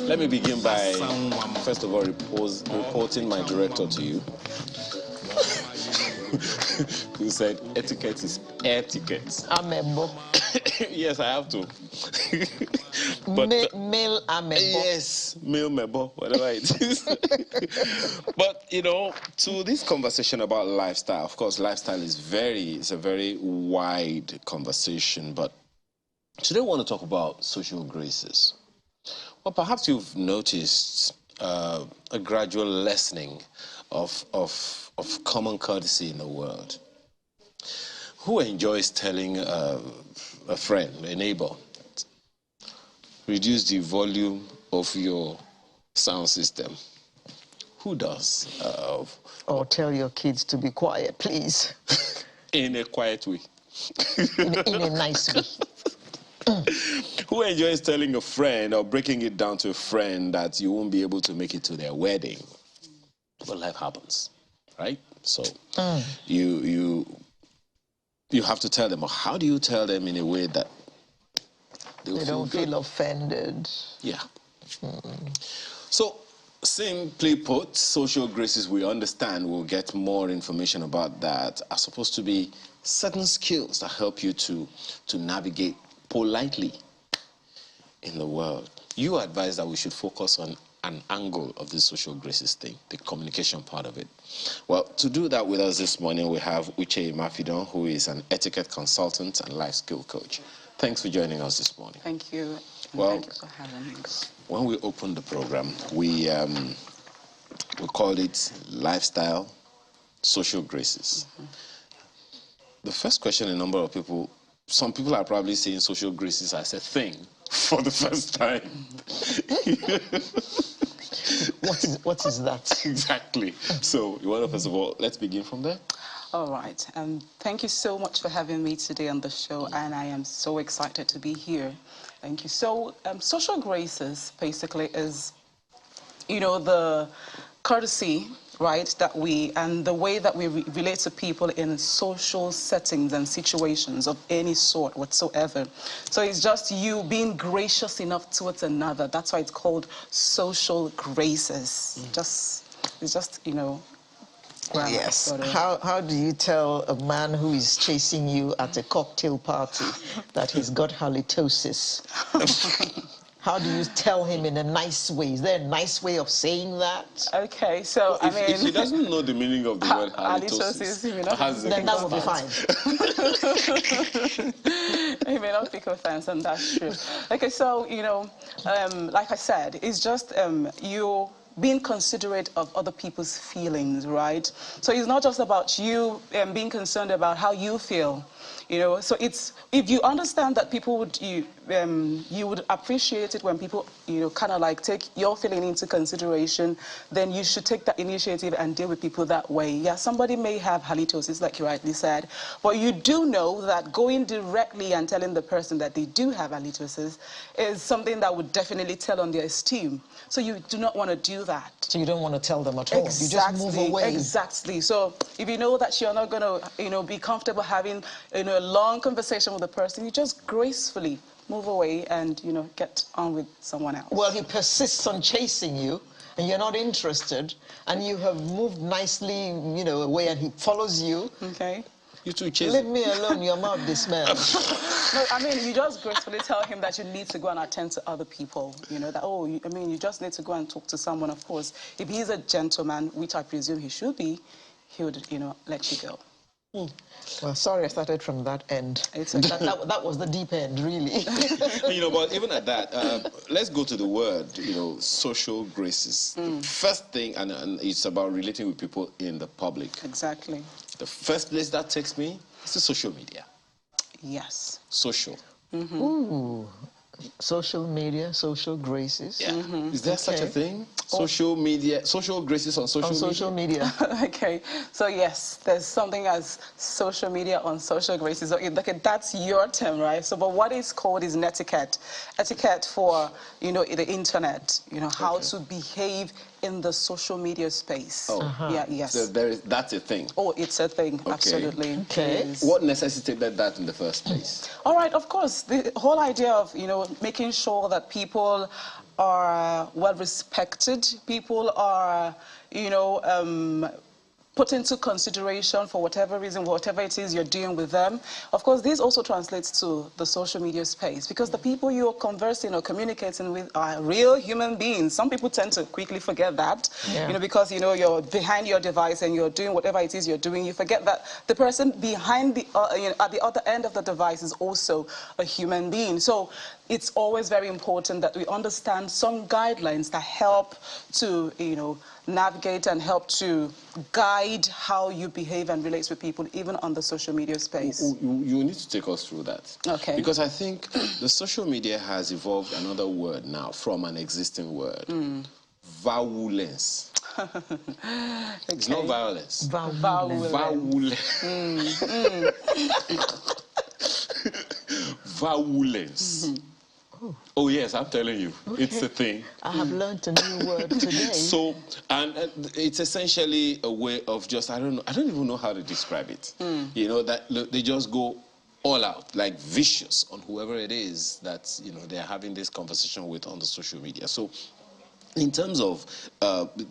Let me begin by, first of all, reporting my director to you. Who said etiquette is etiquette. Amembo. Yes, I have to. Male amembo. Yes, male mebo, whatever it is. But, you know, to this conversation about lifestyle, of course, lifestyle is it's a very wide conversation, but today I want to talk about social graces. Well, perhaps you've noticed a gradual lessening of common courtesy in the world. Who enjoys telling a friend, a neighbor, reduce the volume of your sound system? Who does? Or tell your kids to be quiet, please. In a quiet way. in a nice way. Who enjoys telling a friend or breaking it down to a friend that you won't be able to make it to their wedding? But life happens, right? So you have to tell them. Or how do you tell them in a way that they don't feel offended? Yeah. So simply put, social graces, we understand, we'll get more information about that, are supposed to be certain skills that help you to navigate politely in the world. You advise that we should focus on an angle of this social graces thing, the communication part of it. Well, to do that with us this morning, we have Uche Mafidon, who is an etiquette consultant and life skill coach. Thanks for joining us this morning. Thank you. Well, thank you for having me. When we opened the program, we called it Lifestyle Social Graces. The first question a number of people, some people are probably saying social graces as a thing for the first time. What is that? Exactly. So, you want to, first of all, let's begin from there. All right. Thank you so much for having me today on the show, and I am so excited to be here. Thank you. So, social graces basically is, you know, the courtesy, right, that and the way that we relate to people in social settings and situations of any sort whatsoever. So it's just you being gracious enough towards another. That's why it's called social graces. It's just, you know, grammar, yes. Sort of. How do you tell a man who is chasing you at a cocktail party that he's got halitosis? How do you tell him in a nice way? Is there a nice way of saying that? Okay, so well, if he doesn't know the meaning of the word halitosis, then that will be fine. He may not take offense, and that's true. Okay, so, you know, like I said, it's just you being considerate of other people's feelings, right? So it's not just about you being concerned about how you feel. You know, so it's, if you understand that people would, you would appreciate it when people, you know, kind of like take your feeling into consideration, then you should take that initiative and deal with people that way. Yeah, somebody may have halitosis, like you rightly said, but you do know that going directly and telling the person that they do have halitosis is something that would definitely tell on their esteem. So you do not want to do that. So you don't want to tell them at all. Exactly, you just move away. Exactly. So if you know that you're not going to, you know, be comfortable having, you know, a long conversation with the person, you just gracefully move away and, you know, get on with someone else. Well, he persists on chasing you, and you're not interested, and you have moved nicely, you know, away, and he follows you. Okay. You two chase. Leave me alone, you're not this man. No, I mean, you just gracefully tell him that you need to go and attend to other people. You know, that, oh, I mean, you just need to go and talk to someone, of course. If he's a gentleman, which I presume he should be, he would, you know, let you go. Well, sorry I started from that end. That was the deep end, really. You know, but even at that, let's go to the word, you know, social graces. The first thing, and it's about relating with people in the public. Exactly. The first place that takes me is the social media. Yes. Social. Ooh. Social media, social graces. Yeah. Is there such a thing? Social media, social graces on social media? Okay. So yes, there's something as social media on social graces. Okay, that's your term, right? So, but what is called is netiquette. Etiquette for, you know, the internet. You know, how to behave in the social media space. Oh. Yeah, yes. So that's a thing. Oh, it's a thing, absolutely. Okay. What necessitated that in the first place? All right, of course, the whole idea of, you know, making sure that people are well respected, people are, you know, put into consideration for whatever reason, whatever it is you're doing with them. Of course, this also translates to the social media space, because the people you're conversing or communicating with are real human beings. Some people tend to quickly forget that, you know, because, you know, you're behind your device and you're doing whatever it is you're doing. You forget that the person behind the, you know, at the other end of the device is also a human being. So it's always very important that we understand some guidelines that help to, you know, navigate and help to guide how you behave and relate with people, even on the social media space. You need to take us through that. Okay. Because I think the social media has evolved another word now from an existing word. Violence. It's not violence. Violence. Violence. Oh yes, I'm telling you, it's a thing. I have learned a new word today. So, and it's essentially a way of just, I don't even know how to describe it. You know, that they just go all out, like vicious on whoever it is that, you know, they're having this conversation with on the social media. So, in terms of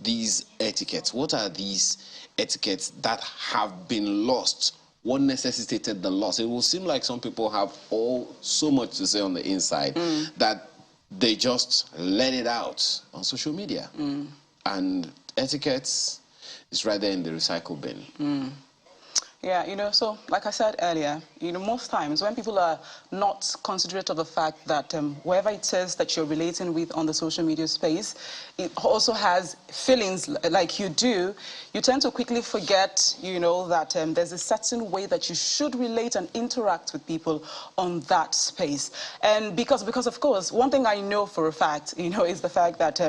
these etiquettes, what are these etiquettes that have been lost? What necessitated the loss? It will seem like some people have so much to say on the inside that they just let it out on social media. And etiquettes is right there in the recycle bin. Yeah, you know, so like I said earlier, you know, most times when people are not considerate of the fact that whoever it is that you're relating with on the social media space, it also has feelings like you do, you tend to quickly forget, you know, that there's a certain way that you should relate and interact with people on that space. And because of course, one thing I know for a fact, you know, is the fact that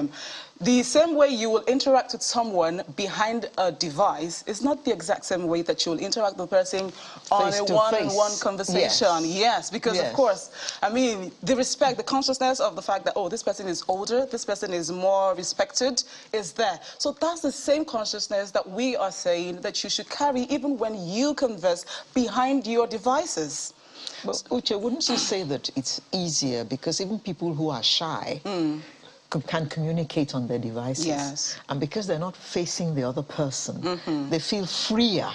the same way you will interact with someone behind a device is not the exact same way that you will interact with the person on a one-on-one conversation. Yes, because of course, I mean, the respect, the consciousness of the fact that, oh, this person is older, this person is more respected is there. So that's the same consciousness that we are saying that you should carry even when you converse behind your devices. But Uche, wouldn't you say that it's easier because even people who are shy can communicate on their devices? Yes. And because they're not facing the other person, they feel freer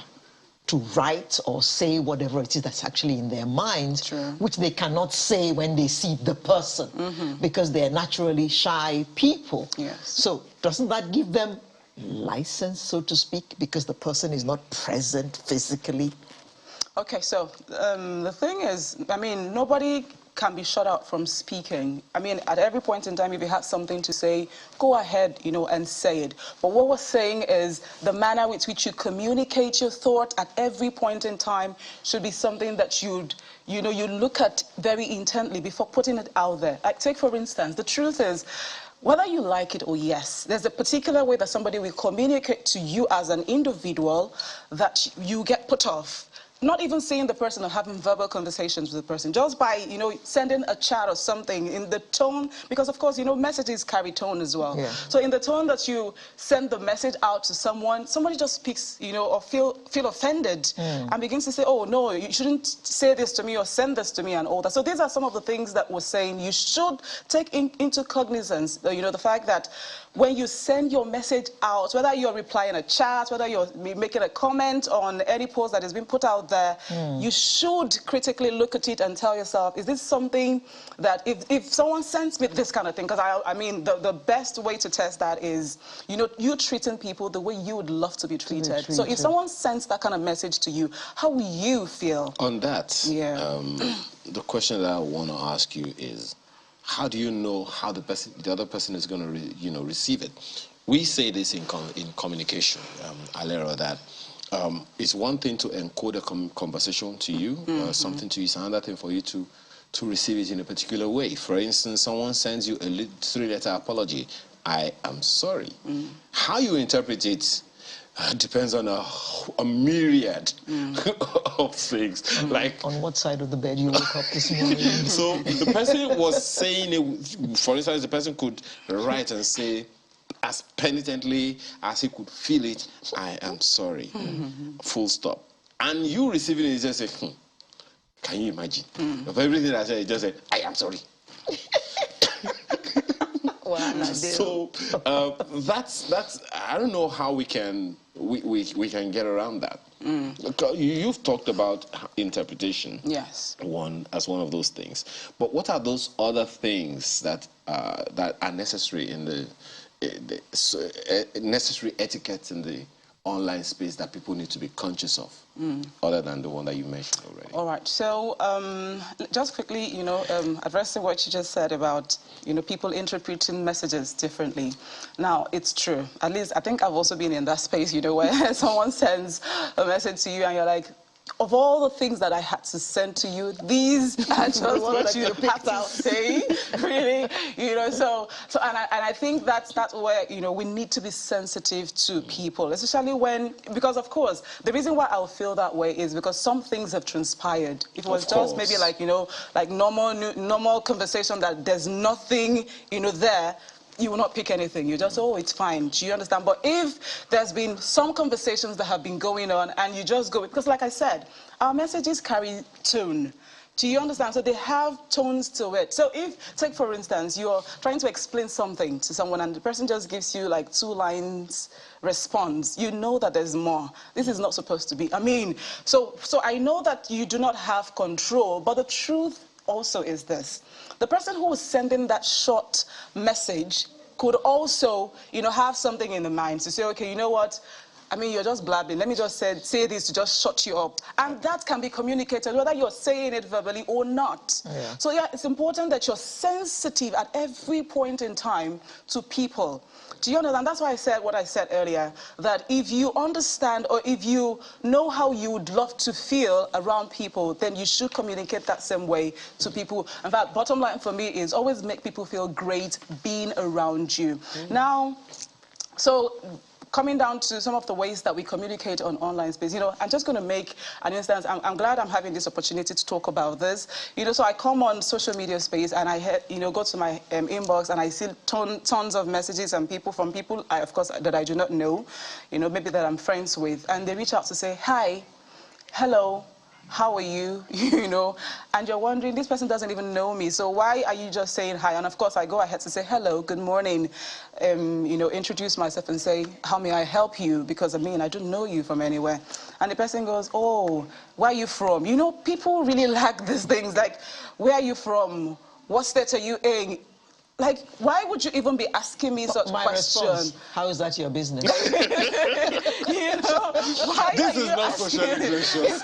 to write or say whatever it is that's actually in their minds, which they cannot say when they see the person, because they're naturally shy people. Yes. So doesn't that give them license, so to speak, because the person is not present physically? Okay, so the thing is, I mean, nobody can be shut out from speaking. I mean, at every point in time, if you have something to say, go ahead, you know, and say it. But what we're saying is the manner with which you communicate your thought at every point in time should be something that you look at very intently before putting it out there. Like, take for instance, the truth is, whether you like it or yes, there's a particular way that somebody will communicate to you as an individual that you get put off. Not even seeing the person or having verbal conversations with the person, just by, you know, sending a chat or something in the tone, because of course, you know, messages carry tone as well. Yeah. So in the tone that you send the message out to someone, somebody just speaks, you know, or feel offended and begins to say, oh no, you shouldn't say this to me or send this to me and all that. So these are some of the things that we're saying you should take into cognizance, you know, the fact that when you send your message out, whether you're replying a chat, whether you're making a comment on any post that has been put out there, you should critically look at it and tell yourself, is this something that if someone sends me this kind of thing, because I mean, the best way to test that is, you know, you treating people the way you would love to be treated. So if someone sends that kind of message to you, how will you feel? On that, the question that I want to ask you is, how do you know how the other person is going to, receive it? We say this in communication, Alera, that it's one thing to encode a conversation to you, something to you. It's another thing for you to receive it in a particular way. For instance, someone sends you a 3-letter apology. I am sorry. How you interpret it depends on a myriad of things. Like, on what side of the bed you woke up this morning. So the person was saying it, for instance, the person could write and say, as penitently as he could feel it, I am sorry, full stop. And you receiving it, just say, can you imagine? Of everything I said, you just said, I am sorry. So that's I don't know how we can get around that. You've talked about interpretation, yes, as one of those things. But what are those other things that are necessary in the necessary etiquettes in the online space that people need to be conscious of, other than the one that you mentioned already? All right. So just quickly, addressing what you just said about, people interpreting messages differently. Now, it's true. At least I think I've also been in that space, where someone sends a message to you and you're like, of all the things that I had to send to you, these are just what you have to say, really, So I think that's where, we need to be sensitive to people, especially because of course, the reason why I'll feel that way is because some things have transpired. If it was just maybe like, like normal conversation that there's nothing, there, you will not pick anything. You just, oh, it's fine. Do you understand? But if there's been some conversations that have been going on and you just go, because like I said, our messages carry tone. Do you understand? So they have tones to it. So if, take for instance, you're trying to explain something to someone and the person just gives you like 2 lines response, you know that there's more. This is not supposed to be. I mean, so I know that you do not have control, but the truth also is this. The person who is sending that short message could also, have something in the mind to say, okay, you know what? I mean, you're just blabbing. Let me just say this to just shut you up. And that can be communicated, whether you're saying it verbally or not. Yeah. So, yeah, it's important that you're sensitive at every point in time to people. Do you understand? That's why I said what I said earlier, that if you understand or if you know how you would love to feel around people, then you should communicate that same way to people. In fact, bottom line for me is always make people feel great being around you. Now, so coming down to some of the ways that we communicate on online space, I'm just going to make an instance. I'm glad I'm having this opportunity to talk about this. So I come on social media space and I, go to my inbox and I see tons of messages and from people, of course, that I do not know, maybe that I'm friends with, and they reach out to say, hi, hello, how are you, and you're wondering, this person doesn't even know me, so why are you just saying hi? And of course, I go ahead to say, hello, good morning, introduce myself and say, how may I help you? Because, I don't know you from anywhere. And the person goes, oh, where are you from? People really like these things, like, where are you from? What state are you in? like, why would you even be asking me such a question? Response, how is that your business? You know, why this are is you not asking? socially gracious.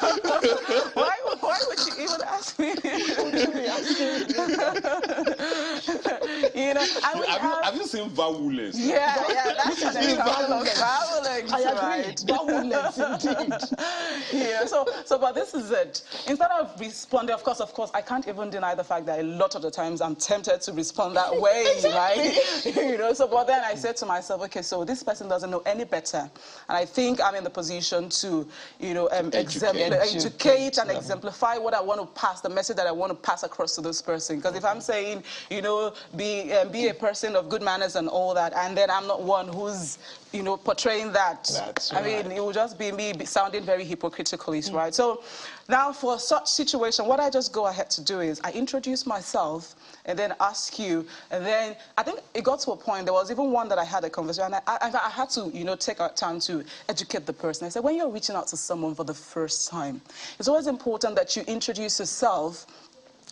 Why would you even ask me? You know, have you seen voweless? Yeah, that's an example of vowelings, I agree. right? Vowelings, indeed. Yeah, but this is it. Instead of responding, of course, I can't even deny the fact that a lot of the times I'm tempted to respond that way, right? You know, but then I said to myself, okay, so this person doesn't know any better, and I think I'm in the position to, you know, educate and exemplify what I want to pass, the message that I want to pass across to this person. Because if I'm saying, you know, be a person of good manners and all that, and then I'm not one who's, you know, portraying that. That's I mean, it will just be me sounding very hypocritically, right? So now for such situation, what I just go ahead to do is I introduce myself and then ask you, and then I think it got to a point, there was even one that I had a conversation, and I had to, you know, take our time to educate the person. I said, when you're reaching out to someone for the first time, it's always important that you introduce yourself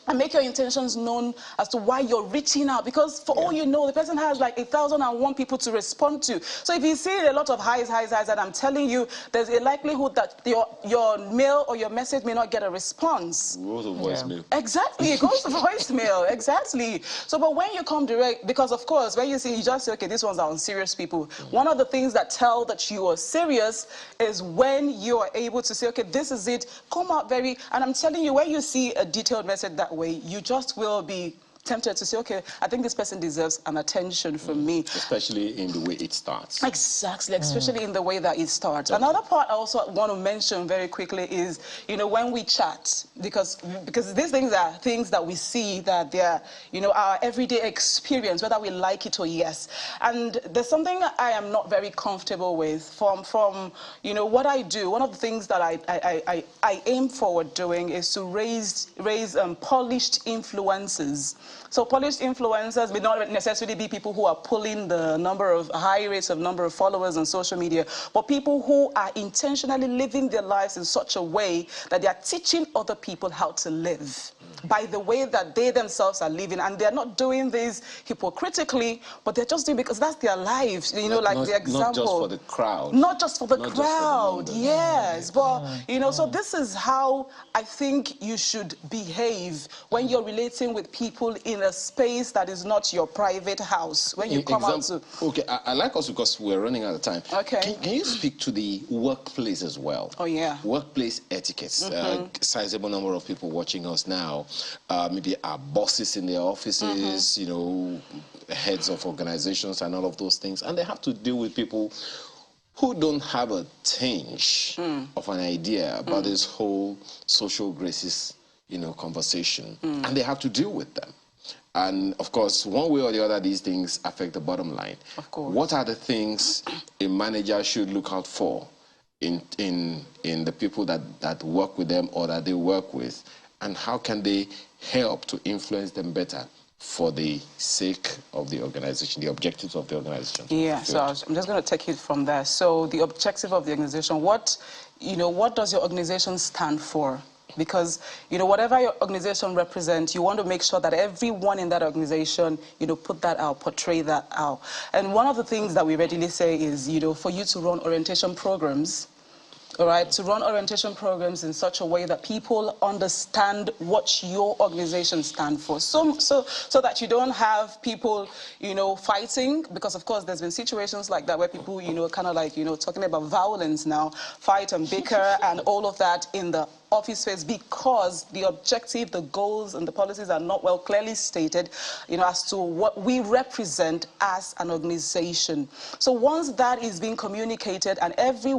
and make your intentions known as to why you're reaching out, because for all you know, the person has like 1,001 people to respond to. So if you see a lot of highs, and I'm telling you, there's a likelihood that your mail or your message may not get a response. It goes to voicemail. Exactly, it goes to voicemail, exactly. So, but when you come direct, because of course, when you just say, okay, these ones are unserious people, one of the things that tell that you are serious is when you are able to say, okay, this is it, come out very, and I'm telling you, when you see a detailed message that way, you just will be tempted to say, okay, I think this person deserves an attention from me. Especially in the way it starts. Exactly, especially in the way that it starts. Another part I also want to mention very quickly is, you know, when we chat, because these things are things that we see that they're, you know, our everyday experience, whether we like it or yes. And there's something I am not very comfortable with from you know, what I do. One of the things that I aim forward doing is to raise polished influencers. So polished influencers may not necessarily be people who are pulling the high rates of number of followers on social media, but people who are intentionally living their lives in such a way that they are teaching other people how to live by the way that they themselves are living. And they're not doing this hypocritically, but they're just doing because that's their lives, you know, like the example. Not just for the crowd. Not just for the crowd, yes. But, you know, so this is how I think you should behave when you're relating with people in a space that is not your private house. When you come out to... Okay, I like us because we're running out of time. Okay. Can you speak to the workplace as well? Oh, yeah. Workplace etiquettes. Sizable number of people watching us now. Maybe our bosses in their offices, you know, heads of organizations and all of those things. And they have to deal with people who don't have a tinge of an idea about this whole social graces, you know, conversation. And they have to deal with them. And of course, one way or the other, these things affect the bottom line. Of course. What are the things a manager should look out for in the people that work with them or that they work with? And how can they help to influence them better for the sake of the organization, the objectives of the organization? Yeah, so I'm just going to take it from there. So the objective of the organization, what does your organization stand for? Because, you know, whatever your organization represents, you want to make sure that everyone in that organization, you know, put that out, portray that out. And one of the things that we readily say is, you know, for you to run orientation programs, all right, to run orientation programs in such a way that people understand what your organization stands for. So that you don't have people, you know, fighting, because of course there's been situations like that where people, you know, kind of like, you know, talking about violence now, fight and bicker and all of that in the office space, because the objective, the goals and the policies are not well clearly stated, you know, as to what we represent as an organization. So once that is being communicated and every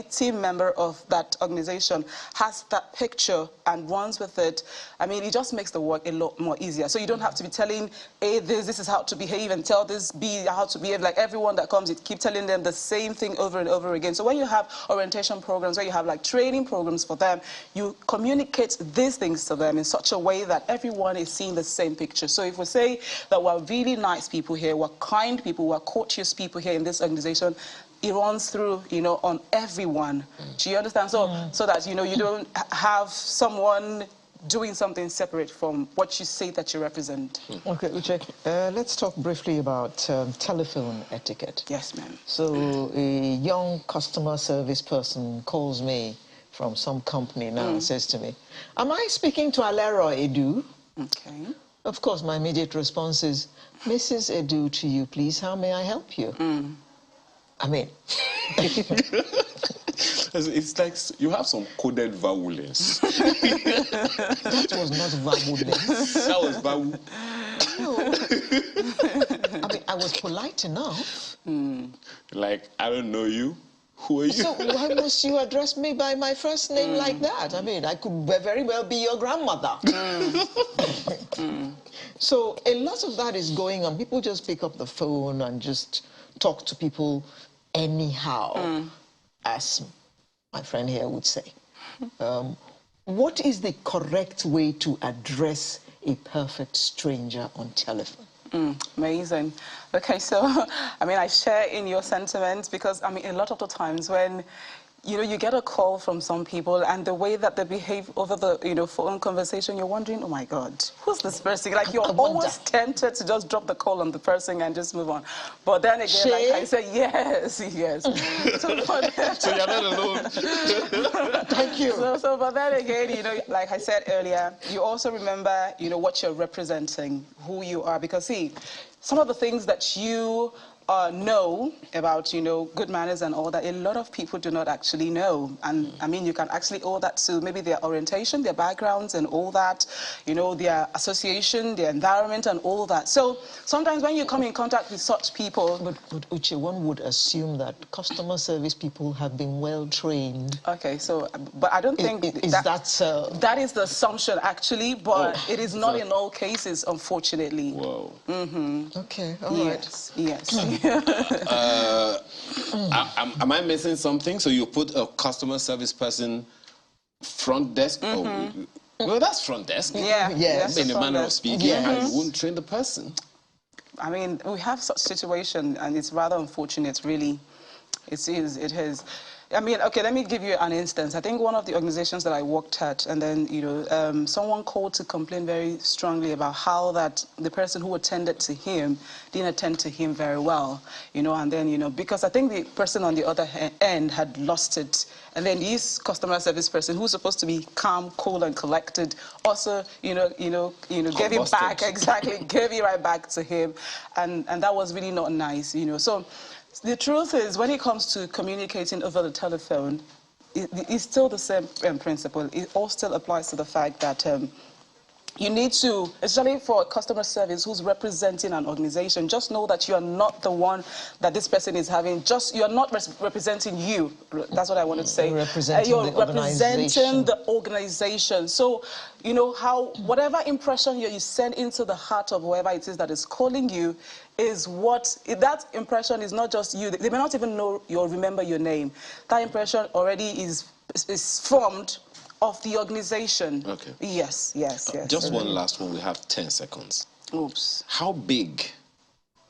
team member of that organization has that picture and runs with it, I mean, it just makes the work a lot more easier. So you don't have to be telling A, this is how to behave, and tell this B how to behave. Like everyone that comes, you keep telling them the same thing over and over again. So when you have orientation programs, where you have like training programs for them, you communicate these things to them in such a way that everyone is seeing the same picture. So if we say that we're really nice people here, we're kind people, we're courteous people here in this organization, it runs through, you know, on everyone. Do you understand? So that, you know, you don't have someone doing something separate from what you say that you represent. Okay, Uche, let's talk briefly about telephone etiquette. Yes, ma'am. So a young customer service person calls me from some company now and says to me, am I speaking to Alero Edu? Okay. Of course, my immediate response is, Mrs. Edu to you, please, how may I help you? I mean... It's like you have some coded vowels. That was not vowelness. That was vowel. No. I mean, I was polite enough. Like, I don't know you. Who are you? So why must you address me by my first name like that? I mean, I could very well be your grandmother. So a lot of that is going on. People just pick up the phone and just talk to people anyhow, as my friend here would say. What is the correct way to address a perfect stranger on telephone? Amazing. Okay, so, I mean, I share in your sentiments because, I mean, a lot of the times when, you know, you get a call from some people and the way that they behave over the, you know, phone conversation, you're wondering, oh my God, who's this person? Like, you're almost tempted to just drop the call on the person and just move on. But then again, like I said, yes. So you're not alone. Thank you. So, but then again, you know, like I said earlier, you also remember, you know, what you're representing, who you are. Because, see, some of the things that you know about, you know, good manners and all that, a lot of people do not actually know. And I mean, you can actually owe that to maybe their orientation, their backgrounds and all that, you know, their association, their environment and all that. So sometimes when you come in contact with such people... But Uche, one would assume that customer service people have been well trained. Okay, so, but I don't think that is the assumption actually, but it is not in all cases, unfortunately. Whoa. Okay, all right. Yes. Am I missing something? So you put a customer service person front desk? Well, that's front desk. Yeah. Yes. In a manner of speaking, and you wouldn't train the person. I mean, we have such situation, and it's rather unfortunate, really. It is. I mean, okay, let me give you an instance. I think one of the organizations that I worked at, and then, you know, someone called to complain very strongly about how that the person who attended to him didn't attend to him very well, you know, and then, you know, because I think the person on the other end had lost it. And then this customer service person, who's supposed to be calm, cool, and collected, also, gave it back, gave it right back to him, and that was really not nice, you know. So the truth is, when it comes to communicating over the telephone, it's still the same principle. It all still applies to the fact that you need to, especially for customer service who's representing an organization, just know that you are not the one that this person is having. You are not representing you. That's what I wanted to say. You're representing the organization. So, you know, whatever impression you send into the heart of whoever it is that is calling you is that impression is not just you. They may not even know or remember your name. That impression already is formed of the organization. Okay. Yes. Just one last one. We have 10 seconds. Oops. How big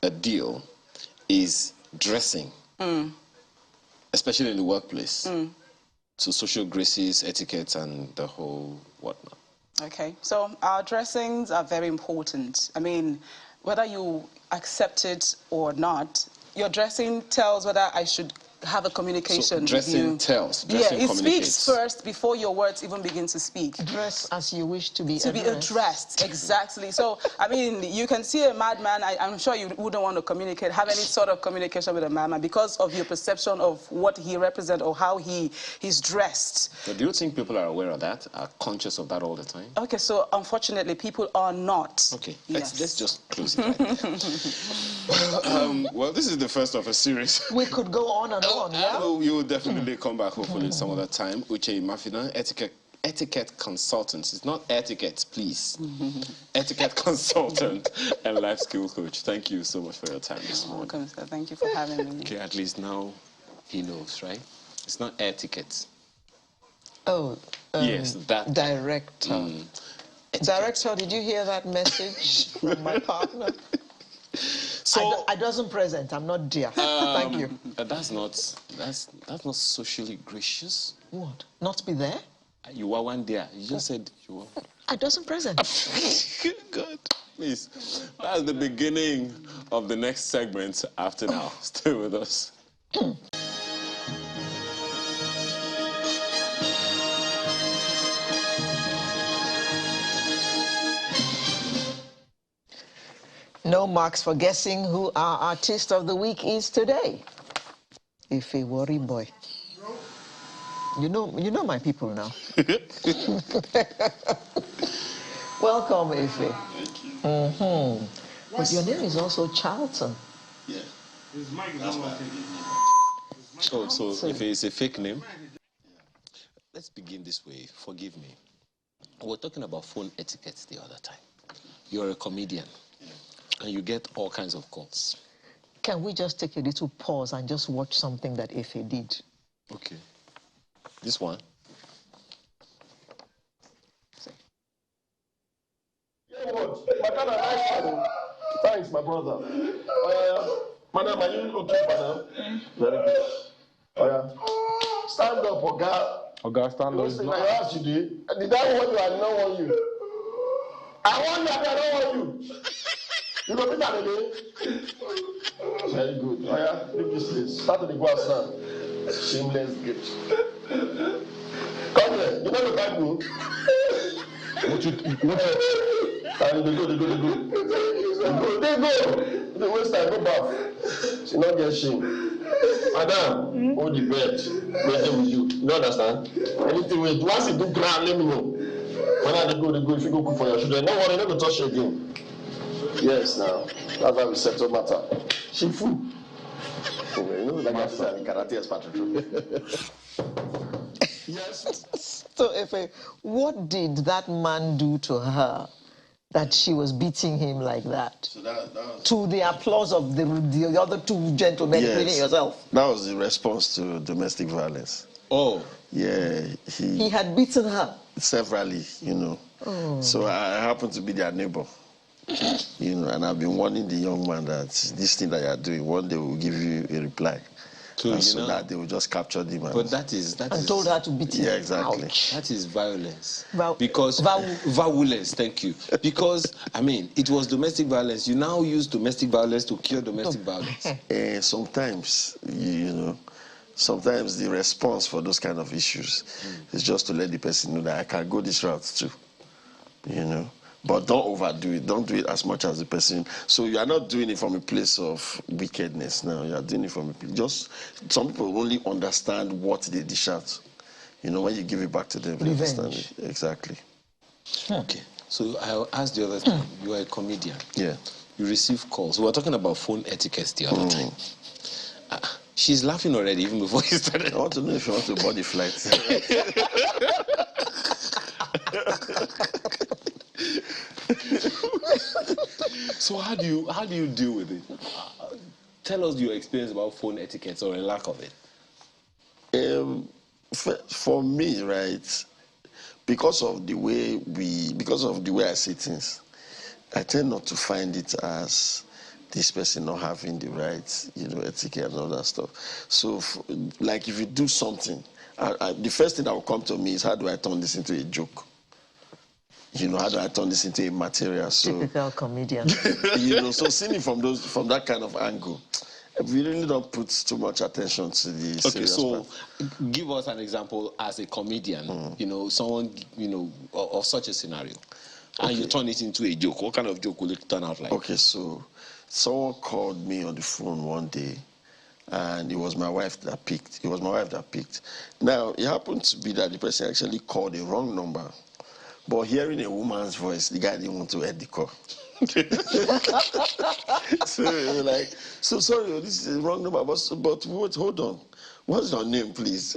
a deal is dressing, especially in the workplace, to social graces, etiquette, and the whole whatnot? Okay. So our dressings are very important. I mean, whether you accept it or not, your dressing tells whether I should have a communication. So dressing tells. Dressing it speaks first before your words even begin to speak. Dress as you wish to be addressed. To be addressed, exactly. So, I mean, you can see a madman. I'm sure you wouldn't want to have any sort of communication with a madman because of your perception of what he represents or how he's dressed. But do you think people are aware of that, are conscious of that all the time? Okay, so unfortunately, people are not. Okay, let's just close it right there. Well, this is the first of a series. We could go on and on. Yeah? You will definitely come back, hopefully, some other time. Uche Mafina, etiquette consultant. It's not etiquette, please. Etiquette consultant and life skill coach. Thank you so much for your time this morning. Welcome, sir. Thank you for having me. Okay, at least now he knows, right? It's not etiquette. Oh, yes, that. Director. Director, did you hear that message from my partner? So I wasn't present. I'm not dear. Thank you. That's not socially gracious. What? Not be there? You were one there. You just said you were. I wasn't present. God, please. That's the beginning of the next segment after now. Stay with us. No marks for guessing who our artist of the week is today. If a worry boy. You know my people now. Welcome, Ife. Thank you. Mm-hmm. But your name is also Charlton. Yeah. His mic is not working. So if it's a fake name, let's begin this way. Forgive me. We were talking about phone etiquette the other time. You're a comedian, and you get all kinds of calls. Can we just take a little pause and just watch something that Ife did? Okay. This one. Yeah, what? Madam, nice. Thanks, my brother. Madam, are you okay, madam? Very good. Stand up, Oga. Oga, stand up. Listen, I asked you, did I want you? I did not want you. I want you, I don't want you. You go meet her today? Very good. Leave this place. Start to the go outside. Shameless gift. Come here. You know the Bible? What? And they go. They waste time, go back. She not get shame. Madam, hold the bed. Wait with you. You understand? Anything wait. Once you do grand, let me know. When they go. If you go cook for your children, don't worry, never touch you again. Yes, now. That's why we settle matter. She fool. You know, like I said, karate expert. Yes. So, Ife, what did that man do to her that she was beating him like that? So that was... To the applause of the other two gentlemen, including yourself. That was the response to domestic violence. Oh. Yeah. He had beaten her? Severally, you know. Oh. So I happened to be their neighbor. You know, and I've been warning the young man that this thing that you're doing, one day we'll give you a reply. So that they will just capture the man. But that is told her to beat him. Yeah, exactly. Ouch. That is violence. Because violence, thank you. Because I mean, it was domestic violence. You now use domestic violence to cure domestic violence. Sometimes, you know, sometimes the response for those kind of issues is just to let the person know that I can go this route too. You know. But don't overdo it. Don't do it as much as the person. So you are not doing it from a place of wickedness now. You are doing it from a place. Just some people only understand what they dish out. You know, when you give it back to them, they understand it. Exactly. Okay. So I asked the other time, you are a comedian. Yeah. You receive calls. We were talking about phone etiquette the other time. She's laughing already, even before you started. I want to know if you want to body flight. So how do you deal with it? Tell us your experience about phone etiquette or a lack of it. For me, right, because of the way I see things, I tend not to find it as this person not having the right, you know, etiquette and all that stuff. So, like if you do something, the first thing that will come to me is how do I turn this into a joke? You know, how do I turn this into a material? So, typical comedian. You know, so seeing it from that kind of angle, we really don't put too much attention to the serious part. Give us an example as a comedian, you know, someone, you know, of such a scenario. And you turn it into a joke. What kind of joke will it turn out like? Okay, so someone called me on the phone one day, and it was my wife that picked. Now, it happened to be that the person actually called the wrong number. But hearing a woman's voice, the guy didn't want to end the call. So we were like, so sorry, this is the wrong number, but wait, hold on. What's your name, please?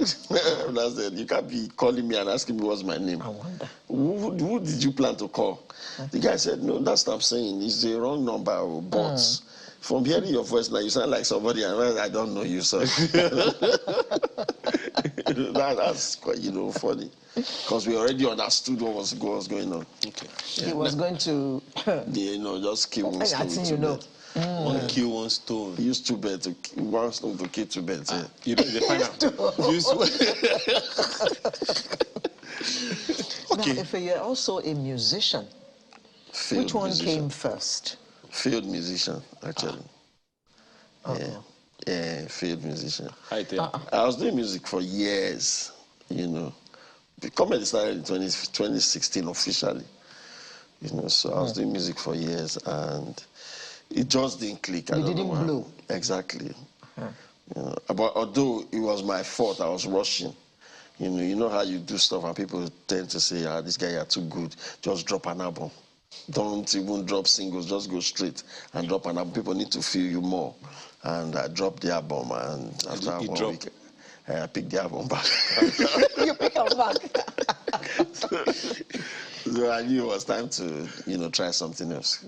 And I said, you can't be calling me and asking me what's my name. I wonder. Who did you plan to call? The guy said, no, that's what I'm saying. It's the wrong number, but from hearing your voice now, you sound like somebody, and I don't know you, so. That's quite, you know, funny. Because we already understood what was going on. Okay. He was going to... you know, just kill one stone. I think you know. One kill, one stone. Use two birds to one stone to kill two birds. You know the final. Now, if you're also a musician, Field which one musician. came first? Field musician, actually. Yeah, field musician. I was doing music for years, you know. The comedy started in 2016 officially, you know, so I was doing music for years and it just didn't click. You didn't blow. Exactly. You know, but although it was my fault, I was rushing. You know how you do stuff and people tend to say, ah, this guy, you're too good, just drop an album. Don't even drop singles, just go straight and drop an album. People need to feel you more. And I dropped the album, and after 1 week, I picked the album back. You pick up back. So I knew it was time to, you know, try something else.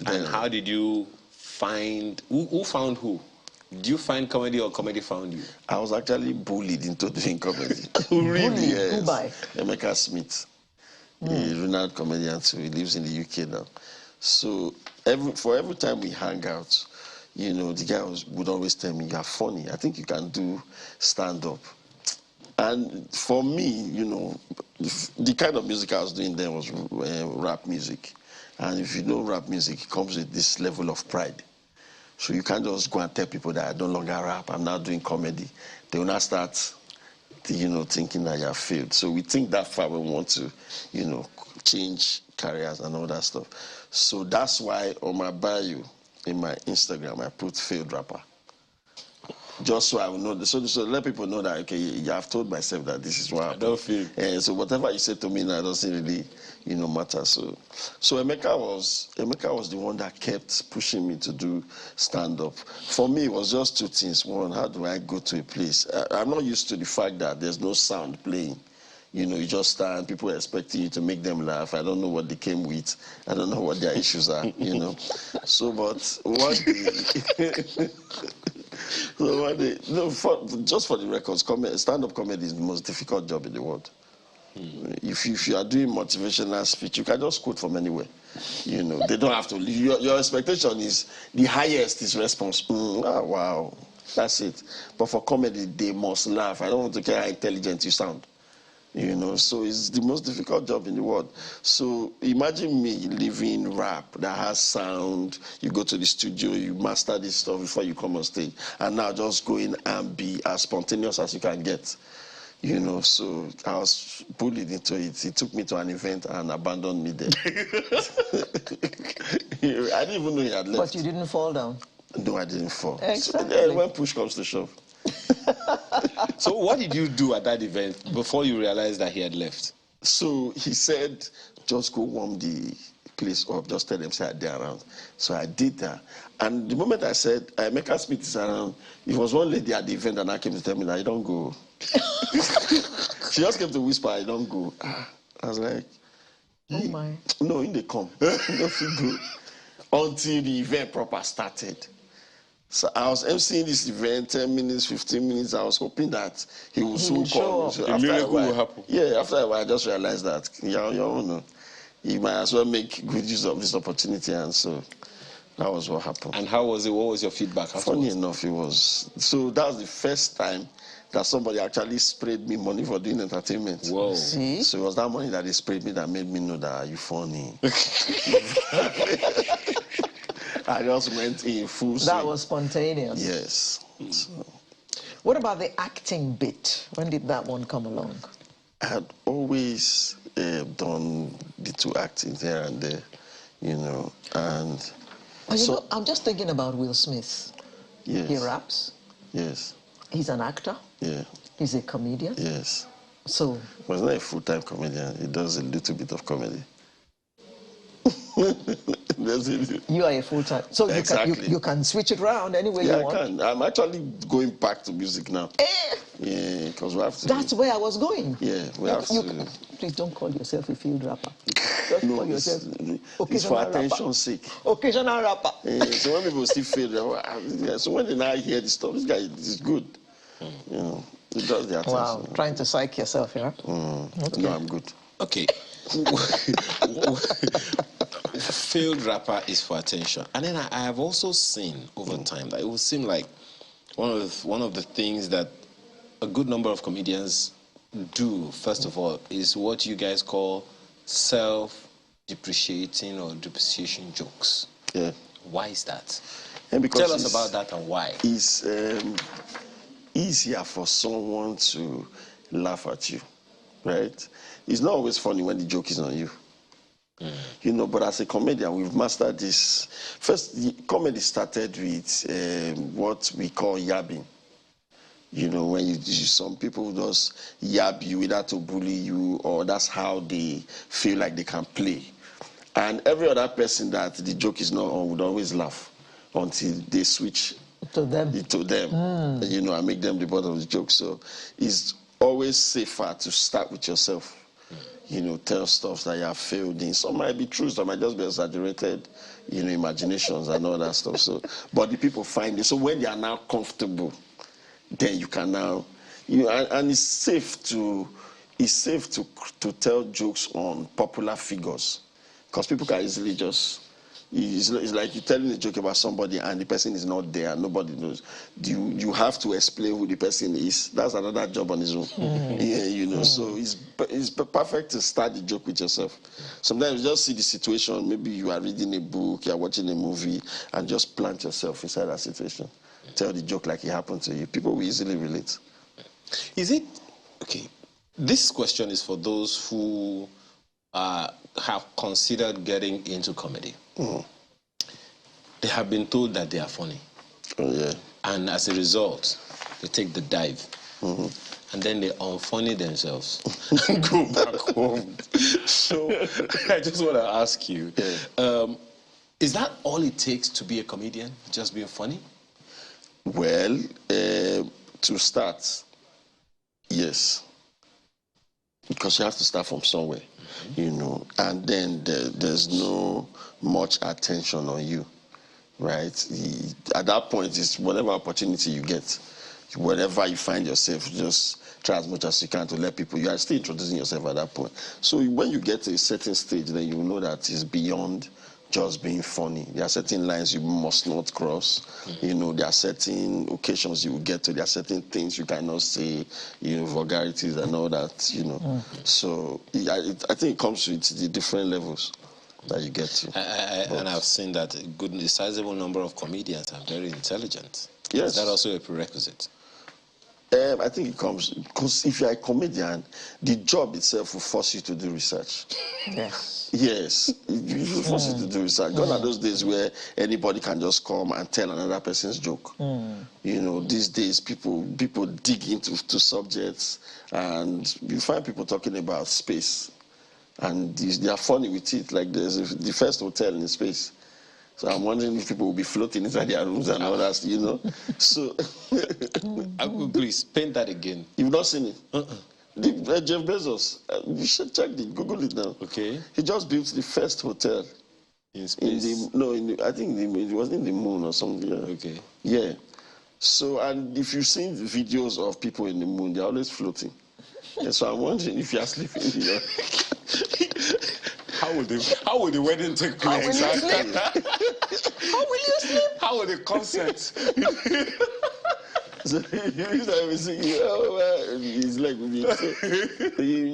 And how did you find, who found who? Did you find comedy or comedy found you? I was actually bullied into doing comedy. Really? Yes. Who by? Emeka Smith. A renowned comedian too. He lives in the UK now. So every time we hang out, you know, the guy would always tell me, you're funny. I think you can do stand-up. And for me, you know, the kind of music I was doing then was rap music. And if you know rap music, it comes with this level of pride. So you can't just go and tell people that I no longer rap, I'm now doing comedy. They will not start, you know, thinking that you have failed. So we think that far when we want to, you know, change careers and all that stuff. So that's why on my bio, in my Instagram, I put failed rapper. Just so I will know, so let people know that, okay, I've told myself that this is what happened. I don't feel. And so whatever you say to me now doesn't really, you know, matter. So Emeka was the one that kept pushing me to do stand-up. For me, it was just two things. One, how do I go to a place? I'm not used to the fact that there's no sound playing. You know, you just stand, people are expecting you to make them laugh. I don't know what they came with. I don't know what their issues are, you know. So, but one day, just for the records, stand-up comedy is the most difficult job in the world. If you are doing motivational speech, you can just quote from anywhere. You know, they don't have to. Your expectation is the highest is response. Wow, that's it. But for comedy, they must laugh. I don't want to care how intelligent you sound. You know, so it's the most difficult job in the world. So imagine me living rap that has sound. You go to the studio, you master this stuff before you come on stage, and now just go in and be as spontaneous as you can get. You know, so I was bullied into it. He took me to an event and abandoned me there. I didn't even know he had left. But you didn't fall down? No, I didn't fall. Exactly. So, when push comes to shove. So what did you do at that event before you realized that he had left? So he said, just go warm the place up, just tell them say they're around. So I did that. And the moment I said, Emeka Smith is around, it was one lady at the event and I came to tell me that I don't go. She just came to whisper, I don't go. I was like, oh my. No, in the come. Don't go. Until the event proper started. So I was emceeing this event, 10 minutes, 15 minutes. I was hoping that he would soon come. So a miracle will happen. Yeah, after a while, I just realized that you might as well make good use of this opportunity. And so that was what happened. And how was it? What was your feedback afterwards? Funny enough, it was. So that was the first time that somebody actually sprayed me money for doing entertainment. Whoa. See? So it was that money that they sprayed me that made me know that you're funny. I just went in full swing. That was spontaneous. Yes. So, what about the acting bit? When did that one come along? I had always done the two acting here and there, you know, and... But you know, I'm just thinking about Will Smith. Yes. He raps. Yes. He's an actor. Yeah. He's a comedian. Yes. So... Well, he's not a full-time comedian. He does a little bit of comedy. You are a full-time. So exactly. you can switch it around any way you want. Yeah, I can. I'm actually going back to music now. Yeah, because we have to. That's where I was going. Yeah, we have to. Please don't call yourself a field rapper. Just call yourself it's for attention's sake. Occasional rapper. So when people still feel, so when they now hear this stuff, this guy is good. You know, it does the attention. Wow, trying to psych yourself, yeah? Okay. No, I'm good. Okay. Failed rapper is for attention. And then I have also seen over time that it would seem like one of the things that a good number of comedians do, first of all, is what you guys call self-depreciating or depreciation jokes. Yeah. Why is that? And because Tell us about that and why. It's easier for someone to laugh at you, right? It's not always funny when the joke is on you. You know, but as a comedian, we've mastered this. First, the comedy started with what we call yabbing. You know, when some people just yab you either to bully you, or that's how they feel like they can play. And every other person that the joke is not on would always laugh until they switch to them, you know, and make them the butt of the joke. So it's always safer to start with yourself. You know, tell stuff that you have failed in. Some might be true, some might just be exaggerated, you know, imaginations and all that stuff. So, but the people find it. So when they are now comfortable, then you can now, you know, and it's safe to tell jokes on popular figures, because people can easily just. It's like you're telling a joke about somebody and the person is not there, nobody knows. You have to explain who the person is. That's another job on its own. Yeah, you know. So it's perfect to start the joke with yourself. Sometimes you just see the situation. Maybe you are reading a book, you are watching a movie, and just plant yourself inside that situation. Tell the joke like it happened to you. People will easily relate. Is it okay? This question is for those who have considered getting into comedy. They have been told that they are funny. Oh, yeah. And as a result, they take the dive. And then they unfunny themselves and go back home. So I just want to ask you, is that all it takes to be a comedian? Just being funny? Well, to start, yes. Because you have to start from somewhere, you know, and then there's no much attention on you, right? At that point, it's whatever opportunity you get, wherever you find yourself, just try as much as you can to let people, you are still introducing yourself at that point. So when you get to a certain stage, then you know that it's beyond just being funny. There are certain lines you must not cross. You know, there are certain occasions you will get to. There are certain things you cannot say, you know, vulgarities and all that, you know. So I think it comes with the different levels that you get to. And I've seen that a sizable number of comedians are very intelligent. Yes. Is that also a prerequisite? I think it comes because if you're a comedian, the job itself will force you to do research. Yes. Yes, it will force you to do research. Gone are those days where anybody can just come and tell another person's joke. You know, these days people dig into subjects, and you find people talking about space, and they are funny with it. Like there's the first hotel in space. So I'm wondering if people will be floating inside their rooms and all that, you know. So, please paint that again. You've not seen it? Jeff Bezos, you should check it, Google it now. Okay. He just built the first hotel. In space? I think it was in the moon or something. Yeah. Okay. Yeah. So, and if you've seen the videos of people in the moon, they're always floating. Yeah, so I'm wondering if you're sleeping, you know. How will the wedding take place? How will you sleep? How will you sleep? How will the concert? So it's like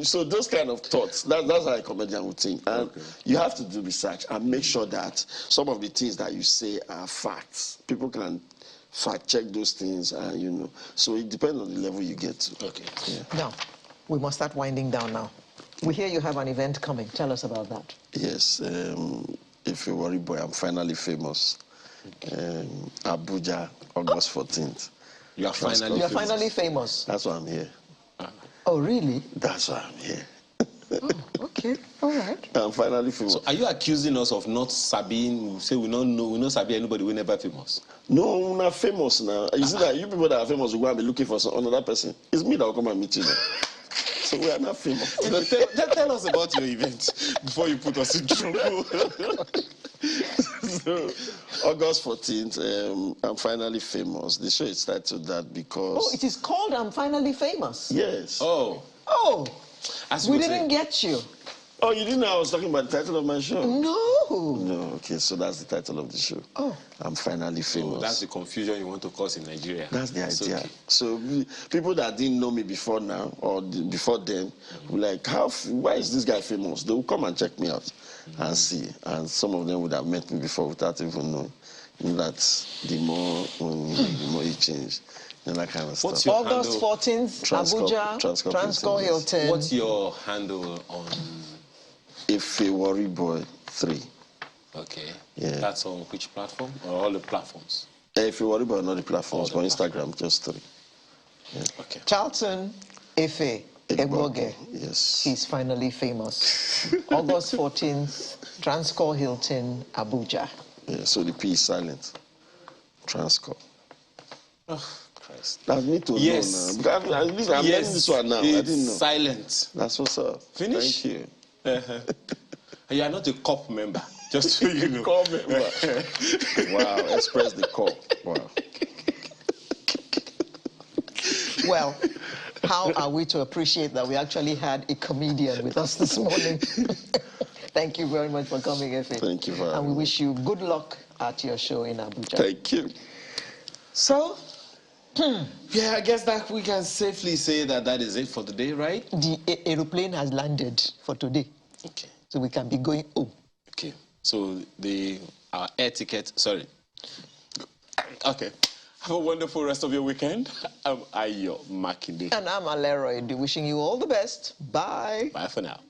so those kind of thoughts. That's how a comedian would think, and you have to do research and make sure that some of the things that you say are facts. People can fact check those things, and you know. So it depends on the level you get to. Okay. Yeah. Now, we must start winding down now. We hear you have an event coming. Tell us about that. Yes, if you worry boy, I'm finally famous. Abuja, August 14th. You are finally famous. That's why I'm here. Oh, really? That's why I'm here. Oh, okay, all right. I'm finally famous. So are you accusing us of not sabiing? Say we not sabi anybody we never famous. No, we're not famous now. You see that you people that are famous will go and be looking for another person. It's me that will come and meet you now. So we are not famous. Tell us about your event before you put us in trouble. So, August 14th, I'm finally famous. The show is titled that because... Oh, it is called I'm Finally Famous? Yes. Oh. Oh, As we didn't get you. Oh, you didn't know I was talking about the title of my show? No. No, okay, so that's the title of the show. Oh. I'm finally famous. So that's the confusion you want to cause in Nigeria. That's the It's idea. okay. So people that didn't know me before now or before then were like, why is this guy famous? They will come and check me out and see. And some of them would have met me before without even knowing. You know, that the more you change. And that kind of stuff. What's your August handle? 14th, Abuja, Transcorp Hilton. What's your handle on? If a worry boy 3. Okay. Yeah. That's on which platform or all the platforms? If you worry about all the platforms, but Instagram, just 3. Yeah. Okay. Charlton Efe Egboge. Yes. He's finally famous. August 14th, Transcorp Hilton, Abuja. Yeah, so the P is silent. Transcorp. Oh, Christ. That's me to yes. know now. I'm learning this one now. I didn't know. Silent. That's what's up. Finish? Thank you. You are not a COP member. Just so you know. COP member. Wow, express the COP. Wow. Well, how are we to appreciate that we actually had a comedian with us this morning? Thank you very much for coming, Efe. Thank you very much. And we wish you good luck at your show in Abuja. Thank you. So, yeah, I guess that we can safely say that that is it for the day, right? the aeroplane has landed for today. Okay. So we can be going home. Okay. So our air ticket, sorry. Okay. Have a wonderful rest of your weekend. I'm Ayo Makinde. And I'm Alero Edu, wishing you all the best. Bye. Bye for now.